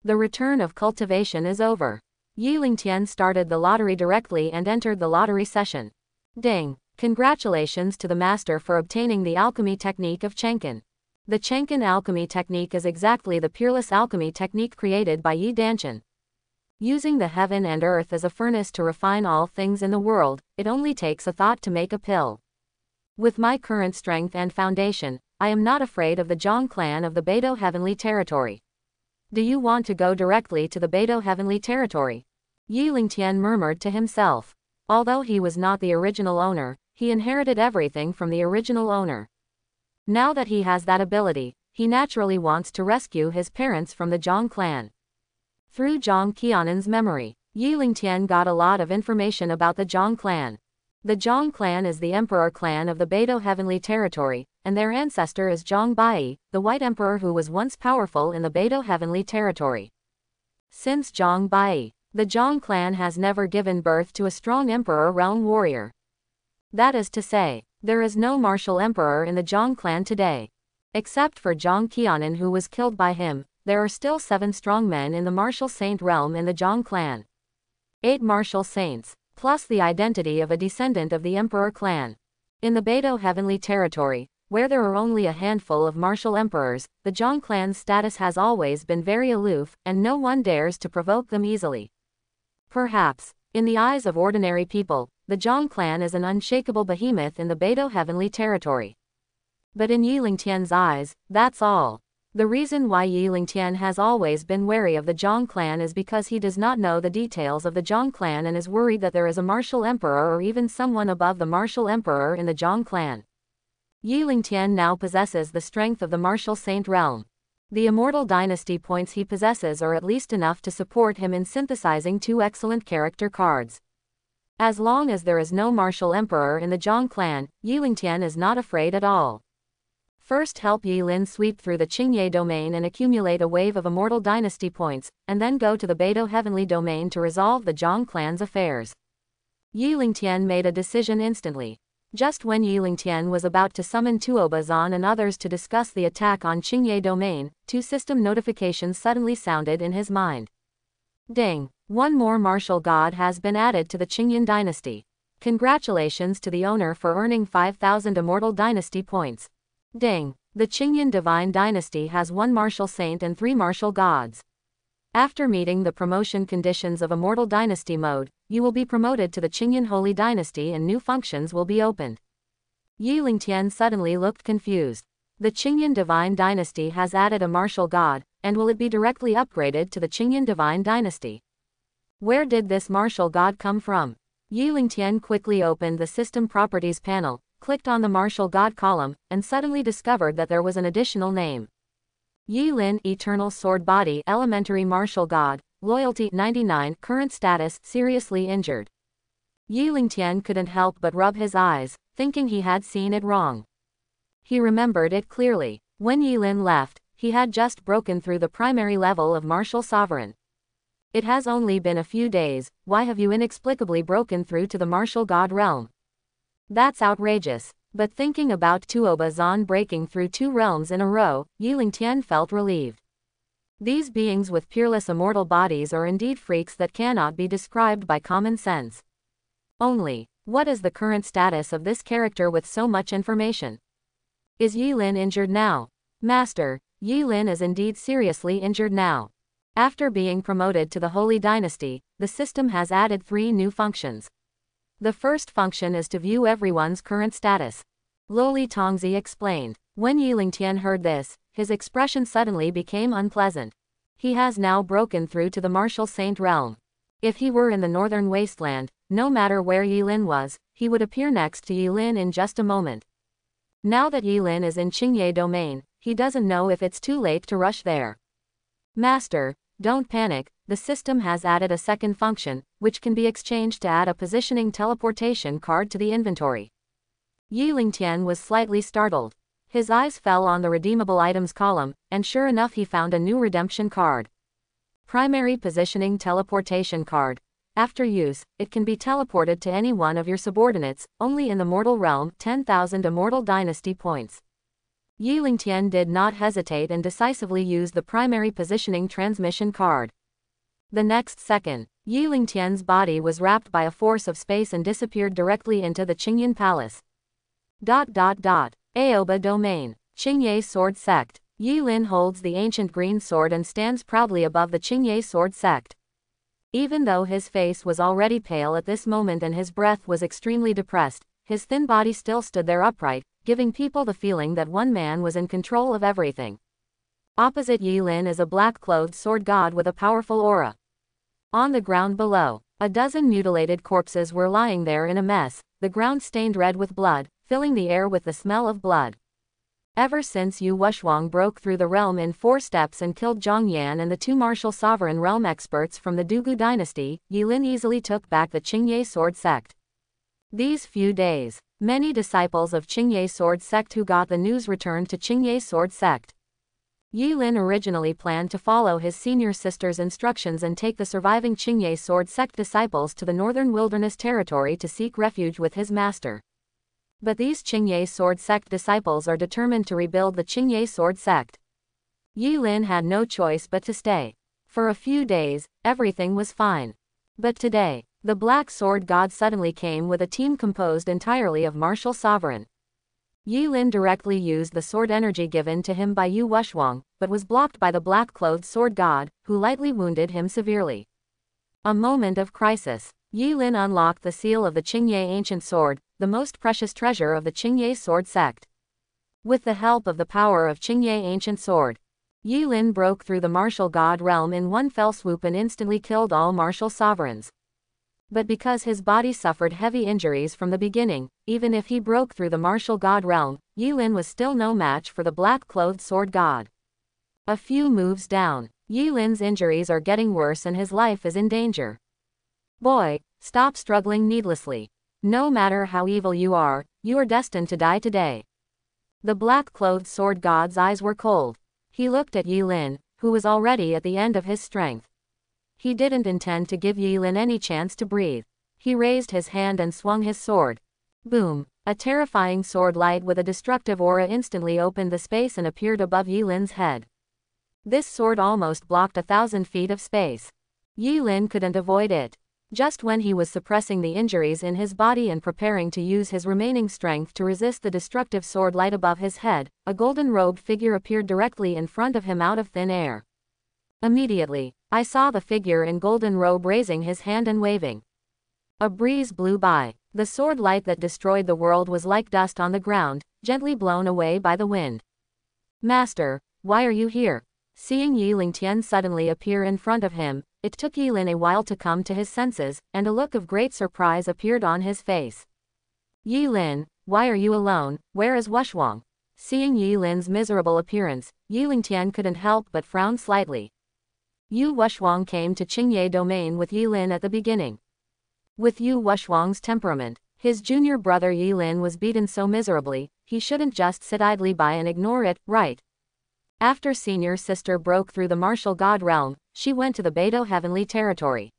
Speaker 1: The return of cultivation is over. Yi Lingtian started the lottery directly and entered the lottery session. Ding! Congratulations to the master for obtaining the alchemy technique of Chenkin. The Chenkin alchemy technique is exactly the peerless alchemy technique created by Yi Danshan. Using the heaven and earth as a furnace to refine all things in the world, it only takes a thought to make a pill. With my current strength and foundation, I am not afraid of the Zhang clan of the Beidou Heavenly Territory. Do you want to go directly to the Beidou Heavenly Territory? Yi Lingtian murmured to himself. Although he was not the original owner, he inherited everything from the original owner. Now that he has that ability, he naturally wants to rescue his parents from the Zhang clan. Through Zhang Qianan's memory, Yi Lingtian got a lot of information about the Zhang clan. The Zhang clan is the emperor clan of the Beidou Heavenly Territory, and their ancestor is Zhang Bai, the White Emperor who was once powerful in the Beidou Heavenly Territory. Since Zhang Bai, the Zhang clan has never given birth to a strong emperor realm warrior. That is to say, there is no martial emperor in the Zhang clan today. Except for Zhang Qianan who was killed by him, there are still 7 strong men in the martial saint realm in the Zhang clan. 8 martial saints, plus the identity of a descendant of the emperor clan. In the Beidou Heavenly Territory, where there are only a handful of martial emperors, the Zhang clan's status has always been very aloof, and no one dares to provoke them easily. Perhaps, in the eyes of ordinary people, the Zhang clan is an unshakable behemoth in the Beidou Heavenly Territory. But in Yi Lingtian's eyes, that's all. The reason why Yi Lingtian has always been wary of the Zhang clan is because he does not know the details of the Zhang clan and is worried that there is a martial emperor or even someone above the martial emperor in the Zhang clan. Yi Lingtian now possesses the strength of the martial saint realm. The immortal dynasty points he possesses are at least enough to support him in synthesizing 2 excellent character cards. As long as there is no martial emperor in the Zhang clan, Yi Lingtian is not afraid at all. First help Yi Lin sweep through the Qingye domain and accumulate a wave of immortal dynasty points, and then go to the Beidou Heavenly domain to resolve the Zhang clan's affairs. Yi Lingtian made a decision instantly. Just when Yi Lingtian was about to summon Tuo Bazan and others to discuss the attack on Qingye domain, 2 system notifications suddenly sounded in his mind. Ding! 1 more martial god has been added to the Qingyan dynasty. Congratulations to the owner for earning 5,000 immortal dynasty points. Ding! The Qingyan Divine Dynasty has 1 martial saint and 3 martial gods. After meeting the promotion conditions of Immortal Dynasty mode, you will be promoted to the Qingyan Holy Dynasty and new functions will be opened. Yi Lingtian suddenly looked confused. The Qingyan Divine Dynasty has added a martial god, and will it be directly upgraded to the Qingyan Divine Dynasty? Where did this martial god come from? Yi Lingtian quickly opened the System Properties panel, clicked on the martial god column, and suddenly discovered that there was an additional name. Yi Lin Eternal Sword Body Elementary Martial God, Loyalty 99, Current Status Seriously Injured. Yi Lingtian couldn't help but rub his eyes, thinking he had seen it wrong. He remembered it clearly. When Yi Lin left, he had just broken through the primary level of Martial Sovereign. It has only been a few days, why have you inexplicably broken through to the Martial God realm? That's outrageous. But thinking about Tuo Bazan breaking through 2 realms in a row, Yi Lingtian felt relieved. These beings with peerless immortal bodies are indeed freaks that cannot be described by common sense. Only, what is the current status of this character with so much information? Is Yi Lin injured now? Master, Yi Lin is indeed seriously injured now. After being promoted to the Holy Dynasty, the system has added 3 new functions. The first function is to view everyone's current status. Loli Tongzi explained. When Yi Lingtian heard this, his expression suddenly became unpleasant. He has now broken through to the martial saint realm. If he were in the northern wasteland, no matter where Yi Lin was, he would appear next to Yi Lin in just a moment. Now that Yi Lin is in Qingye domain, he doesn't know if it's too late to rush there. Master, don't panic, the system has added a second function, which can be exchanged to add a positioning teleportation card to the inventory. Yi Lingtian was slightly startled. His eyes fell on the redeemable items column, and sure enough he found a new redemption card. Primary positioning teleportation card. After use, it can be teleported to any one of your subordinates, only in the mortal realm, 10,000 immortal dynasty points. Yi Lingtian did not hesitate and decisively used the primary positioning transmission card. The next second, Yi Lingtian's body was wrapped by a force of space and disappeared directly into the Qingyan Palace. Aoba Domain. Qingye Sword Sect. Yi Lin holds the ancient green sword and stands proudly above the Qingye Sword Sect. Even though his face was already pale at this moment and his breath was extremely depressed, his thin body still stood there upright, giving people the feeling that one man was in control of everything. Opposite Yi Lin is a black-clothed sword god with a powerful aura. On the ground below, a dozen mutilated corpses were lying there in a mess, the ground stained red with blood, filling the air with the smell of blood. Ever since Yu Wushuang broke through the realm in 4 steps and killed Zhang Yan and the 2 martial sovereign realm experts from the Dugu dynasty, Yi Lin easily took back the Qingye Sword Sect. These few days, many disciples of Qingye Sword Sect who got the news returned to Qingye Sword Sect. Yi Lin originally planned to follow his senior sister's instructions and take the surviving Qingye Sword Sect disciples to the northern wilderness territory to seek refuge with his master. But these Qingye Sword Sect disciples are determined to rebuild the Qingye Sword Sect. Yi Lin had no choice but to stay. For a few days, everything was fine. But today, the Black Sword God suddenly came with a team composed entirely of martial sovereign. Yi Lin directly used the sword energy given to him by Yu Wushuang, but was blocked by the black-clothed sword god, who lightly wounded him severely. A moment of crisis. Yi Lin unlocked the seal of the Qingye Ancient Sword, the most precious treasure of the Qingye Sword Sect. With the help of the power of Qingye Ancient Sword, Yi Lin broke through the martial god realm in one fell swoop and instantly killed all martial sovereigns. But because his body suffered heavy injuries from the beginning, even if he broke through the martial god realm, Yi Lin was still no match for the black-clothed sword god. A few moves down, Yi Lin's injuries are getting worse and his life is in danger. Boy, stop struggling needlessly. No matter how evil you are destined to die today. The black-clothed sword god's eyes were cold. He looked at Yi Lin, who was already at the end of his strength. He didn't intend to give Yi Lin any chance to breathe. He raised his hand and swung his sword. Boom! A terrifying sword light with a destructive aura instantly opened the space and appeared above Yi Lin's head. This sword almost blocked 1,000 feet of space. Yi Lin couldn't avoid it. Just when he was suppressing the injuries in his body and preparing to use his remaining strength to resist the destructive sword light above his head, a golden-robed figure appeared directly in front of him out of thin air. Immediately, I saw the figure in golden robe raising his hand and waving. A breeze blew by. The sword light that destroyed the world was like dust on the ground, gently blown away by the wind. Master, why are you here? Seeing Yi Lingtian suddenly appear in front of him, it took Yi Lin a while to come to his senses, and a look of great surprise appeared on his face. Yi Lin, why are you alone? Where is Wushuang? Seeing Yi Lin's miserable appearance, Yi Lingtian couldn't help but frown slightly. Yu Wushuang came to Qingye domain with Yi Lin at the beginning. With Yu Wushuang's temperament, his junior brother Yi Lin was beaten so miserably, he shouldn't just sit idly by and ignore it, right? After senior sister broke through the martial god realm, she went to the Beidou heavenly territory.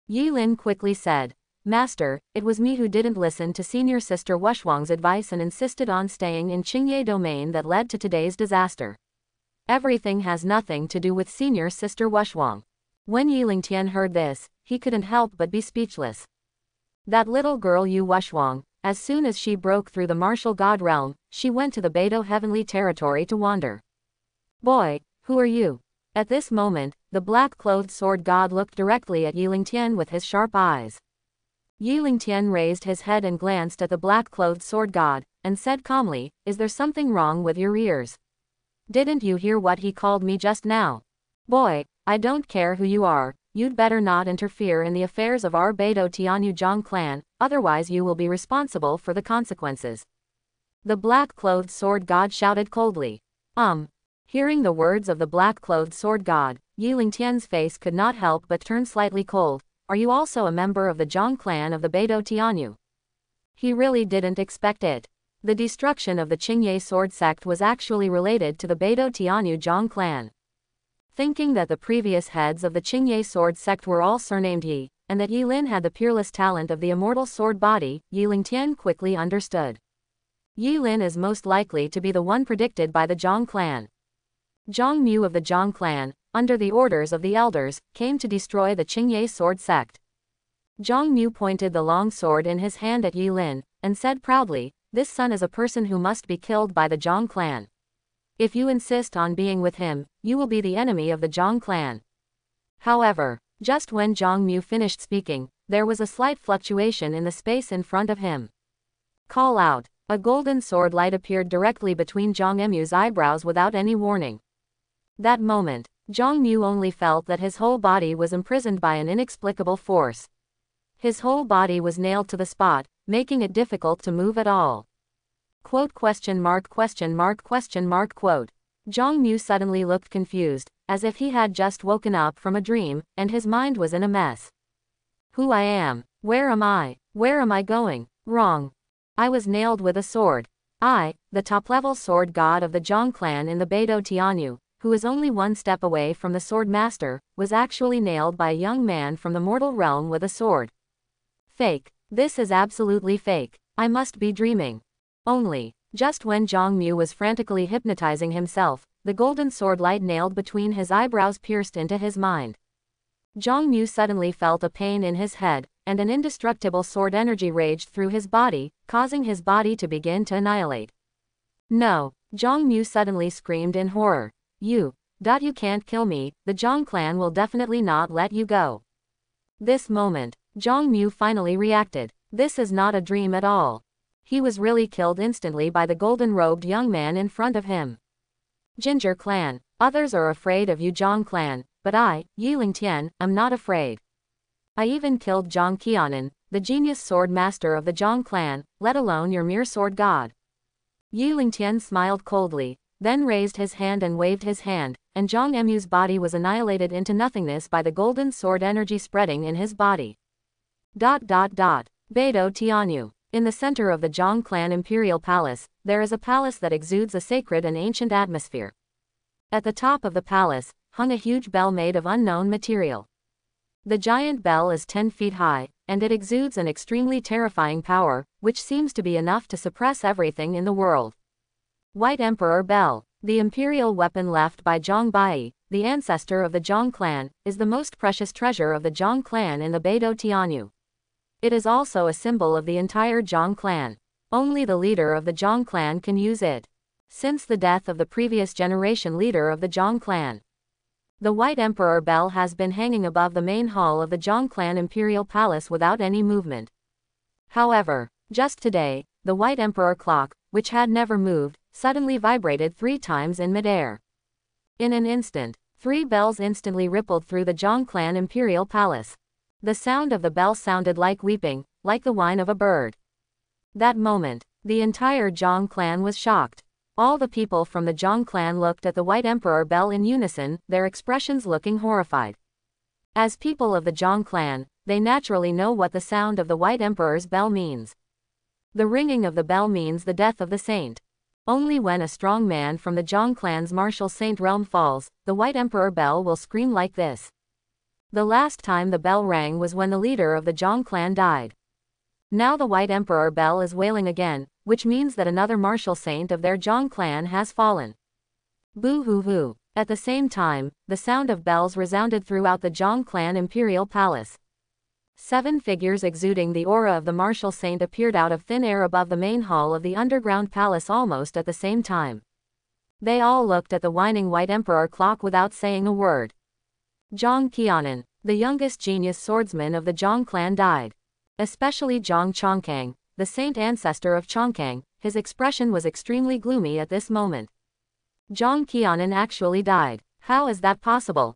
Speaker 1: Yi Lin quickly said, Master, it was me who didn't listen to senior sister Wushuang's advice and insisted on staying in Qingye domain that led to today's disaster. Everything has nothing to do with senior sister Wushuang. When Yi Lingtian heard this, he couldn't help but be speechless. That little girl Yu Wushuang, as soon as she broke through the martial god realm, she went to the Beidou heavenly territory to wander. Boy, who are you? At this moment, the black-clothed sword god looked directly at Yi Lingtian with his sharp eyes. Yi Lingtian raised his head and glanced at the black-clothed sword god, and said calmly, Is there something wrong with your ears? Didn't you hear what he called me just now? Boy, I don't care who you are, you'd better not interfere in the affairs of our Beidou Tianyu Zhang clan, otherwise you will be responsible for the consequences. The black-clothed sword god shouted coldly. Hearing the words of the black-clothed sword god, Yi Lingtian's face could not help but turn slightly cold. Are you also a member of the Zhang clan of the Beidou Tianyu? He really didn't expect it. The destruction of the Qingye sword sect was actually related to the Beidou Tianyu Zhang clan. Thinking that the previous heads of the Qingye sword sect were all surnamed Yi, and that Yi Lin had the peerless talent of the immortal sword body, Yi Lingtian quickly understood. Yi Lin is most likely to be the one predicted by the Zhang clan. Zhang Mu of the Zhang clan, under the orders of the elders, came to destroy the Qingye sword sect. Zhang Mu pointed the long sword in his hand at Yi Lin, and said proudly, This son is a person who must be killed by the Zhang clan. If you insist on being with him, you will be the enemy of the Zhang clan. However, just when Zhang Mu finished speaking, there was a slight fluctuation in the space in front of him. Call out. A golden sword light appeared directly between Zhang Mu's eyebrows without any warning. That moment, Zhang Mu only felt that his whole body was imprisoned by an inexplicable force. His whole body was nailed to the spot, making it difficult to move at all. Quote question mark question mark question mark quote. Zhang Mu suddenly looked confused, as if he had just woken up from a dream, and his mind was in a mess. Who I am? Where am I? Where am I going? Wrong. I was nailed with a sword. I, the top-level sword god of the Zhang clan in the Beidou Tianyu, who is only one step away from the sword master, was actually nailed by a young man from the mortal realm with a sword. Fake. This is absolutely fake. I must be dreaming. Only, just when Zhang Mu was frantically hypnotizing himself, the golden sword light nailed between his eyebrows pierced into his mind. Zhang Mu suddenly felt a pain in his head, and an indestructible sword energy raged through his body, causing his body to begin to annihilate. No! Zhang Mu suddenly screamed in horror. You can't kill me, the Zhang clan will definitely not let you go. This moment, Zhang Mu finally reacted. This is not a dream at all. He was really killed instantly by the golden-robed young man in front of him. Ginger clan, others are afraid of you Zhang clan, but I, Yiling Tian, am not afraid. I even killed Zhang Qianan, the genius sword master of the Zhang clan, let alone your mere sword god. Yiling Tian smiled coldly, then raised his hand and waved his hand, and Zhang Mu's body was annihilated into nothingness by the golden sword energy spreading in his body. Beidou Tianyu. In the center of the Zhang clan imperial palace, there is a palace that exudes a sacred and ancient atmosphere. At the top of the palace, hung a huge bell made of unknown material. The giant bell is 10 feet high, and it exudes an extremely terrifying power, which seems to be enough to suppress everything in the world. White Emperor Bell, the imperial weapon left by Zhang Bai, the ancestor of the Zhang clan, is the most precious treasure of the Zhang clan in the Beidou Tianyu. It is also a symbol of the entire Zhang clan. Only the leader of the Zhang clan can use it. Since the death of the previous generation leader of the Zhang clan, the White Emperor Bell has been hanging above the main hall of the Zhang clan imperial palace without any movement. However, just today, the White Emperor clock, which had never moved, suddenly vibrated 3 times in midair. In an instant, 3 bells instantly rippled through the Zhang clan imperial palace. The sound of the bell sounded like weeping, like the whine of a bird. That moment, the entire Zhang clan was shocked. All the people from the Zhang clan looked at the White Emperor Bell in unison, their expressions looking horrified. As people of the Zhang clan, they naturally know what the sound of the White Emperor's bell means. The ringing of the bell means the death of the saint. Only when a strong man from the Zhang clan's martial saint realm falls, the White Emperor Bell will scream like this. The last time the bell rang was when the leader of the Zhang clan died. Now the White Emperor Bell is wailing again, which means that another martial saint of their Zhang clan has fallen. Boo-hoo-hoo. At the same time, the sound of bells resounded throughout the Zhang clan imperial palace. 7 figures exuding the aura of the martial saint appeared out of thin air above the main hall of the underground palace almost at the same time. They all looked at the whining White Emperor clock without saying a word. Zhang Qianan, the youngest genius swordsman of the Zhang clan died. Especially Zhang Chongkang, the saint ancestor of Chongkang, his expression was extremely gloomy at this moment. Zhang Qianan actually died. How is that possible?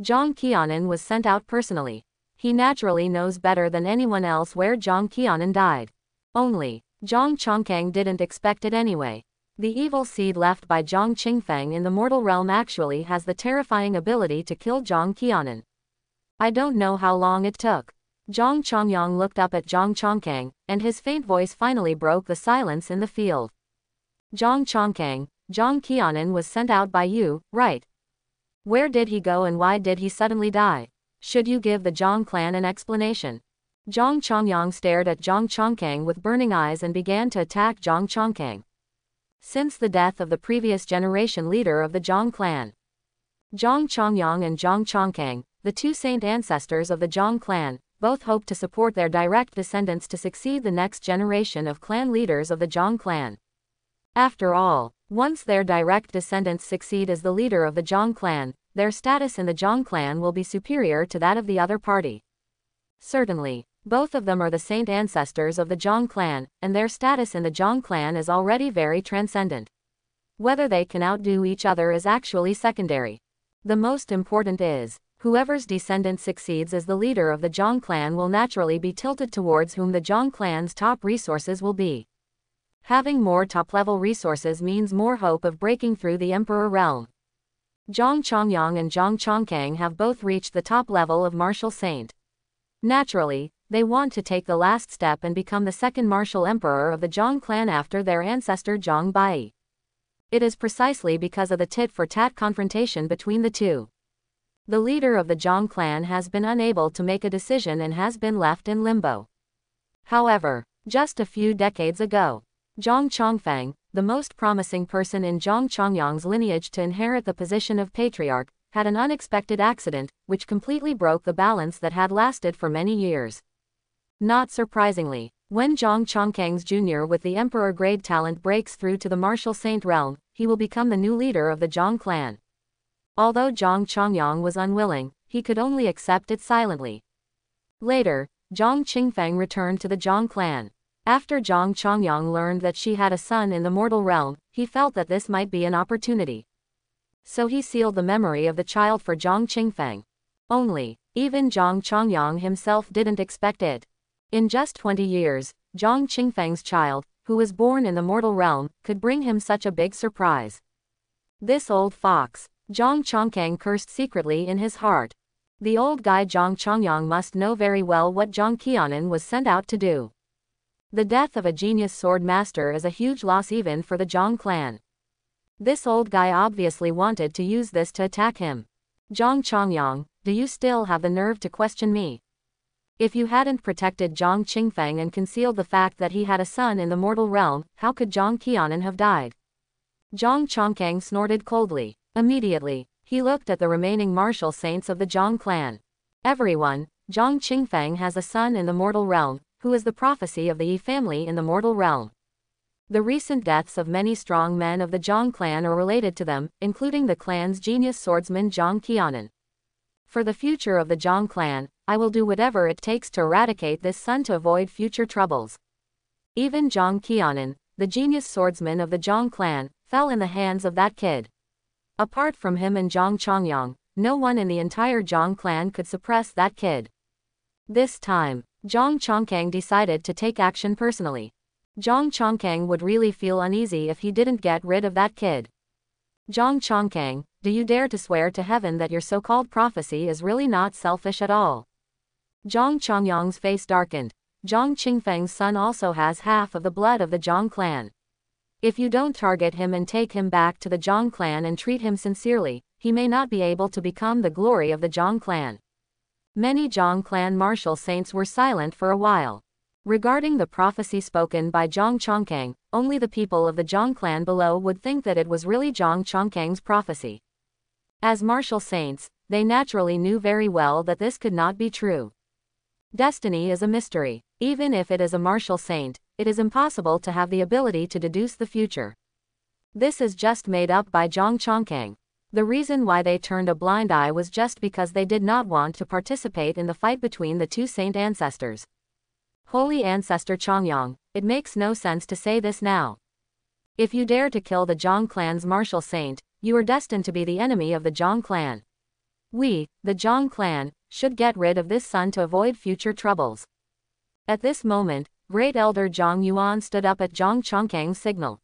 Speaker 1: Zhang Qianan was sent out personally. He naturally knows better than anyone else where Zhang Qianan died. Only, Zhang Chongkang didn't expect it anyway. The evil seed left by Zhang Qingfeng in the mortal realm actually has the terrifying ability to kill Zhang Qianan. I don't know how long it took. Zhang Chongyang looked up at Zhang Chongkang, and his faint voice finally broke the silence in the field. Zhang Chongkang, Zhang Qianan was sent out by you, right? Where did he go and why did he suddenly die? Should you give the Zhang clan an explanation? Zhang Chongyang stared at Zhang Chongkang with burning eyes and began to attack Zhang Chongkang. Since the death of the previous generation leader of the Zhang clan, Zhang Chongyang and Zhang Chongkang, the 2 saint ancestors of the Zhang clan, both hope to support their direct descendants to succeed the next generation of clan leaders of the Zhang clan. After all, Once their direct descendants succeed as the leader of the Zhang clan, their status in the Zhang clan will be superior to that of the other party. Certainly, both of them are the saint ancestors of the Zhang clan, and their status in the Zhang clan is already very transcendent. Whether they can outdo each other is actually secondary. The most important is, whoever's descendant succeeds as the leader of the Zhang clan will naturally be tilted towards whom the Zhang clan's top resources will be. Having more top-level resources means more hope of breaking through the emperor realm. Zhang Chongyang and Zhang Chongkang have both reached the top level of martial saint. Naturally, they want to take the last step and become the second martial emperor of the Zhang clan after their ancestor Zhang Bai. It is precisely because of the tit-for-tat confrontation between the two. The leader of the Zhang clan has been unable to make a decision and has been left in limbo. However, just a few decades ago, Zhang Chongfang, the most promising person in Zhang Chongyang's lineage to inherit the position of patriarch, had an unexpected accident, which completely broke the balance that had lasted for many years. Not surprisingly, when Zhang Chongkang's Jr. with the emperor-grade talent breaks through to the martial saint realm, he will become the new leader of the Zhang clan. Although Zhang Chongyang was unwilling, he could only accept it silently. Later, Zhang Qingfeng returned to the Zhang clan. After Zhang Chongyang learned that she had a son in the mortal realm, he felt that this might be an opportunity. So he sealed the memory of the child for Zhang Qingfeng. Only, even Zhang Chongyang himself didn't expect it. In just 20 years, Zhang Qingfeng's child, who was born in the mortal realm, could bring him such a big surprise. This old fox, Zhang Chongkang cursed secretly in his heart. The old guy Zhang Chongyang must know very well what Zhang Qianan was sent out to do. The death of a genius sword master is a huge loss even for the Zhang clan. This old guy obviously wanted to use this to attack him. Zhang Chongyang, do you still have the nerve to question me? If you hadn't protected Zhang Qingfeng and concealed the fact that he had a son in the mortal realm, how could Zhang Qianan have died? Zhang Chongkang snorted coldly. Immediately, he looked at the remaining martial saints of the Zhang clan. Everyone, Zhang Qingfeng has a son in the mortal realm, who is the prophecy of the Yi family in the mortal realm. The recent deaths of many strong men of the Zhang clan are related to them, including the clan's genius swordsman Zhang Qianan. For the future of the Zhang clan, I will do whatever it takes to eradicate this son to avoid future troubles. Even Zhang Qianan, the genius swordsman of the Zhang clan, fell in the hands of that kid. Apart from him and Zhang Chongyang, no one in the entire Zhang clan could suppress that kid. This time, Zhang Chongkang decided to take action personally. Zhang Chongkang would really feel uneasy if he didn't get rid of that kid. Zhang Chongkang, do you dare to swear to heaven that your so-called prophecy is really not selfish at all? Zhang Chongyang's face darkened. Zhang Qingfeng's son also has half of the blood of the Zhang clan. If you don't target him and take him back to the Zhang clan and treat him sincerely, he may not be able to become the glory of the Zhang clan. Many Zhang clan martial saints were silent for a while. Regarding the prophecy spoken by Zhang Chongkang, only the people of the Zhang clan below would think that it was really Zhang Chongkang's prophecy. As martial saints, they naturally knew very well that this could not be true. Destiny is a mystery. Even if it is a martial saint, it is impossible to have the ability to deduce the future. This is just made up by Zhang Chongkang. The reason why they turned a blind eye was just because they did not want to participate in the fight between the two saint ancestors. Holy Ancestor Chongyang, it makes no sense to say this now. If you dare to kill the Zhang clan's martial saint, you are destined to be the enemy of the Zhang clan. We, the Zhang clan, should get rid of this son to avoid future troubles. At this moment, Great Elder Zhang Yuan stood up at Zhang Chongkang's signal.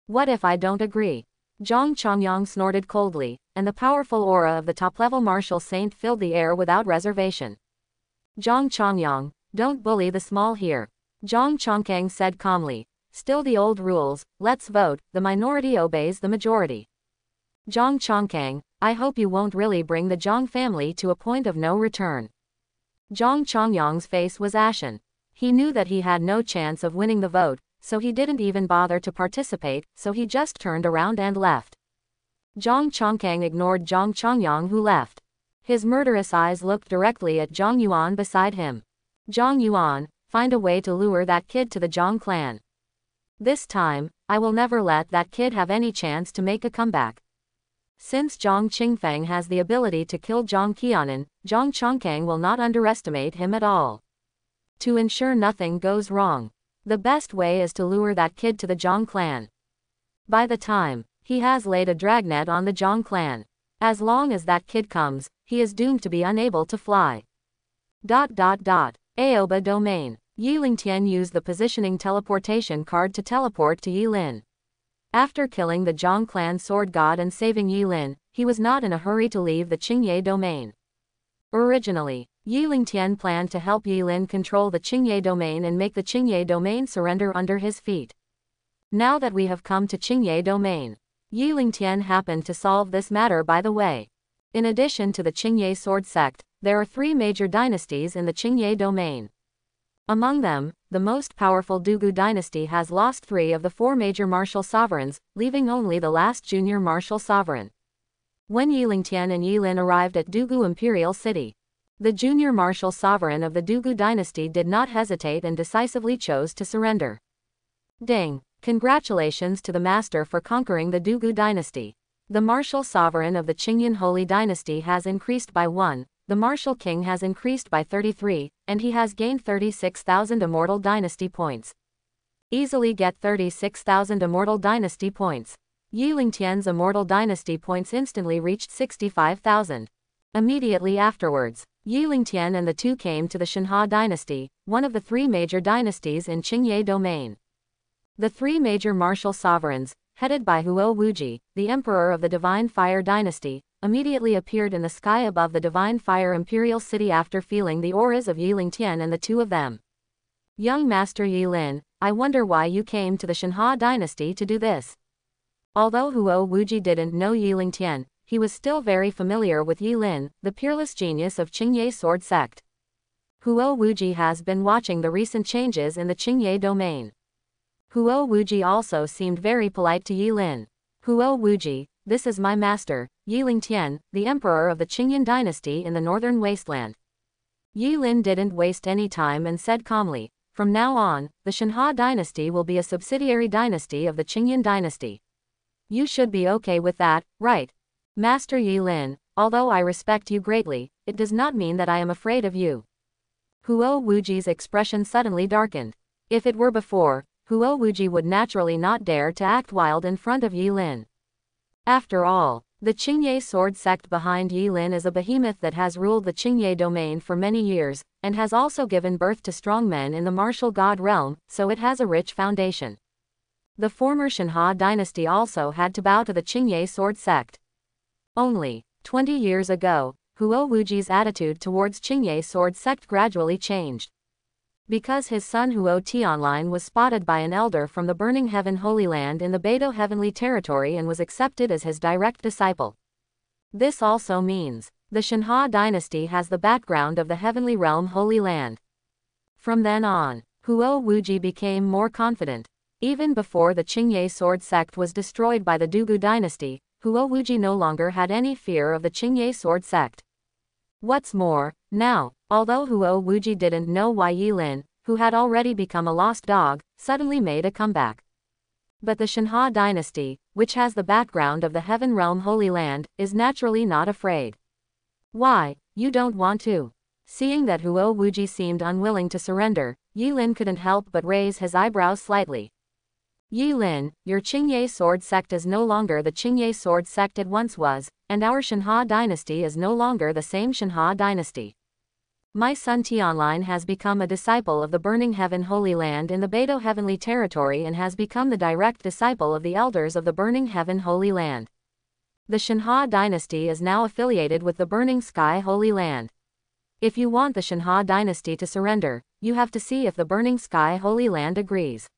Speaker 1: What if I don't agree? Zhang Chongyang snorted coldly, and the powerful aura of the top-level martial saint filled the air without reservation. Zhang Chongyang, don't bully the small here. Zhang Chongkang said calmly. Still the old rules, let's vote, the minority obeys the majority. Zhang Chongkang, I hope you won't really bring the Zhang family to a point of no return. Zhang Chongyang's face was ashen. He knew that he had no chance of winning the vote, so he didn't even bother to participate, so he just turned around and left. Zhang Chongkang ignored Zhang Chongyang who left. His murderous eyes looked directly at Zhang Yuan beside him. Zhang Yuan, find a way to lure that kid to the Zhang clan. This time, I will never let that kid have any chance to make a comeback. Since Zhang Qingfeng has the ability to kill Zhang Qianan, Zhang Chongkang will not underestimate him at all. To ensure nothing goes wrong, the best way is to lure that kid to the Zhang clan. By the time he has laid a dragnet on the Zhang clan, as long as that kid comes, he is doomed to be unable to fly. Aoba domain. Yi Lingtian used the positioning teleportation card to teleport to Yilin. After killing the Zhang clan sword god and saving Yilin, he was not in a hurry to leave the Qingye domain. Originally, Yi Lingtian planned to help Yilin control the Qingye domain and make the Qingye domain surrender under his feet. Now that we have come to Qingye domain, Yi Lingtian happened to solve this matter by the way. In addition to the Qingye sword sect, there are 3 major dynasties in the Qingye domain. Among them, the most powerful Dugu dynasty has lost 3 of the 4 major martial sovereigns, leaving only the last junior martial sovereign. When Yi Lingtian and Yilin arrived at Dugu Imperial City, the junior martial sovereign of the Dugu dynasty did not hesitate and decisively chose to surrender. Ding! Congratulations to the master for conquering the Dugu dynasty. The martial sovereign of the Qingyan Holy Dynasty has increased by 1, the martial king has increased by 33, and he has gained 36,000 immortal dynasty points. Easily get 36,000 immortal dynasty points. Yi Lingtian's immortal dynasty points instantly reached 65,000. Immediately afterwards, Yi Lingtian and the 2 came to the Shenhe dynasty, one of the 3 major dynasties in Qingye domain. The 3 major martial sovereigns, headed by Huo Wuji, the emperor of the Divine Fire dynasty, immediately appeared in the sky above the Divine Fire Imperial City after feeling the auras of Yi Lingtian and the 2 of them. Young Master Yilin, I wonder why you came to the Shenhe dynasty to do this. Although Huo Wuji didn't know Yi Lingtian, he was still very familiar with Yilin, the peerless genius of Qingye sword sect. Huo Wuji has been watching the recent changes in the Qingye domain. Huo Wuji also seemed very polite to Yilin. Huo Wuji, this is my master, Yi Lingtian, the emperor of the Qingyan dynasty in the northern wasteland. Yilin didn't waste any time and said calmly, from now on, the Shenhe dynasty will be a subsidiary dynasty of the Qingyan dynasty. You should be okay with that, right? Master Yilin, although I respect you greatly, it does not mean that I am afraid of you. Huo Wuji's expression suddenly darkened. If it were before, Huo Wuji would naturally not dare to act wild in front of Yilin. After all, the Qingye sword sect behind Yilin is a behemoth that has ruled the Qingye domain for many years, and has also given birth to strong men in the martial god realm, so it has a rich foundation. The former Shenhe dynasty also had to bow to the Qingye sword sect. Only 20 years ago, Huo Wuji's attitude towards Qingye sword sect gradually changed. Because his son Huo Tianlin was spotted by an elder from the Burning Heaven Holy Land in the Beidou Heavenly Territory and was accepted as his direct disciple. This also means, the Shenhe dynasty has the background of the Heavenly Realm Holy Land. From then on, Huo Wuji became more confident. Even before the Qingye sword sect was destroyed by the Dugu dynasty, Huo Wuji no longer had any fear of the Qingye sword sect. What's more, now, although Huo Wuji didn't know why Yilin, who had already become a lost dog, suddenly made a comeback. But the Shenhe dynasty, which has the background of the Heaven Realm Holy Land, is naturally not afraid. Why, you don't want to? Seeing that Huo Wuji seemed unwilling to surrender, Yilin couldn't help but raise his eyebrows slightly. Yilin, your Qingye sword sect is no longer the Qingye sword sect it once was, and our Shenhe dynasty is no longer the same Shenhe dynasty. My son Tianlin has become a disciple of the Burning Heaven Holy Land in the Beidou Heavenly Territory and has become the direct disciple of the elders of the Burning Heaven Holy Land. The Shenhe dynasty is now affiliated with the Burning Sky Holy Land. If you want the Shenhe dynasty to surrender, you have to see if the Burning Sky Holy Land agrees.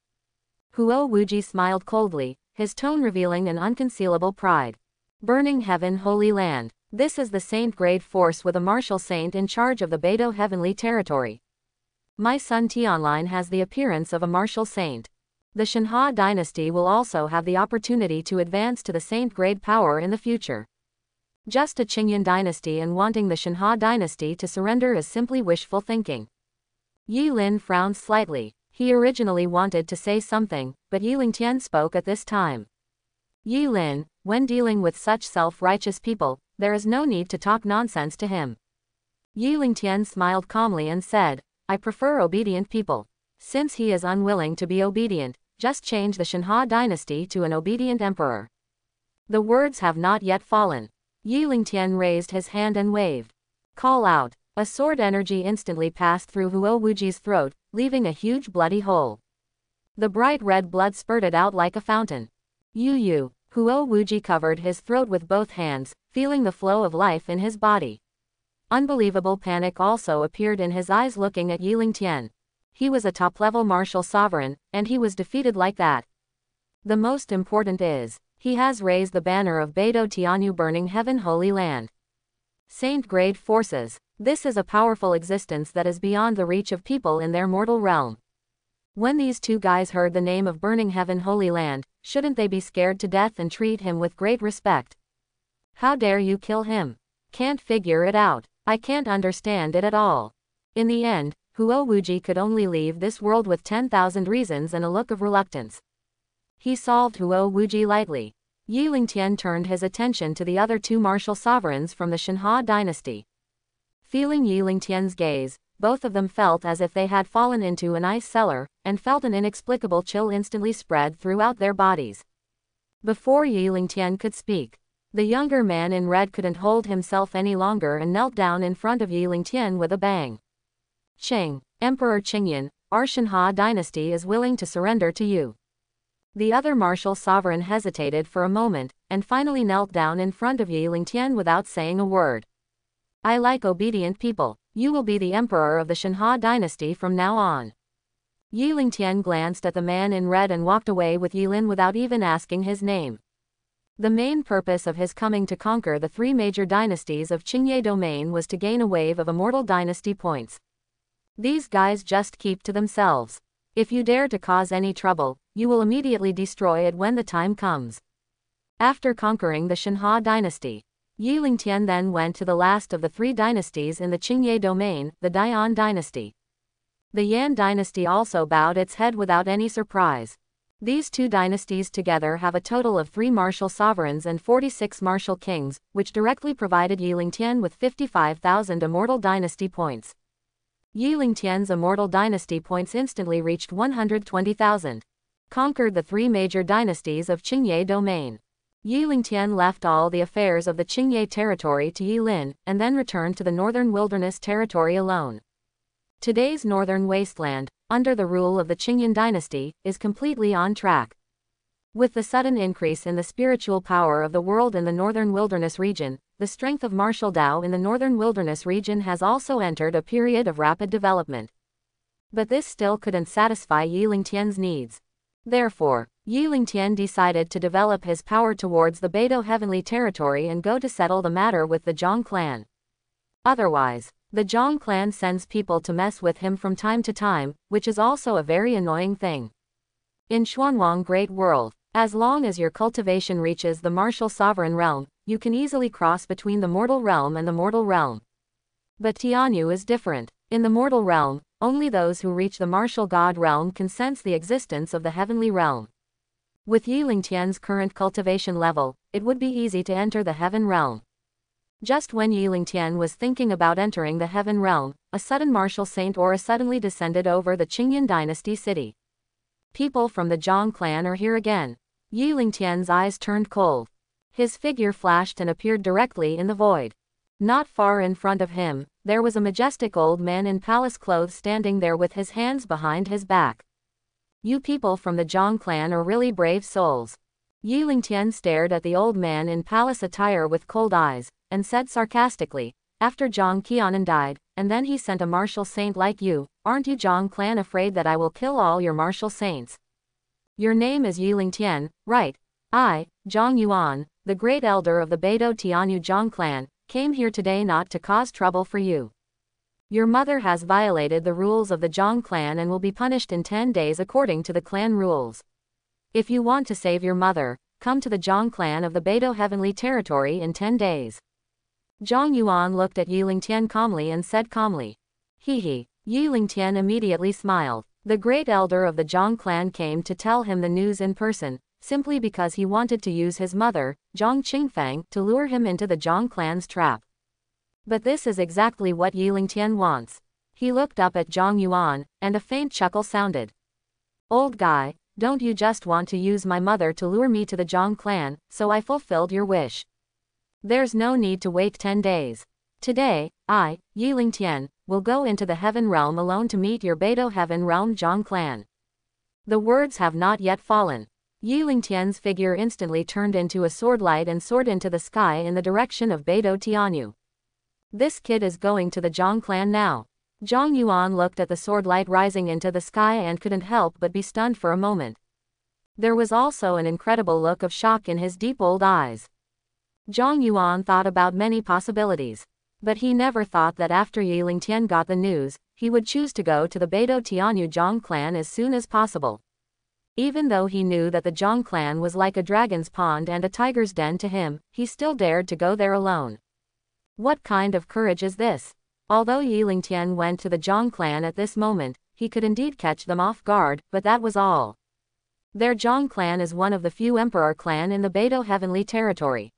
Speaker 1: Huo Wuji smiled coldly, his tone revealing an unconcealable pride. Burning Heaven Holy Land. This is the saint-grade force with a martial saint in charge of the Beidou Heavenly Territory. My son Tianlin has the appearance of a martial saint. The Shenhe dynasty will also have the opportunity to advance to the saint-grade power in the future. Just a Qingyan dynasty and wanting the Shenhe dynasty to surrender is simply wishful thinking. Yilin frowned slightly. He originally wanted to say something, but Yiling Tian spoke at this time. Yi Lin, when dealing with such self-righteous people, there is no need to talk nonsense to him. Yiling Tian smiled calmly and said, I prefer obedient people. Since he is unwilling to be obedient, just change the Shanha dynasty to an obedient emperor. The words have not yet fallen. Yiling Tian raised his hand and waved. Call out. A sword energy instantly passed through Huo Wuji's throat, leaving a huge bloody hole. The bright red blood spurted out like a fountain. Yu. Huo Wuji covered his throat with both hands, feeling the flow of life in his body. Unbelievable panic also appeared in his eyes looking at Yiling Tian. He was a top-level martial sovereign, and he was defeated like that. The most important is, he has raised the banner of Beidou Tianyu burning heaven holy land. Saint-grade forces. This is a powerful existence that is beyond the reach of people in their mortal realm. When these two guys heard the name of burning heaven holy land, shouldn't they be scared to death and treat him with great respect? How dare you kill him? Can't figure it out. I can't understand it at all. In the end, Huo Wuji could only leave this world with 10,000 reasons and a look of reluctance. He solved Huo Wuji lightly. Yiling Tian turned his attention to the other two martial sovereigns from the Shanha dynasty. Feeling Yiling Tian's gaze, both of them felt as if they had fallen into an ice cellar, and felt an inexplicable chill instantly spread throughout their bodies. Before Yiling Tian could speak, the younger man in red couldn't hold himself any longer and knelt down in front of Yiling Tian with a bang. Qing, Emperor Qingyan, our Shanha dynasty is willing to surrender to you. The other martial sovereign hesitated for a moment, and finally knelt down in front of Yiling Tian without saying a word. I like obedient people. You will be the emperor of the Shanha dynasty from now on. Yiling Tian glanced at the man in red and walked away with Yilin without even asking his name. The main purpose of his coming to conquer the three major dynasties of Qingye domain was to gain a wave of immortal dynasty points. These guys just keep to themselves. If you dare to cause any trouble, you will immediately destroy it when the time comes. After conquering the Shanha dynasty, Yiling Tian then went to the last of the three dynasties in the Qingye domain, the Dian dynasty. The Yan dynasty also bowed its head without any surprise. These two dynasties together have a total of 3 martial sovereigns and 46 martial kings, which directly provided Yiling Tian with 55,000 immortal dynasty points. Yiling Tian's immortal dynasty points instantly reached 120,000. Conquered the 3 major dynasties of Qingye domain. Yiling Tian left all the affairs of the Qingye territory to Yilin, and then returned to the northern wilderness territory alone. Today's northern wasteland, under the rule of the Qingyan dynasty, is completely on track. With the sudden increase in the spiritual power of the world in the northern wilderness region, the strength of martial Dao in the northern wilderness region has also entered a period of rapid development. But this still couldn't satisfy Yiling Tian's needs. Therefore, Yiling Tian decided to develop his power towards the Beidou heavenly territory and go to settle the matter with the Zhang clan. Otherwise, the Zhang clan sends people to mess with him from time to time, which is also a very annoying thing. In Xuanwang Great World, as long as your cultivation reaches the martial sovereign realm, you can easily cross between the mortal realm and the mortal realm. But Tianyu is different. In the mortal realm, only those who reach the martial god realm can sense the existence of the heavenly realm. With Yiling Tian's current cultivation level, it would be easy to enter the heaven realm. Just when Yiling Tian was thinking about entering the heaven realm, a sudden martial saint aura suddenly descended over the Qingyan dynasty city. People from the Zhang clan are here again. Yiling Tian's eyes turned cold. His figure flashed and appeared directly in the void. Not far in front of him, there was a majestic old man in palace clothes standing there with his hands behind his back. You people from the Zhang clan are really brave souls. Yiling Tian stared at the old man in palace attire with cold eyes, and said sarcastically, after Zhang Qianan died, and then he sent a martial saint like you, aren't you Zhang clan afraid that I will kill all your martial saints? Your name is Yiling Tian, right? I, Zhang Yuan, the great elder of the Beidou Tianyu Zhang clan, came here today not to cause trouble for you. Your mother has violated the rules of the Zhang clan and will be punished in 10 days according to the clan rules. If you want to save your mother, come to the Zhang clan of the Beidou heavenly territory in 10 days. Zhang Yuan looked at Yiling Tian calmly and said calmly. He. Yiling Tian immediately smiled. The great elder of the Zhang clan came to tell him the news in person, simply because he wanted to use his mother, Zhang Qingfang, to lure him into the Zhang clan's trap. But this is exactly what Yilingtian wants. He looked up at Zhang Yuan, and a faint chuckle sounded. Old guy, don't you just want to use my mother to lure me to the Zhang clan, so I fulfilled your wish. There's no need to wait 10 days. Today, I, Yilingtian, will go into the heaven realm alone to meet your Beidou heaven realm Zhang clan. The words have not yet fallen. Yilingtian's figure instantly turned into a sword light and soared into the sky in the direction of Beidou Tianyu. This kid is going to the Zhang clan now. Zhang Yuan looked at the sword light rising into the sky and couldn't help but be stunned for a moment. There was also an incredible look of shock in his deep old eyes. Zhang Yuan thought about many possibilities. But he never thought that after Yilingtian got the news, he would choose to go to the Beidou Tianyu Zhang clan as soon as possible. Even though he knew that the Zhang clan was like a dragon's pond and a tiger's den to him, he still dared to go there alone. What kind of courage is this? Although Yilingtian went to the Zhang clan at this moment, he could indeed catch them off guard, but that was all. Their Zhang clan is one of the few emperor clan in the Beidou heavenly territory.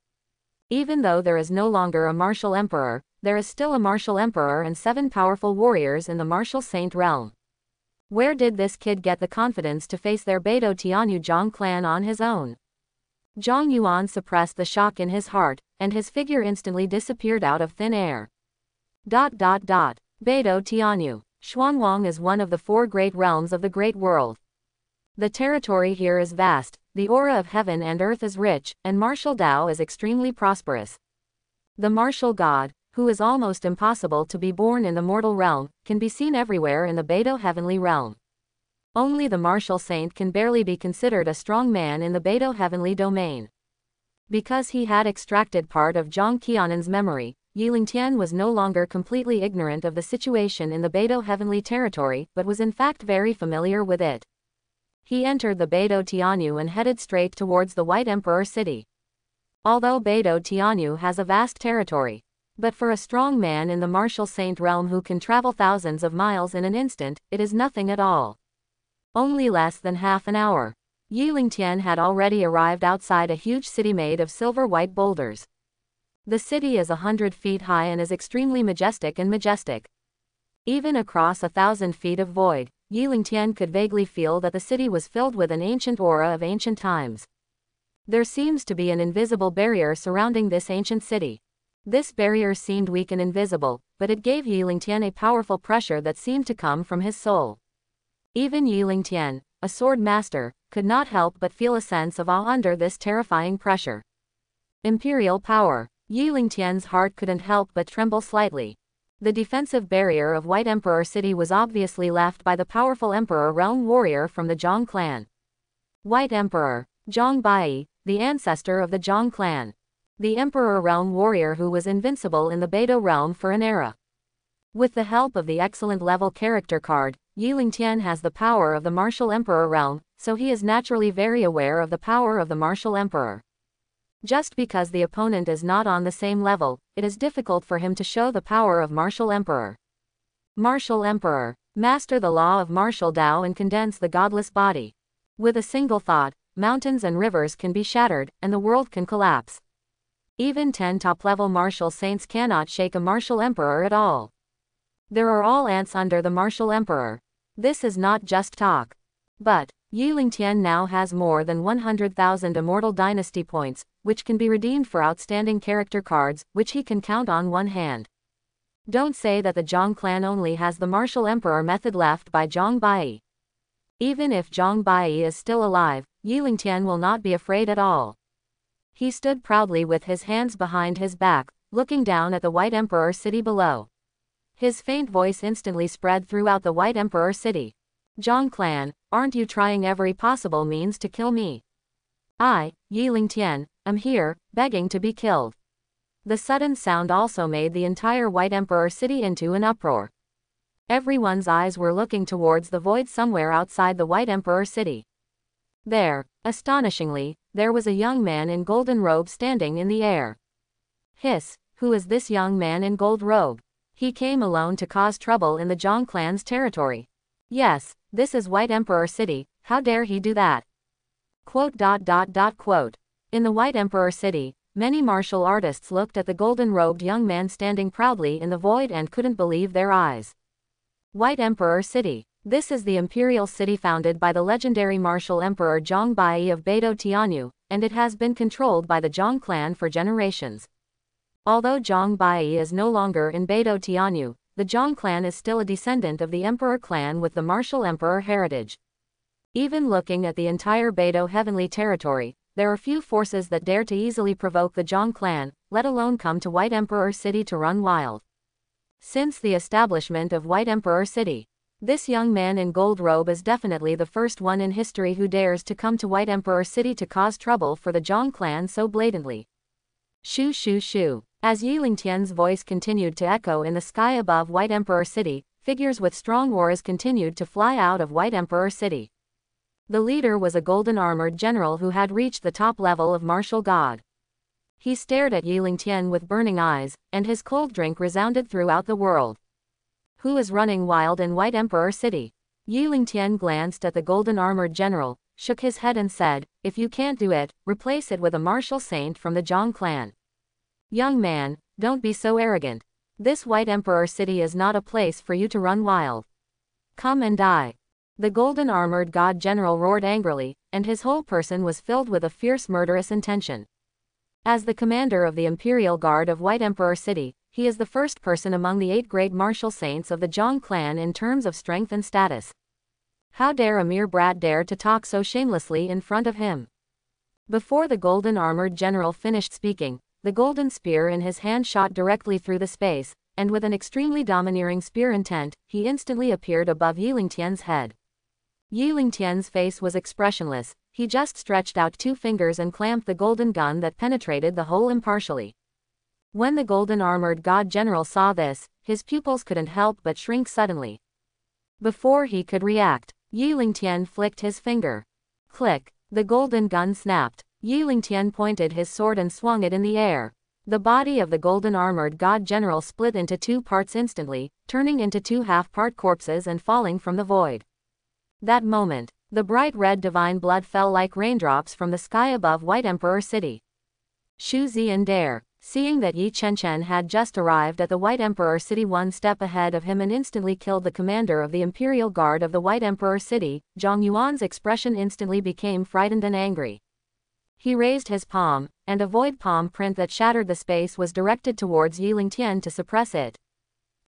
Speaker 1: Even though there is no longer a martial emperor, there is still a martial emperor and 7 powerful warriors in the martial saint realm. Where did this kid get the confidence to face their Beidou Tianyu Zhang clan on his own? Zhang Yuan suppressed the shock in his heart, and his figure instantly disappeared out of thin air. Beidou Tianyu. Xuanwang is one of the 4 great realms of the great world. The territory here is vast, the aura of heaven and earth is rich, and martial Dao is extremely prosperous. The martial god, who is almost impossible to be born in the mortal realm, can be seen everywhere in the Beidou heavenly realm. Only the martial saint can barely be considered a strong man in the Beidou heavenly domain. Because he had extracted part of Zhang Qianan's memory, Yilingtian was no longer completely ignorant of the situation in the Beidou heavenly territory, but was in fact very familiar with it. He entered the Beidou Tianyu and headed straight towards the White Emperor city. Although Beidou Tianyu has a vast territory, but for a strong man in the martial saint realm who can travel thousands of miles in an instant, it is nothing at all. Only less than half an hour. Yilingtian had already arrived outside a huge city made of silver white boulders. The city is 100 feet high and is extremely majestic. Even across 1,000 feet of void, Yilingtian could vaguely feel that the city was filled with an ancient aura of ancient times. There seems to be an invisible barrier surrounding this ancient city. This barrier seemed weak and invisible, but it gave Yilingtian a powerful pressure that seemed to come from his soul. Even Yilingtian, a sword master, could not help but feel a sense of awe under this terrifying pressure. Imperial power. Yilingtian's heart couldn't help but tremble slightly. The defensive barrier of White Emperor City was obviously left by the powerful Emperor realm warrior from the Zhang clan. White Emperor, Zhang Bai, the ancestor of the Zhang clan. The Emperor realm warrior who was invincible in the Beidou realm for an era. With the help of the excellent level character card, Yilingtian has the power of the martial Emperor realm, so he is naturally very aware of the power of the martial Emperor. Just because the opponent is not on the same level, it is difficult for him to show the power of martial Emperor. Martial Emperor. Master the law of martial Dao and condense the godless body. With a single thought, mountains and rivers can be shattered, and the world can collapse. Even 10 top-level martial saints cannot shake a martial Emperor at all. There are all ants under the martial Emperor. This is not just talk. But Yilingtian now has more than 100,000 Immortal Dynasty points, which can be redeemed for outstanding character cards, which he can count on one hand. Don't say that the Zhang clan only has the martial Emperor method left by Zhang Bai. Even if Zhang Bai is still alive, Yilingtian will not be afraid at all. He stood proudly with his hands behind his back, looking down at the White Emperor city below. His faint voice instantly spread throughout the White Emperor city. Zhang clan, aren't you trying every possible means to kill me? I, Yilingtian, am here, begging to be killed. The sudden sound also made the entire White Emperor city into an uproar. Everyone's eyes were looking towards the void somewhere outside the White Emperor city. There, astonishingly, there was a young man in golden robe standing in the air. Hiss, who is this young man in gold robe? He came alone to cause trouble in the Zhang clan's territory. Yes, This is White Emperor City, how dare he do that? Quote. In the White Emperor City, many martial artists looked at the golden-robed young man standing proudly in the void and couldn't believe their eyes. White Emperor City. This is the imperial city founded by the legendary martial emperor Zhang Bai of Beidou Tianyu, and it has been controlled by the Zhang clan for generations. Although Zhang Bai is no longer in Beidou Tianyu, the Zhang clan is still a descendant of the emperor clan with the martial emperor heritage. Even looking at the entire Beidou heavenly territory, there are few forces that dare to easily provoke the Zhang clan, let alone come to White Emperor City to run wild. Since the establishment of White Emperor City, this young man in gold robe is definitely the first one in history who dares to come to White Emperor City to cause trouble for the Zhang clan so blatantly. Shoo shoo shoo. As Yi Lingtian's voice continued to echo in the sky above White Emperor City, figures with strong auras continued to fly out of White Emperor City. The leader was a golden-armored general who had reached the top level of martial god. He stared at Yi Lingtian with burning eyes, and his cold drink resounded throughout the world. Who is running wild in White Emperor City? Yi Lingtian glanced at the golden-armored general, shook his head and said, if you can't do it, replace it with a martial saint from the Zhang clan. Young man, don't be so arrogant. This White Emperor City is not a place for you to run wild. Come and die. The golden-armored god general roared angrily, and his whole person was filled with a fierce murderous intention. As the commander of the Imperial Guard of White Emperor City, he is the first person among the 8 great martial saints of the Zhang clan in terms of strength and status. How dare a mere brat dare to talk so shamelessly in front of him? Before the golden-armored general finished speaking, the golden spear in his hand shot directly through the space, and with an extremely domineering spear intent, he instantly appeared above Yi Lingtian's head. Yi Lingtian's face was expressionless, he just stretched out 2 fingers and clamped the golden gun that penetrated the hole impartially. When the golden-armored god general saw this, his pupils couldn't help but shrink suddenly. Before he could react, Yi Lingtian flicked his finger. Click, the golden gun snapped. Yi Lingtian pointed his sword and swung it in the air. The body of the golden-armored god general split into 2 parts instantly, turning into 2 half-part corpses and falling from the void. That moment, the bright red divine blood fell like raindrops from the sky above White Emperor City. Xu Ziyan Dare, seeing that Yi Chenchen had just arrived at the White Emperor City 1 step ahead of him and instantly killed the commander of the Imperial Guard of the White Emperor City, Zhang Yuan's expression instantly became frightened and angry. He raised his palm, and a void palm print that shattered the space was directed towards Yi Lingtian to suppress it.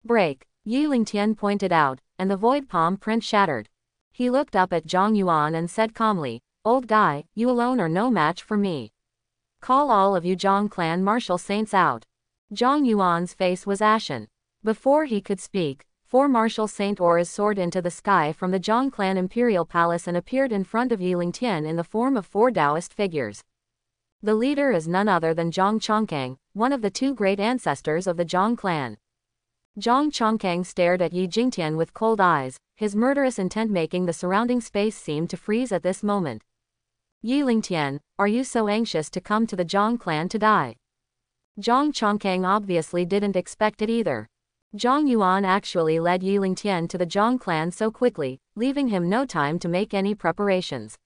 Speaker 1: Break, Yi Lingtian pointed out, and the void palm print shattered. He looked up at Zhang Yuan and said calmly, "Old guy, you alone are no match for me. Call all of you Zhang clan martial saints out." Zhang Yuan's face was ashen. Before he could speak, 4 martial saint auras soared into the sky from the Zhang clan imperial palace and appeared in front of Yi Lingtian in the form of 4 Taoist figures. The leader is none other than Zhang Chongkang, one of the 2 great ancestors of the Zhang clan. Zhang Chongkang stared at Yi Jingtian with cold eyes, his murderous intent making the surrounding space seem to freeze at this moment. Yi Lingtian, are you so anxious to come to the Zhang clan to die? Zhang Chongkang obviously didn't expect it either. Zhang Yuan actually led Yi Lingtian to the Zhang clan so quickly, leaving him no time to make any preparations.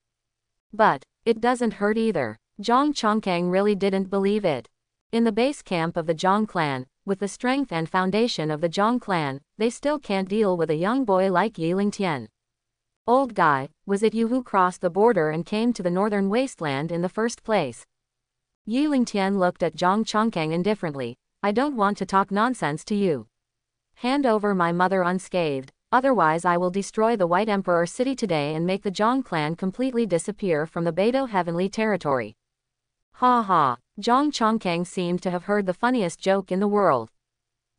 Speaker 1: But it doesn't hurt either. Zhang Chongkang really didn't believe it. In the base camp of the Zhang clan, with the strength and foundation of the Zhang clan, they still can't deal with a young boy like Yi Lingtian. Old guy, was it you who crossed the border and came to the northern wasteland in the first place? Yi Lingtian looked at Zhang Chongkang indifferently. I don't want to talk nonsense to you. Hand over my mother unscathed, otherwise I will destroy the White Emperor City today and make the Zhang clan completely disappear from the Beidou heavenly territory. Ha ha, Zhang Chongkang seemed to have heard the funniest joke in the world.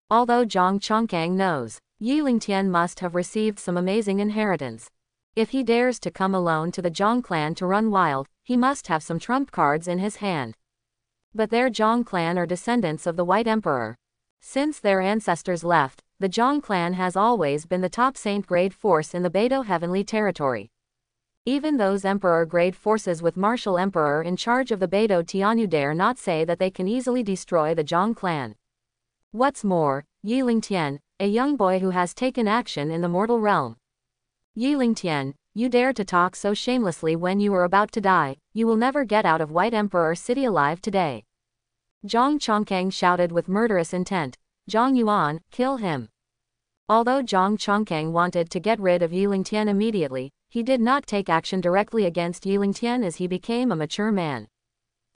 Speaker 1: Although Zhang Chongkang knows, Yi Lingtian must have received some amazing inheritance. If he dares to come alone to the Zhang clan to run wild, he must have some trump cards in his hand. But their Zhang clan are descendants of the White Emperor. Since their ancestors left, the Zhang clan has always been the top saint-grade force in the Beidou heavenly territory. Even those emperor-grade forces with martial emperor in charge of the Beidou Tianyu dare not say that they can easily destroy the Zhang clan. What's more, Yi Lingtian, a young boy who has taken action in the mortal realm. Yiling Tian, you dare to talk so shamelessly when you are about to die, you will never get out of White Emperor City alive today. Zhang Chongqing shouted with murderous intent. Zhang Yuan, kill him. Although Zhang Chongqing wanted to get rid of Yiling Tian immediately, he did not take action directly against Yiling Tian as he became a mature man.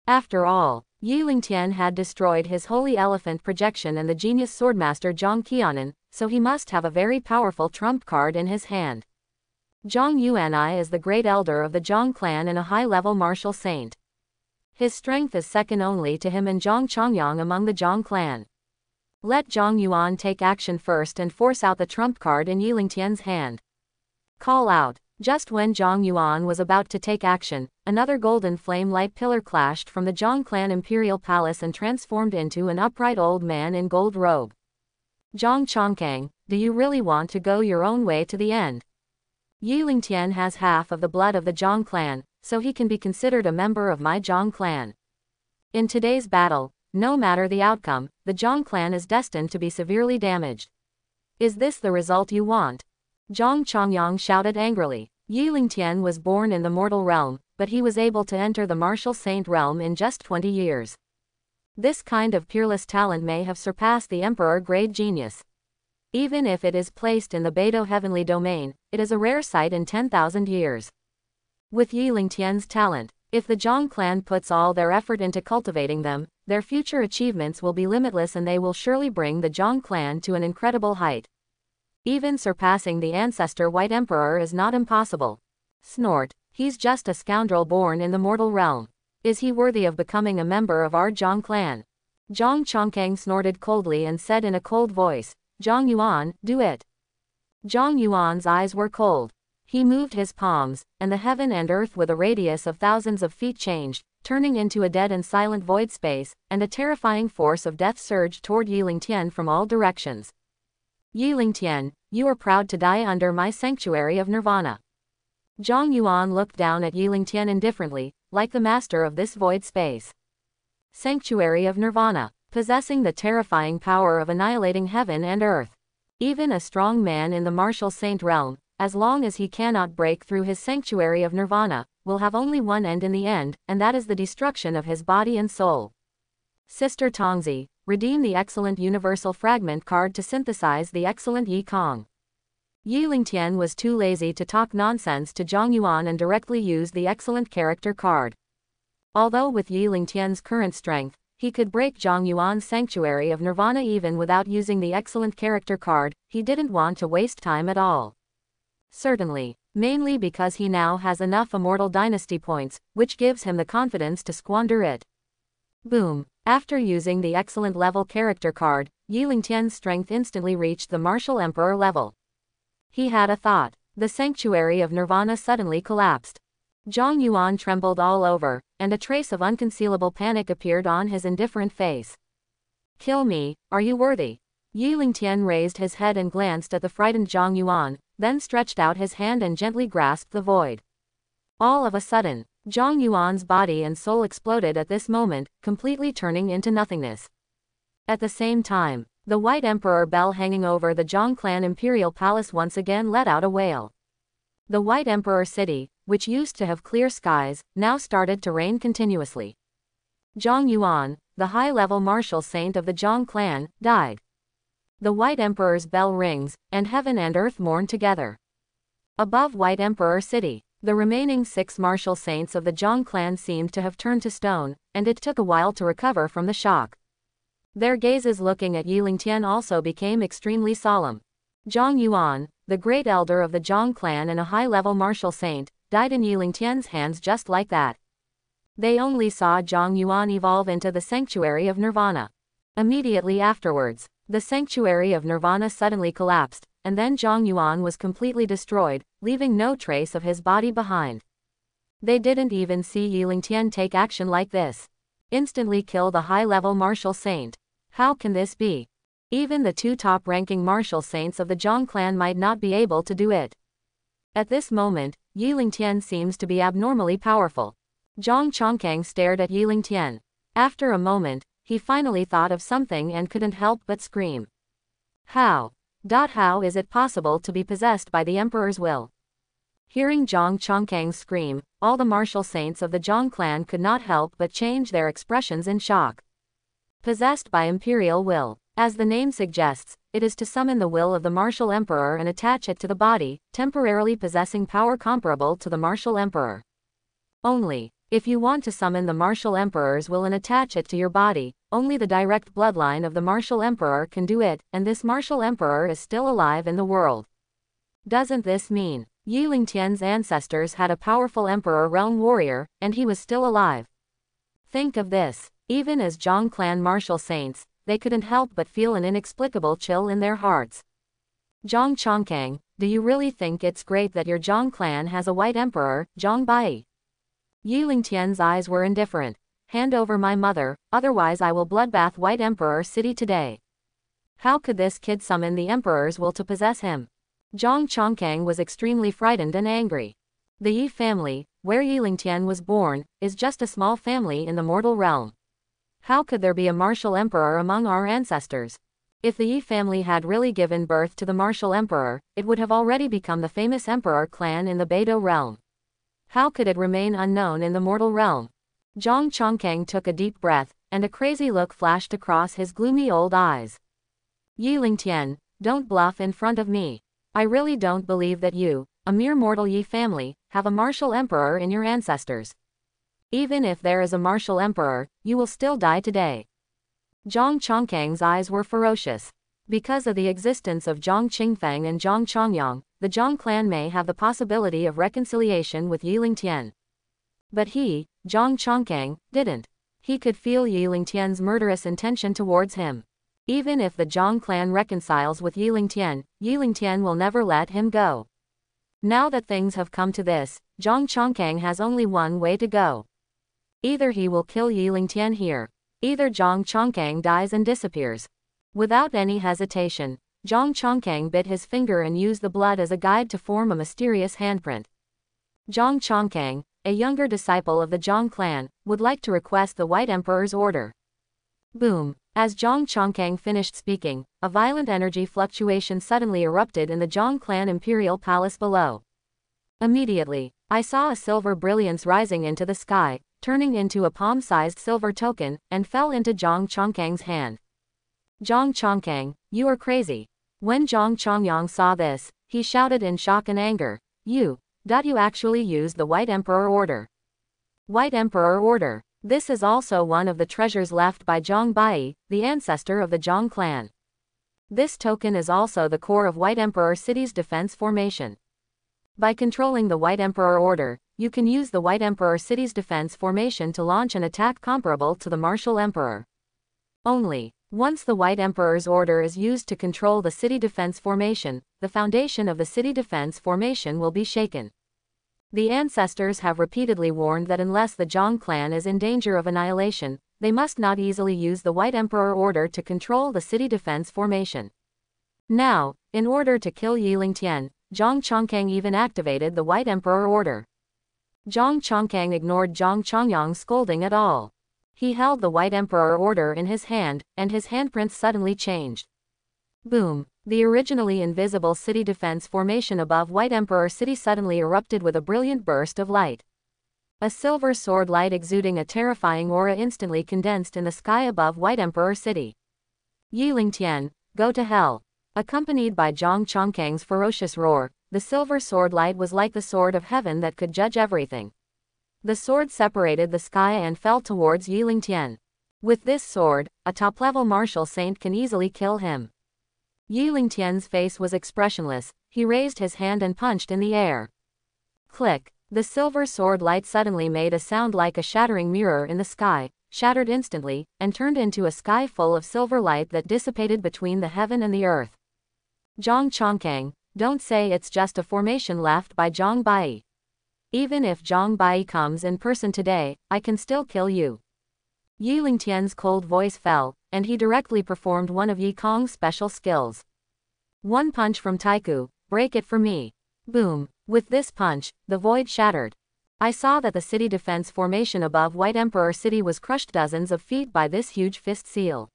Speaker 1: After all, Yiling Tian had destroyed his holy elephant projection and the genius swordmaster Zhang Qianan, so he must have a very powerful trump card in his hand. Zhang Yuanai is the great elder of the Zhang clan and a high-level martial saint. His strength is second only to him and Zhang Chongyang among the Zhang clan. Let Zhang Yuan take action first and force out the trump card in Yiling Tian's hand. Call out. Just when Zhang Yuan was about to take action, another golden flame light pillar clashed from the Zhang clan imperial palace and transformed into an upright old man in gold robe. Zhang Chongqing, do you really want to go your own way to the end? Yiling Tian has half of the blood of the Zhang clan, so he can be considered a member of my Zhang clan. In today's battle, no matter the outcome, the Zhang clan is destined to be severely damaged. Is this the result you want? Zhang Chongyang shouted angrily. Yiling Tian was born in the mortal realm, but he was able to enter the martial saint realm in just 20 years. This kind of peerless talent may have surpassed the emperor-grade genius. Even if it is placed in the Beidou heavenly domain, it is a rare sight in 10,000 years. With Yiling Tian's talent, if the Zhang clan puts all their effort into cultivating them, their future achievements will be limitless and they will surely bring the Zhang clan to an incredible height. Even surpassing the ancestor White Emperor is not impossible. Snort, he's just a scoundrel born in the mortal realm. Is he worthy of becoming a member of our Zhang clan? Zhang Chongqing snorted coldly and said in a cold voice, Zhang Yuan, do it. Zhang Yuan's eyes were cold. He moved his palms, and the heaven and earth with a radius of thousands of feet changed, turning into a dead and silent void space, and a terrifying force of death surged toward Yiling Tian from all directions. Yiling Tian, you are proud to die under my sanctuary of nirvana. Zhang Yuan looked down at Yiling Tian indifferently, like the master of this void space. Sanctuary of nirvana, possessing the terrifying power of annihilating heaven and earth. Even a strong man in the martial saint realm, as long as he cannot break through his sanctuary of nirvana, will have only one end in the end, and that is the destruction of his body and soul. Sister Tongzi, redeem the excellent universal fragment card to synthesize the excellent Yi Kong. Yiling Tian was too lazy to talk nonsense to Zhang Yuan and directly used the excellent character card. Although with Yiling Tian's current strength, he could break Zhang Yuan's sanctuary of nirvana even without using the excellent character card, he didn't want to waste time at all. Certainly, mainly because he now has enough immortal dynasty points, which gives him the confidence to squander it. Boom. After using the excellent level character card, Yiling Tian's strength instantly reached the martial emperor level. He had a thought. The sanctuary of nirvana suddenly collapsed. Zhang Yuan trembled all over, and a trace of unconcealable panic appeared on his indifferent face. Kill me, are you worthy? Yiling Tian raised his head and glanced at the frightened Zhang Yuan, then stretched out his hand and gently grasped the void. All of a sudden, Zhang Yuan's body and soul exploded at this moment, completely turning into nothingness. At the same time, the White Emperor bell hanging over the Zhang clan imperial palace once again let out a wail. The White Emperor city, which used to have clear skies, now started to rain continuously. Zhang Yuan, the high-level martial saint of the Zhang clan, died. The White Emperor's bell rings, and heaven and earth mourn together. Above White Emperor city, the remaining 6 martial saints of the Zhang clan seemed to have turned to stone, and it took a while to recover from the shock. Their gazes looking at Yiling Tian also became extremely solemn. Zhang Yuan, the great elder of the Zhang clan and a high-level martial saint, died in Yiling Tian's hands just like that. They only saw Zhang Yuan evolve into the sanctuary of nirvana. Immediately afterwards, the sanctuary of nirvana suddenly collapsed, and then Zhang Yuan was completely destroyed, leaving no trace of his body behind. They didn't even see Yiling Tian take action like this. Instantly kill the high-level martial saint. How can this be? Even the 2 top-ranking martial saints of the Zhang clan might not be able to do it. At this moment, Yiling Tian seems to be abnormally powerful. Zhang Chongqing stared at Yiling Tian. After a moment, he finally thought of something and couldn't help but scream. How is it possible to be possessed by the Emperor's will? Hearing Zhang Chongqing scream, all the martial saints of the Zhang clan could not help but change their expressions in shock. Possessed by imperial will. As the name suggests, it is to summon the will of the martial emperor and attach it to the body, temporarily possessing power comparable to the martial emperor. Only, if you want to summon the martial emperor's will and attach it to your body, only the direct bloodline of the martial emperor can do it, and this martial emperor is still alive in the world. Doesn't this mean Yi Lingtian's ancestors had a powerful emperor realm warrior, and he was still alive? Think of this. Even as Zhang clan martial saints, they couldn't help but feel an inexplicable chill in their hearts. Zhang Chongqing, do you really think it's great that your Zhang clan has a white emperor, Zhang Bai? Yi Lingtian's eyes were indifferent. Hand over my mother, otherwise I will bloodbath White Emperor City today. How could this kid summon the emperor's will to possess him? Zhang Chongqing was extremely frightened and angry. The Yi family, where Yi Lingtian was born, is just a small family in the mortal realm. How could there be a martial emperor among our ancestors? If the Yi family had really given birth to the martial emperor, it would have already become the famous emperor clan in the Beidou realm. How could it remain unknown in the mortal realm? Zhang Chongqing took a deep breath, and a crazy look flashed across his gloomy old eyes. Yi Lingtian, don't bluff in front of me. I really don't believe that you, a mere mortal Yi family, have a martial emperor in your ancestors. Even if there is a martial emperor, you will still die today. Zhang Chongqing's eyes were ferocious. Because of the existence of Zhang Qingfeng and Zhang Chongyang, the Zhang clan may have the possibility of reconciliation with Yi Lingtian. But he, Zhang Chongqing, didn't. He could feel Yi Lingtian's murderous intention towards him. Even if the Zhang clan reconciles with Yi Lingtian will never let him go. Now that things have come to this, Zhang Chongqing has only one way to go. Either he will kill Yi Lingtian here. Either Zhang Chongqing dies and disappears. Without any hesitation, Zhang Chongqing bit his finger and used the blood as a guide to form a mysterious handprint. Zhang Chongqing, a younger disciple of the Zhang clan, would like to request the White Emperor's order. Boom! As Zhang Chongqing finished speaking, a violent energy fluctuation suddenly erupted in the Zhang clan imperial palace below. Immediately, I saw a silver brilliance rising into the sky, turning into a palm-sized silver token, and fell into Zhang Chongqing's hand. Zhang Chongqing, you are crazy. When Zhang Chongyang saw this, he shouted in shock and anger, You actually used the White Emperor order. White Emperor order. This is also one of the treasures left by Zhang Bai, the ancestor of the Zhang clan. This token is also the core of White Emperor City's defense formation. By controlling the White Emperor order, you can use the White Emperor City's defense formation to launch an attack comparable to the Martial Emperor. Only, once the White Emperor's order is used to control the city defense formation, the foundation of the city defense formation will be shaken. The ancestors have repeatedly warned that unless the Zhang clan is in danger of annihilation, they must not easily use the White Emperor order to control the city defense formation. Now, in order to kill Yi Lingtian, Zhang Chongqing even activated the White Emperor order. Zhang Chongqing ignored Zhang Chongyang's scolding at all. He held the White Emperor order in his hand, and his handprints suddenly changed. Boom! The originally invisible city defense formation above White Emperor City suddenly erupted with a brilliant burst of light. A silver sword light exuding a terrifying aura instantly condensed in the sky above White Emperor City. Yi Lingtian, go to hell! Accompanied by Zhang Chongqing's ferocious roar, the silver sword light was like the sword of heaven that could judge everything. The sword separated the sky and fell towards Yi Lingtian. With this sword, a top-level martial saint can easily kill him. Yi Lingtian's face was expressionless. He raised his hand and punched in the air. Click! The silver sword light suddenly made a sound like a shattering mirror in the sky, shattered instantly, and turned into a sky full of silver light that dissipated between the heaven and the earth. Zhang Chongqing, don't say it's just a formation left by Zhang Bai. Even if Zhang Bai comes in person today, I can still kill you. Yi Lingtian's cold voice fell, and he directly performed one of Yi Kong's special skills. One punch from Taiku, break it for me. Boom! With this punch, the void shattered. I saw that the city defense formation above White Emperor City was crushed dozens of feet by this huge fist seal.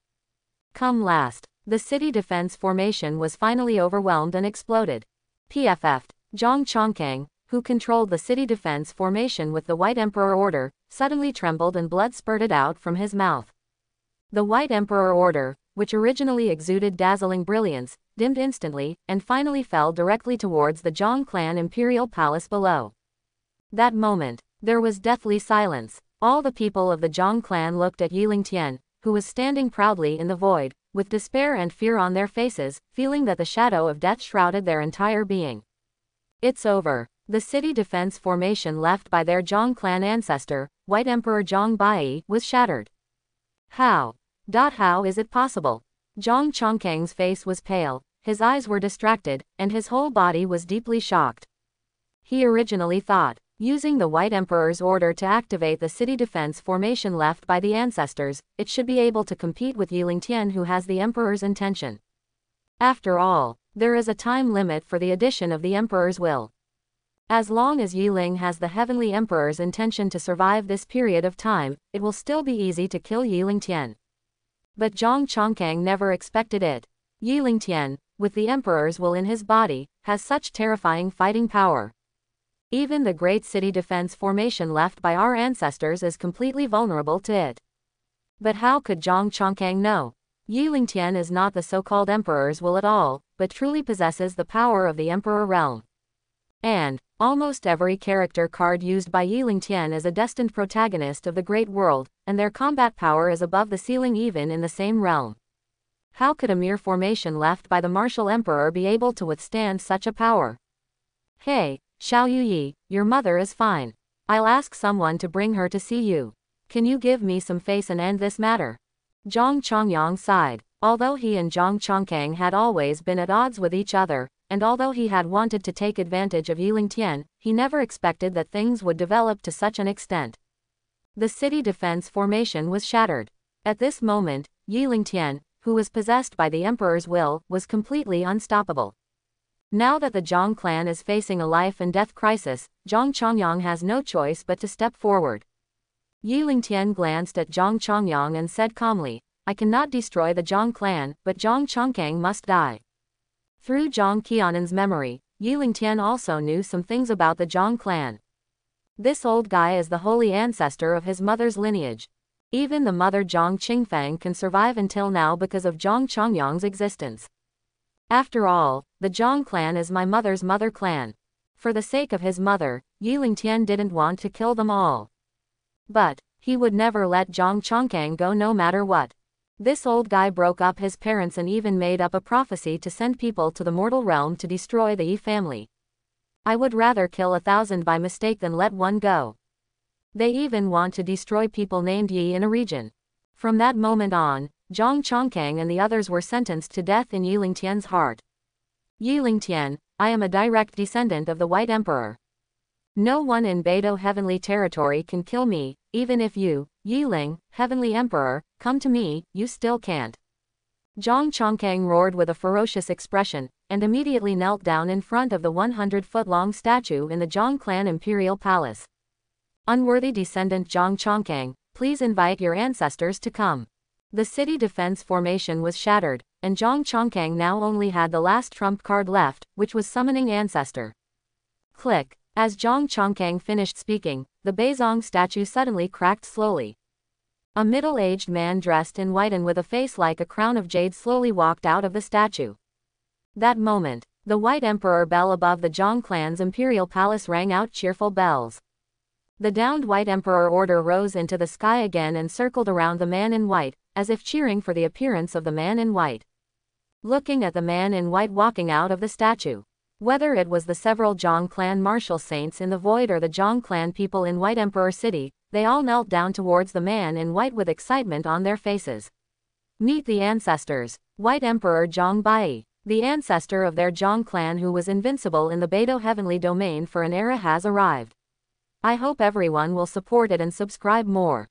Speaker 1: Come last. The city defense formation was finally overwhelmed and exploded. PFF'd. Zhang Chongqing, who controlled the city defense formation with the White Emperor Order, suddenly trembled and blood spurted out from his mouth. The White Emperor Order, which originally exuded dazzling brilliance, dimmed instantly, and finally fell directly towards the Zhang clan imperial palace below. That moment, there was deathly silence. All the people of the Zhang clan looked at Yiling Tian, who was standing proudly in the void, with despair and fear on their faces, feeling that the shadow of death shrouded their entire being. It's over. The city defense formation left by their Zhang clan ancestor, White Emperor Zhang Bai, was shattered. How? How is it possible? Zhang Chongqing's face was pale, his eyes were distracted, and his whole body was deeply shocked. He originally thought, using the White Emperor's order to activate the city defense formation left by the ancestors, it should be able to compete with Yiling Tian, who has the Emperor's intention. After all, there is a time limit for the addition of the Emperor's will. As long as Yiling has the Heavenly Emperor's intention to survive this period of time, it will still be easy to kill Yiling Tian. But Zhang Chongqing never expected it. Yiling Tian, with the Emperor's will in his body, has such terrifying fighting power. Even the great city defense formation left by our ancestors is completely vulnerable to it. But how could Zhang Chongqing know? Yiling Tian is not the so-called Emperor's will at all, but truly possesses the power of the Emperor realm. And, almost every character card used by Yiling Tian is a destined protagonist of the great world, and their combat power is above the ceiling even in the same realm. How could a mere formation left by the martial emperor be able to withstand such a power? Hey, Xiao Yuyi, your mother is fine. I'll ask someone to bring her to see you. Can you give me some face and end this matter? Zhang Chongyang sighed. Although he and Zhang Chongqing had always been at odds with each other, and although he had wanted to take advantage of Yiling Tian, he never expected that things would develop to such an extent. The city defense formation was shattered. At this moment, Yiling Tian, who was possessed by the Emperor's will, was completely unstoppable. Now that the Zhang clan is facing a life and death crisis, Zhang Chongyang has no choice but to step forward. Yiling Tian glanced at Zhang Chongyang and said calmly, I cannot destroy the Zhang clan, but Zhang Chongqing must die. Through Zhang Qianan's memory, Yiling Tian also knew some things about the Zhang clan. This old guy is the holy ancestor of his mother's lineage. Even the mother Zhang Qingfeng can survive until now because of Zhang Chongyang's existence. After all, the Zhang clan is my mother's mother clan. For the sake of his mother, Yiling Tian didn't want to kill them all. But, he would never let Zhang Chongqing go no matter what. This old guy broke up his parents and even made up a prophecy to send people to the mortal realm to destroy the Yi family. I would rather kill 1,000 by mistake than let one go. They even want to destroy people named Yi in a region. From that moment on, Zhang Chongqing and the others were sentenced to death in Yiling Tian's heart. Yiling Tian, I am a direct descendant of the White Emperor. No one in Beidou Heavenly Territory can kill me, even if you, Yiling, Heavenly Emperor, come to me, you still can't. Zhang Chongqing roared with a ferocious expression, and immediately knelt down in front of the 100-foot-long statue in the Zhang clan imperial palace. Unworthy descendant Zhang Chongqing, please invite your ancestors to come. The city defense formation was shattered, and Zhang Chongqing now only had the last trump card left, which was summoning ancestor. Click. As Zhang Chongqing finished speaking, the Beizong statue suddenly cracked slowly. A middle-aged man dressed in white and with a face like a crown of jade slowly walked out of the statue. That moment, the White Emperor bell above the Zhang clan's imperial palace rang out cheerful bells. The downed White Emperor order rose into the sky again and circled around the man in white, as if cheering for the appearance of the man in white. Looking at the man in white walking out of the statue. Whether it was the several Zhang clan martial saints in the void or the Zhang clan people in White Emperor City, they all knelt down towards the man in white with excitement on their faces. Meet the ancestors. White Emperor Zhang Bai, the ancestor of their Zhang clan who was invincible in the Beidou Heavenly Domain for an era has arrived. I hope everyone will support it and subscribe more.